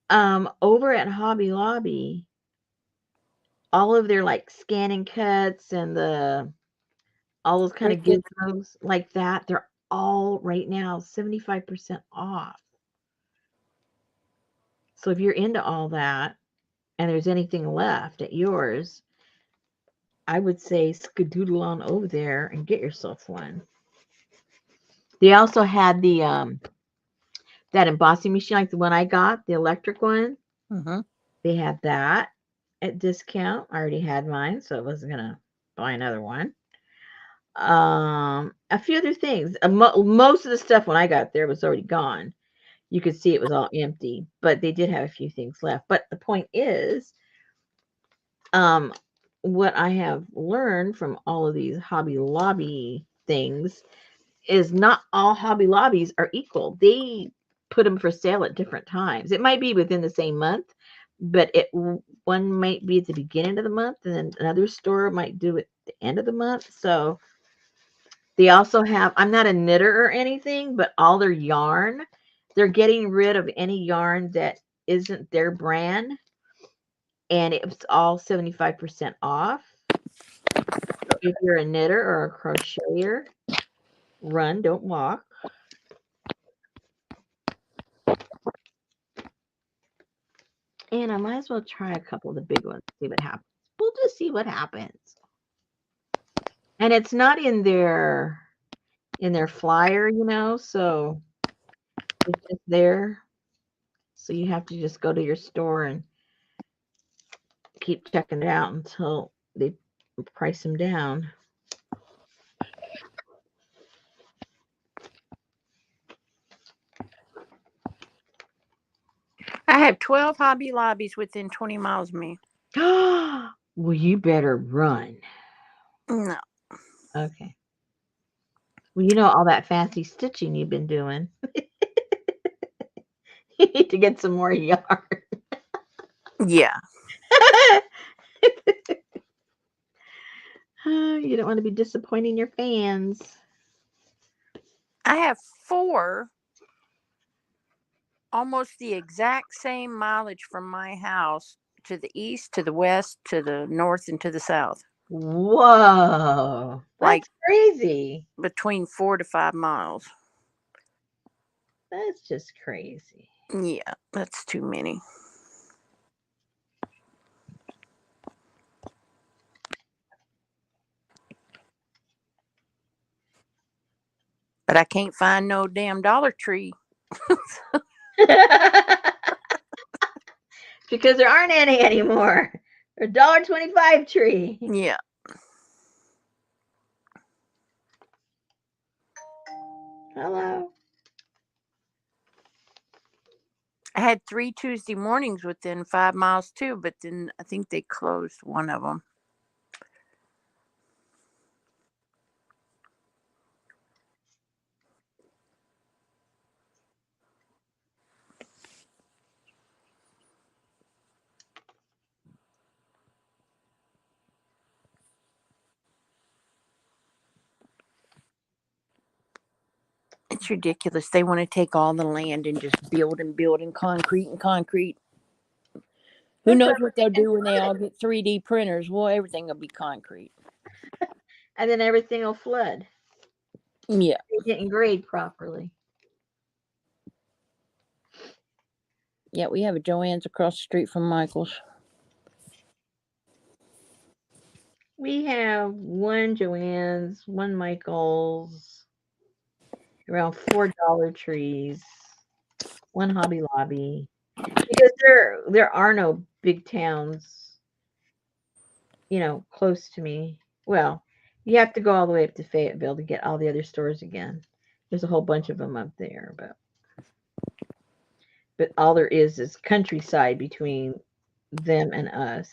Over at Hobby Lobby, all of their like scanning cuts and all those kind of gizmos like that, they're all right now 75% off. So if you're into all that and there's anything left at yours, I would say skedoodle on over there and get yourself one. They also had the that embossing machine, like the one I got, the electric one. They had that at discount. I already had mine, so I wasn't gonna buy another one. A few other things. Most of the stuff when I got there was already gone. You could see it was all empty, but they did have a few things left. But the point is, what I have learned from all of these Hobby Lobby things is not all Hobby Lobbies are equal. They put them for sale at different times. It might be within the same month, but one might be at the beginning of the month, and then another store might do it at the end of the month. So they also have, I'm not a knitter or anything, but all their yarn They're getting rid of any yarn that isn't their brand, and it's all 75% off. So if you're a knitter or a crocheter, run, don't walk. And I might as well try a couple of the big ones, see what happens. We'll just see what happens. And it's not in their flyer, so it's just there. So you have to just go to your store and keep checking it out until they price them down. I have 12 Hobby Lobbies within 20 miles of me. Well, you better run. No. Okay. Well, all that fancy stitching you've been doing. You need to get some more yarn. Yeah. You don't want to be disappointing your fans. I have 4 almost the exact same mileage from my house to the east, to the west, to the north, and to the south. Whoa. Like That's crazy. between 4 to 5 miles. That's just crazy. Yeah, that's too many. But I can't find no damn Dollar Tree. Because there aren't any anymore. They're $1.25 tree. Yeah. Hello. I had 3 Tuesday mornings within 5 miles too, but then I think they closed one of them. It's ridiculous. They want to take all the land and just build and build and concrete and concrete. Who knows what they'll do when they all get 3D printers? Well, everything will be concrete. And then everything will flood. Yeah. They didn't grade properly. Yeah, we have a Joann's across the street from Michael's. We have one Joann's, one Michael's, around 4 Dollar Trees, one Hobby Lobby. Because there are no big towns, close to me. Well, you have to go all the way up to Fayetteville to get all the other stores again. There's a whole bunch of them up there, but all there is countryside between them and us.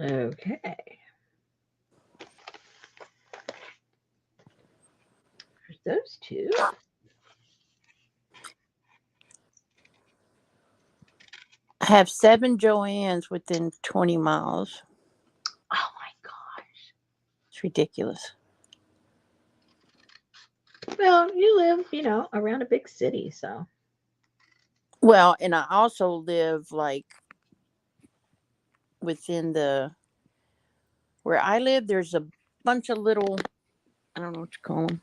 Okay. There's those two. I have 7 Joann's within 20 miles. Oh my gosh. It's ridiculous. Well, you live, around a big city, so. Well, and I also live like within where I live, there's a bunch of little, I don't know what you call them.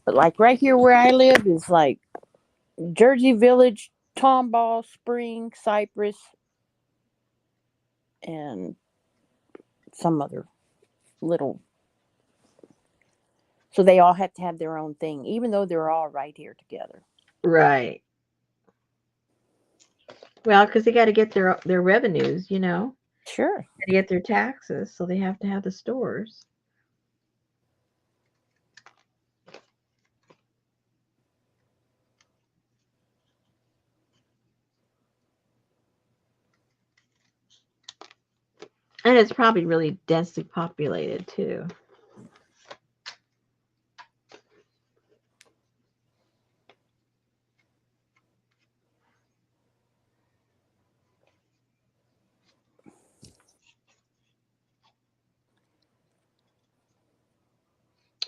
But like right here where I live is like Jersey Village, Tomball, Spring, Cypress, and some other little. So they all have to have their own thing, even though they're all right here together. Right. Well, because they got to get their revenues, Sure. to get their taxes, so they have to have the stores. And it's probably really densely populated too.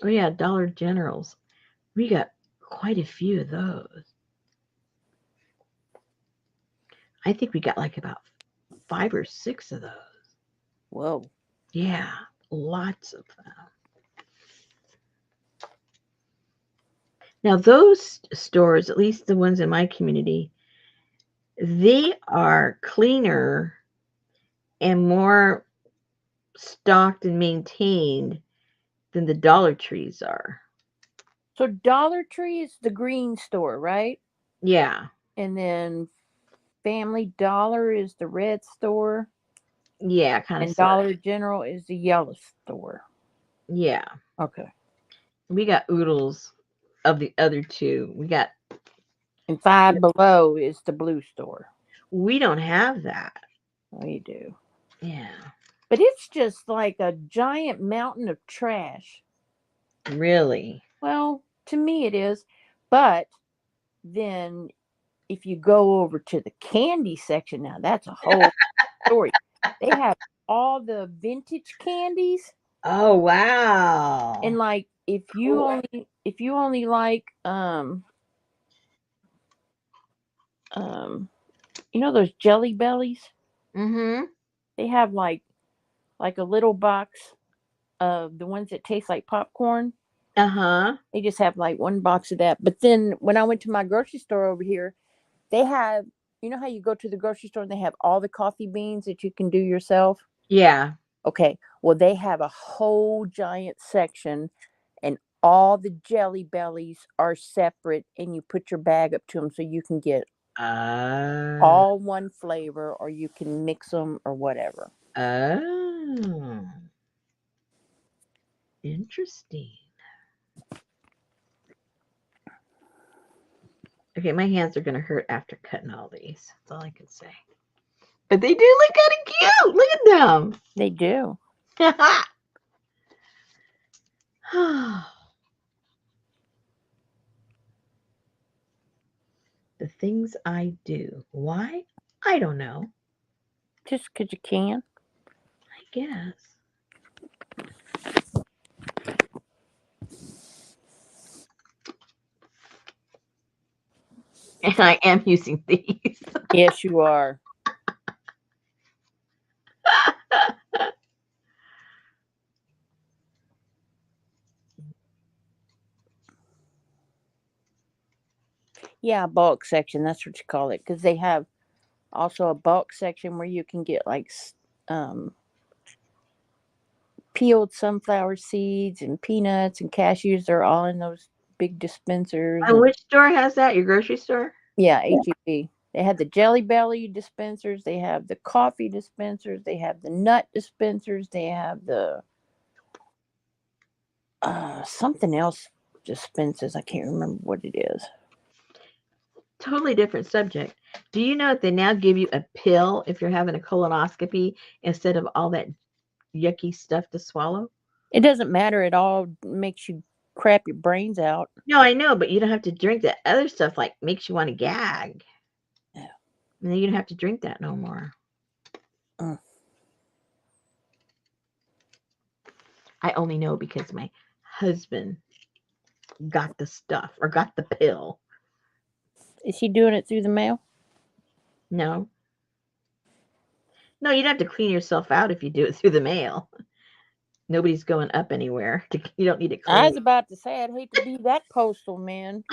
Oh yeah, Dollar Generals. We got quite a few of those. I think we got like about 5 or 6 of those. Whoa. Yeah, lots of them. Now those stores, at least the ones in my community, they are cleaner and more stocked and maintained than the Dollar Trees are. So Dollar Tree is the green store, right? Yeah, And then Family Dollar is the red store, yeah, kind of and sort. Dollar General is the yellow store. Yeah, Okay. we got oodles of the other two. And Five Below is the blue store. We don't have that. We do. Yeah, But it's just like a giant mountain of trash. really. Well, to me it is. But then if you go over to the candy section now, that's a whole story. They have all the vintage candies, Oh wow. and like if you only like um those jelly bellies, Mm-hmm. they have like a little box of the ones that taste like popcorn. Uh-huh. They just have like one box of that. But then when I went to my grocery store over here, they have, you know how you go to the grocery store and they have all the coffee beans that you can do yourself? Yeah. Okay. Well, they have a whole giant section, and all the jelly bellies are separate, and you put your bag up to them so you can get Uh, all one flavor, or you can mix them or whatever. oh. Interesting. Okay, my hands are gonna hurt after cutting all these. That's all I can say. But they do look kind of cute. Look at them. They do. The things I do. Why? I don't know. Just because you can. I guess. And I am using these. Yes, you are. Yeah, bulk section. That's what you call it. Because they have also a bulk section where you can get like um, peeled sunflower seeds and peanuts and cashews. They're all in those big dispensers. And And which store has that? Your grocery store? yeah, HEB. They have the Jelly Belly dispensers. They have the coffee dispensers. They have the nut dispensers. They have the something else dispensers. I can't remember what it is. Totally different subject. Do you know that they now give you a pill if you're having a colonoscopy instead of all that yucky stuff to swallow? It doesn't matter at all. Makes you crap your brains out. No, I know, but you don't have to drink that other stuff like makes you want to gag. Yeah. And then you don't have to drink that no more. Mm. I only know because my husband got the stuff or got the pill. Is he doing it through the mail? No. No, you don't have to clean yourself out if you do it through the mail. Nobody's going up anywhere. You don't need to I clean. was about to say I'd hate to be that postal man.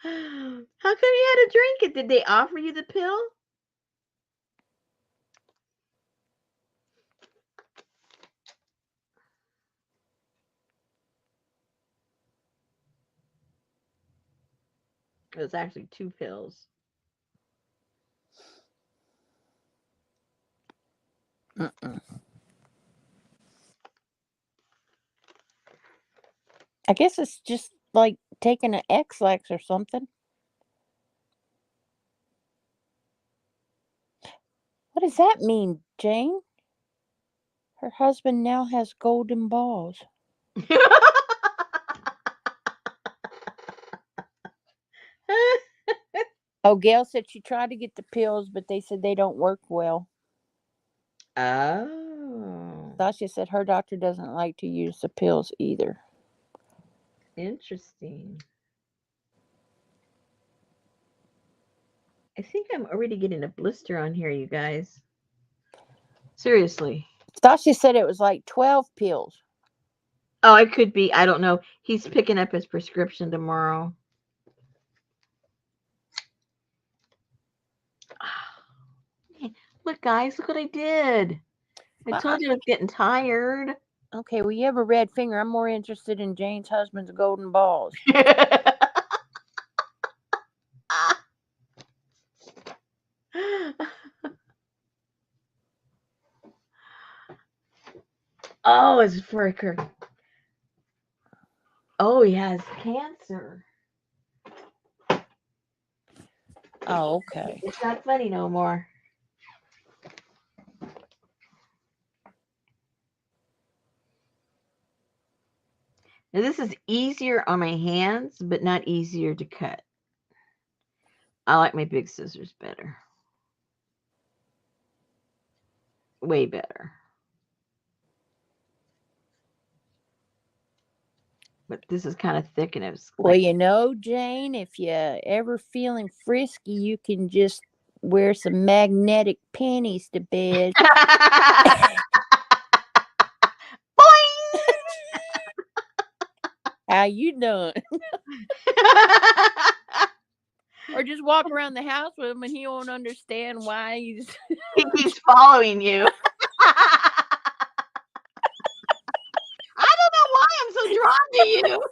How come you had to drink it? Did they offer you the pill? It was actually 2 pills. Mm-mm. I guess it's just like taking an X-Lax or something. What does that mean, Jane? Her husband now has golden balls. Oh, Gail said she tried to get the pills, but they said they don't work well. Oh. Sasha said her doctor doesn't like to use the pills either. Interesting. I think I'm already getting a blister on here, you guys. Seriously. Sasha said it was like 12 pills. Oh, it could be. I don't know. He's picking up his prescription tomorrow. Look, guys, look what I did. I told you I was getting tired. Okay, well, you have a red finger. I'm more interested in Jane's husband's golden balls. Oh, it's Fricker. Oh, he has cancer. Oh, okay. It's not funny no more. Now, this is easier on my hands, but not easier to cut. I like my big scissors better. Way better. But this is kind of thick, and it was Well, like... you know, Jane, if you ever feeling frisky, you can just wear some magnetic panties to bed. Boing! How you doing? Or just walk around the house with him, and he won't understand why he's... He keeps following you. I don't know why I'm so drawn to you.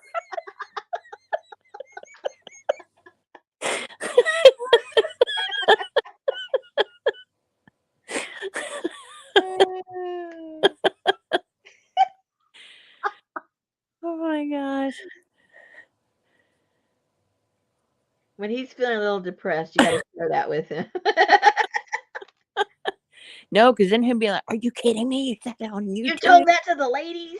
Oh my gosh. When he's feeling a little depressed, you got to share that with him. No, because then he'll be like, "Are you kidding me? Is that on YouTube?" You told that to the ladies?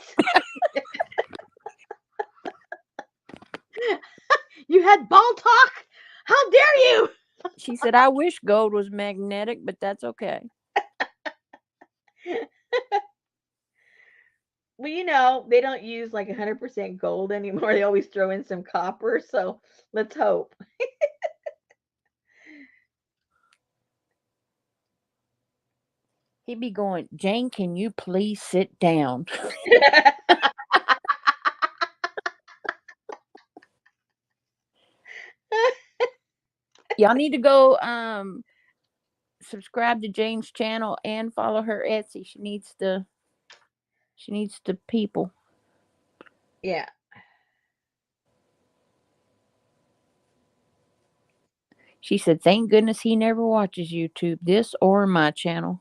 You had ball talk? How dare you? She said, "I wish gold was magnetic, but that's okay." Well, you know, they don't use like 100% gold anymore. They always throw in some copper. So let's hope. He'd be going, "Jane, can you please sit down?" Y'all need to go subscribe to Jane's channel and follow her Etsy. She needs the people. Yeah. She said, "Thank goodness he never watches YouTube, this or my channel."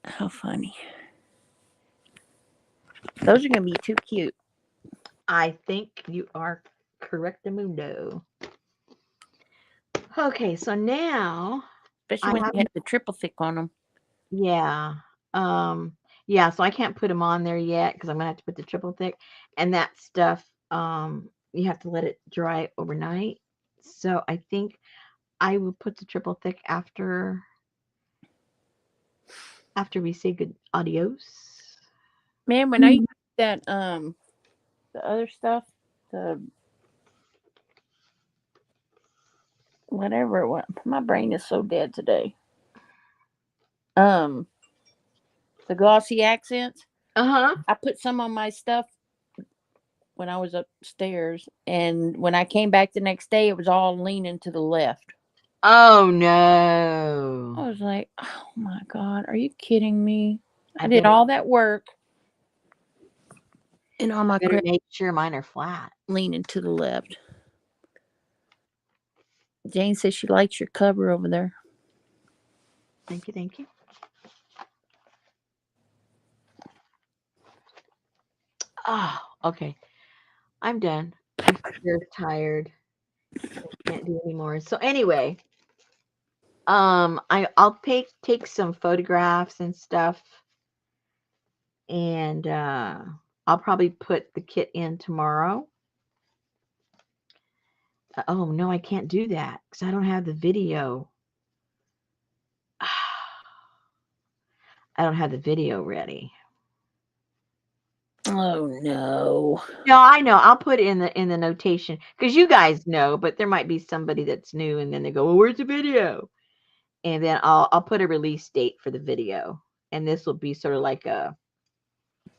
How funny. Those are going to be too cute. I think you are correctamundo. Okay, so now... Especially when they have the triple thick on them. Yeah. Yeah, so I can't put them on there yet because I'm going to have to put the triple thick. And that stuff, you have to let it dry overnight. So I think I will put the triple thick after we say good adios. Man, when I use that the other stuff, the whatever it was, my brain is so dead today. The glossy accents. I put some on my stuff when I was upstairs, and when I came back the next day, it was all leaning to the left. Oh no. I was like, "Oh my God, are you kidding me? I did all that work." And all my Better crap make sure mine are flat. leaning to the left. Jane says she likes your cover over there. Thank you, thank you. Oh, okay. I'm done. You're tired. Can't do anymore. So anyway, I'll take some photographs and stuff, and I'll probably put the kit in tomorrow. Oh no, I can't do that because I don't have the video. I don't have the video ready. Oh no. No, I know. I'll put it in the notation because you guys know, but there might be somebody that's new, and then they go, "Well, where's the video?" And then I'll put a release date for the video, and this will be sort of like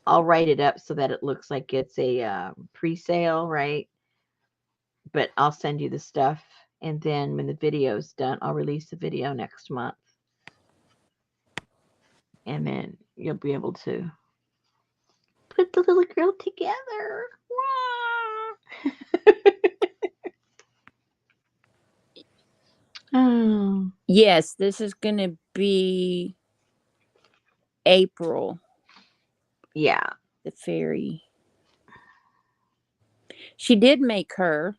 I'll write it up so that it looks like it's a pre-sale, right? But I'll send you the stuff, and then when the video's done, I'll release the video next month, and then you'll be able to put the little girl together. Oh. Yes, this is going to be April. Yeah. The fairy. She did make her.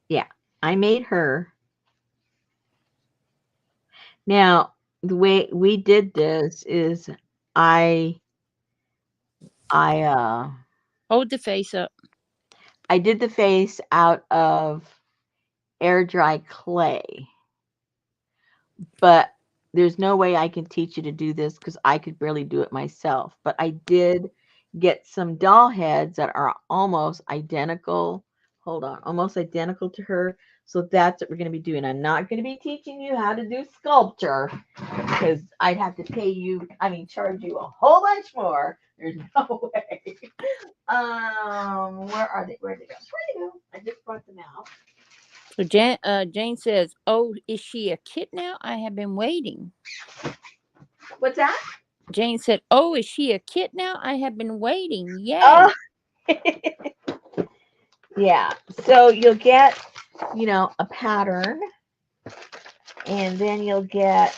Yeah. I made her. Now, the way we did this is I Hold the face up. I did the face out of air dry clay. But there's no way I can teach you to do this because I could barely do it myself. But I did get some doll heads that are almost identical. Hold on, almost identical to her. So that's what we're going to be doing. I'm not going to be teaching you how to do sculpture because I'd have to pay you, charge you a whole bunch more. There's no way. Where are they? Where'd they go? Where'd they go? I just brought them out. So Jane says, "Oh, is she a kit now? I have been waiting." What's that? Jane said, "Oh, is she a kit now? I have been waiting." Yay. Oh. Yeah. So you'll get, a pattern, and then you'll get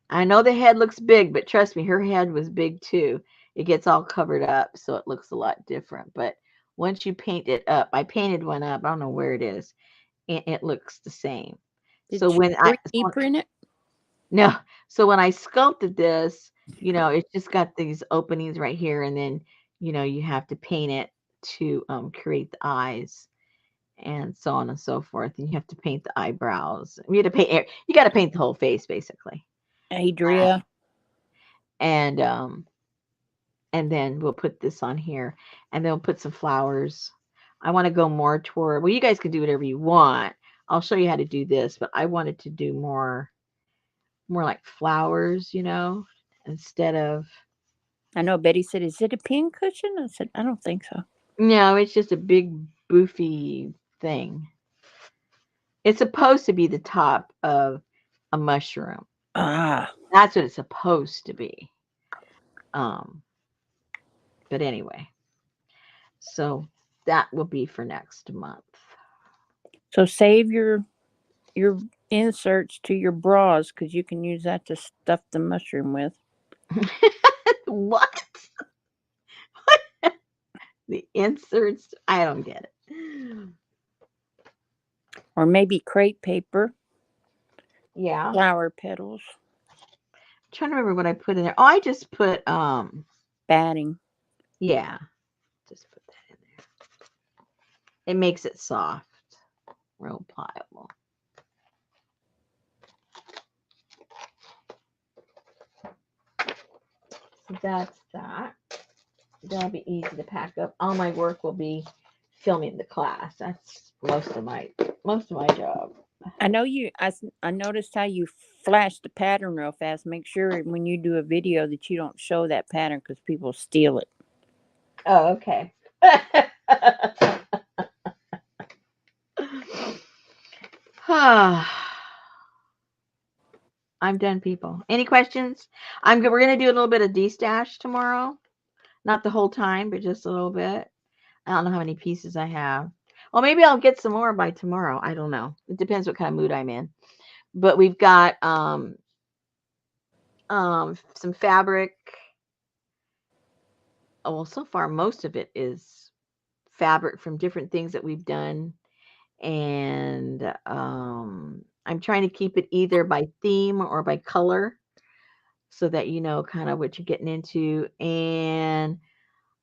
I know the head looks big, but trust me, her head was big too. It gets all covered up, so it looks a lot different. But once you paint it up, I painted one up. I don't know where it is. And it looks the same. Did So you when 3D print it? No. So when I sculpted this, it's just got these openings right here, and then you have to paint it to create the eyes, and so on and so forth. And you have to paint the eyebrows. You have to paint. You got to paint the whole face, basically. Adria. And then we'll put this on here, and then we'll put some flowers. I want to go more toward. Well, you guys can do whatever you want. I'll show you how to do this, but I wanted to do more like flowers, instead of. I know Betty said, "Is it a pin cushion?" I said, "I don't think so." No, it's just a big boofy thing. It's supposed to be the top of a mushroom. Ah. That's what it's supposed to be. But anyway, so that will be for next month. So save your inserts to your bras because you can use that to stuff the mushroom with. What? The inserts? I don't get it. Or maybe crepe paper. Yeah. Flower petals. I'm trying to remember what I put in there. Oh, I just put batting. Yeah. Just put that in there. It makes it soft. Real pliable. So that's that. That'll be easy to pack up. All my work will be filming the class. That's most of my job. I know you. I noticed how you flashed the pattern real fast. Make sure when you do a video that you don't show that pattern because people steal it. Oh, okay. I'm done, people. Any questions? We're gonna do a little bit of de-stash tomorrow. Not the whole time, but just a little bit. I don't know how many pieces I have. Well, maybe I'll get some more by tomorrow. I don't know. It depends what kind of mood I'm in. But we've got some fabric. Oh, well, so far most of it is fabric from different things that we've done, and I'm trying to keep it either by theme or by color, so that you know kind of what you're getting into. And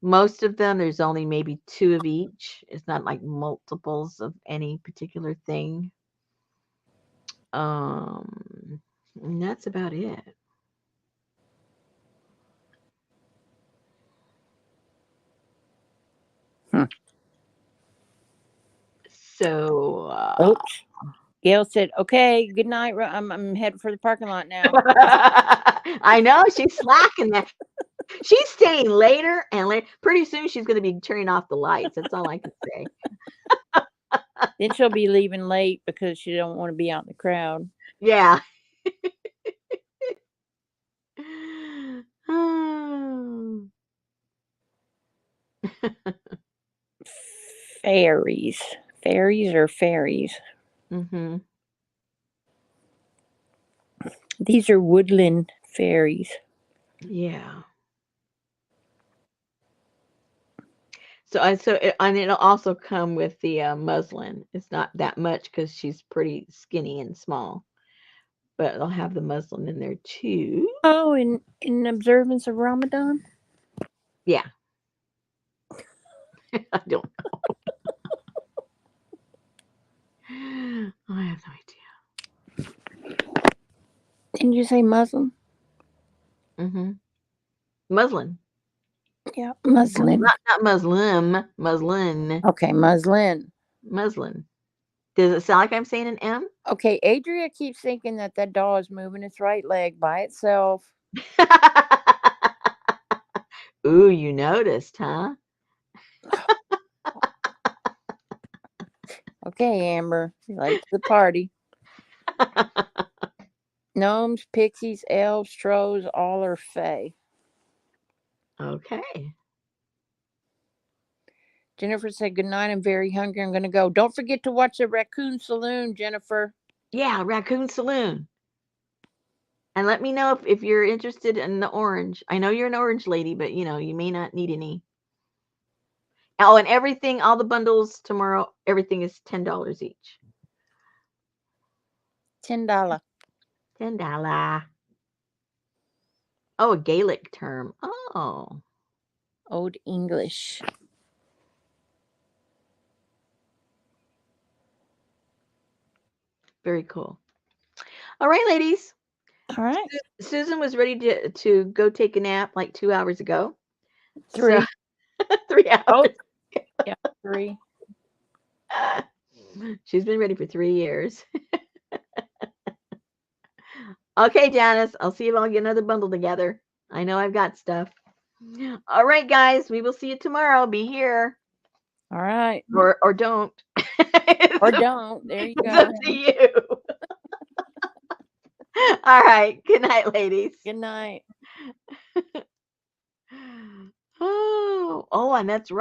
most of them, there's only maybe 2 of each. It's not like multiples of any particular thing. And that's about it. So, Oops. Gail said, "Okay, good night. I'm headed for the parking lot now." I know she's slacking that. She's staying later and later. Pretty soon she's going to be turning off the lights. That's all I can say. Then she'll be leaving late because she don't want to be out in the crowd. Yeah. Fairies. Fairies or fairies? Mm-hmm. These are woodland fairies. Yeah. And it'll also come with the muslin. It's not that much because she's pretty skinny and small, but it'll have the muslin in there too. Oh, in observance of Ramadan? Yeah. I don't know. I have no idea. Didn't you say Muslim? Mm-hmm. Muslin. Yeah, muslin. Not Muslim. Muslin. Okay, muslin. Muslin. Does it sound like I'm saying an M? Okay, Adria keeps thinking that doll is moving its right leg by itself. Ooh, you noticed, huh? Okay, Amber, late to the party. Gnomes, pixies, elves, trolls, all are fae. Okay. Jennifer said, "Good night. I'm very hungry. I'm going to go. Don't forget to watch the Raccoon Saloon, Jennifer." Yeah, Raccoon Saloon. And let me know if you're interested in the orange. I know you're an orange lady, but you may not need any. Oh, and everything, all the bundles tomorrow, everything is $10 each. $10. $10. Oh, a Gaelic term. Oh. Old English. Very cool. All right, ladies. All right. Susan was ready to go take a nap like 2 hours ago. 3. So, 3 hours. Oh, yeah, 3. She's been ready for 3 years. Okay, Janice, I'll see if I'll get another bundle together. I know I've got stuff. All right, guys, we will see you tomorrow. Be here. All right. Or don't. Or don't. There you It's go. up to you. All right. Good night, ladies. Good night. Oh, and that's right.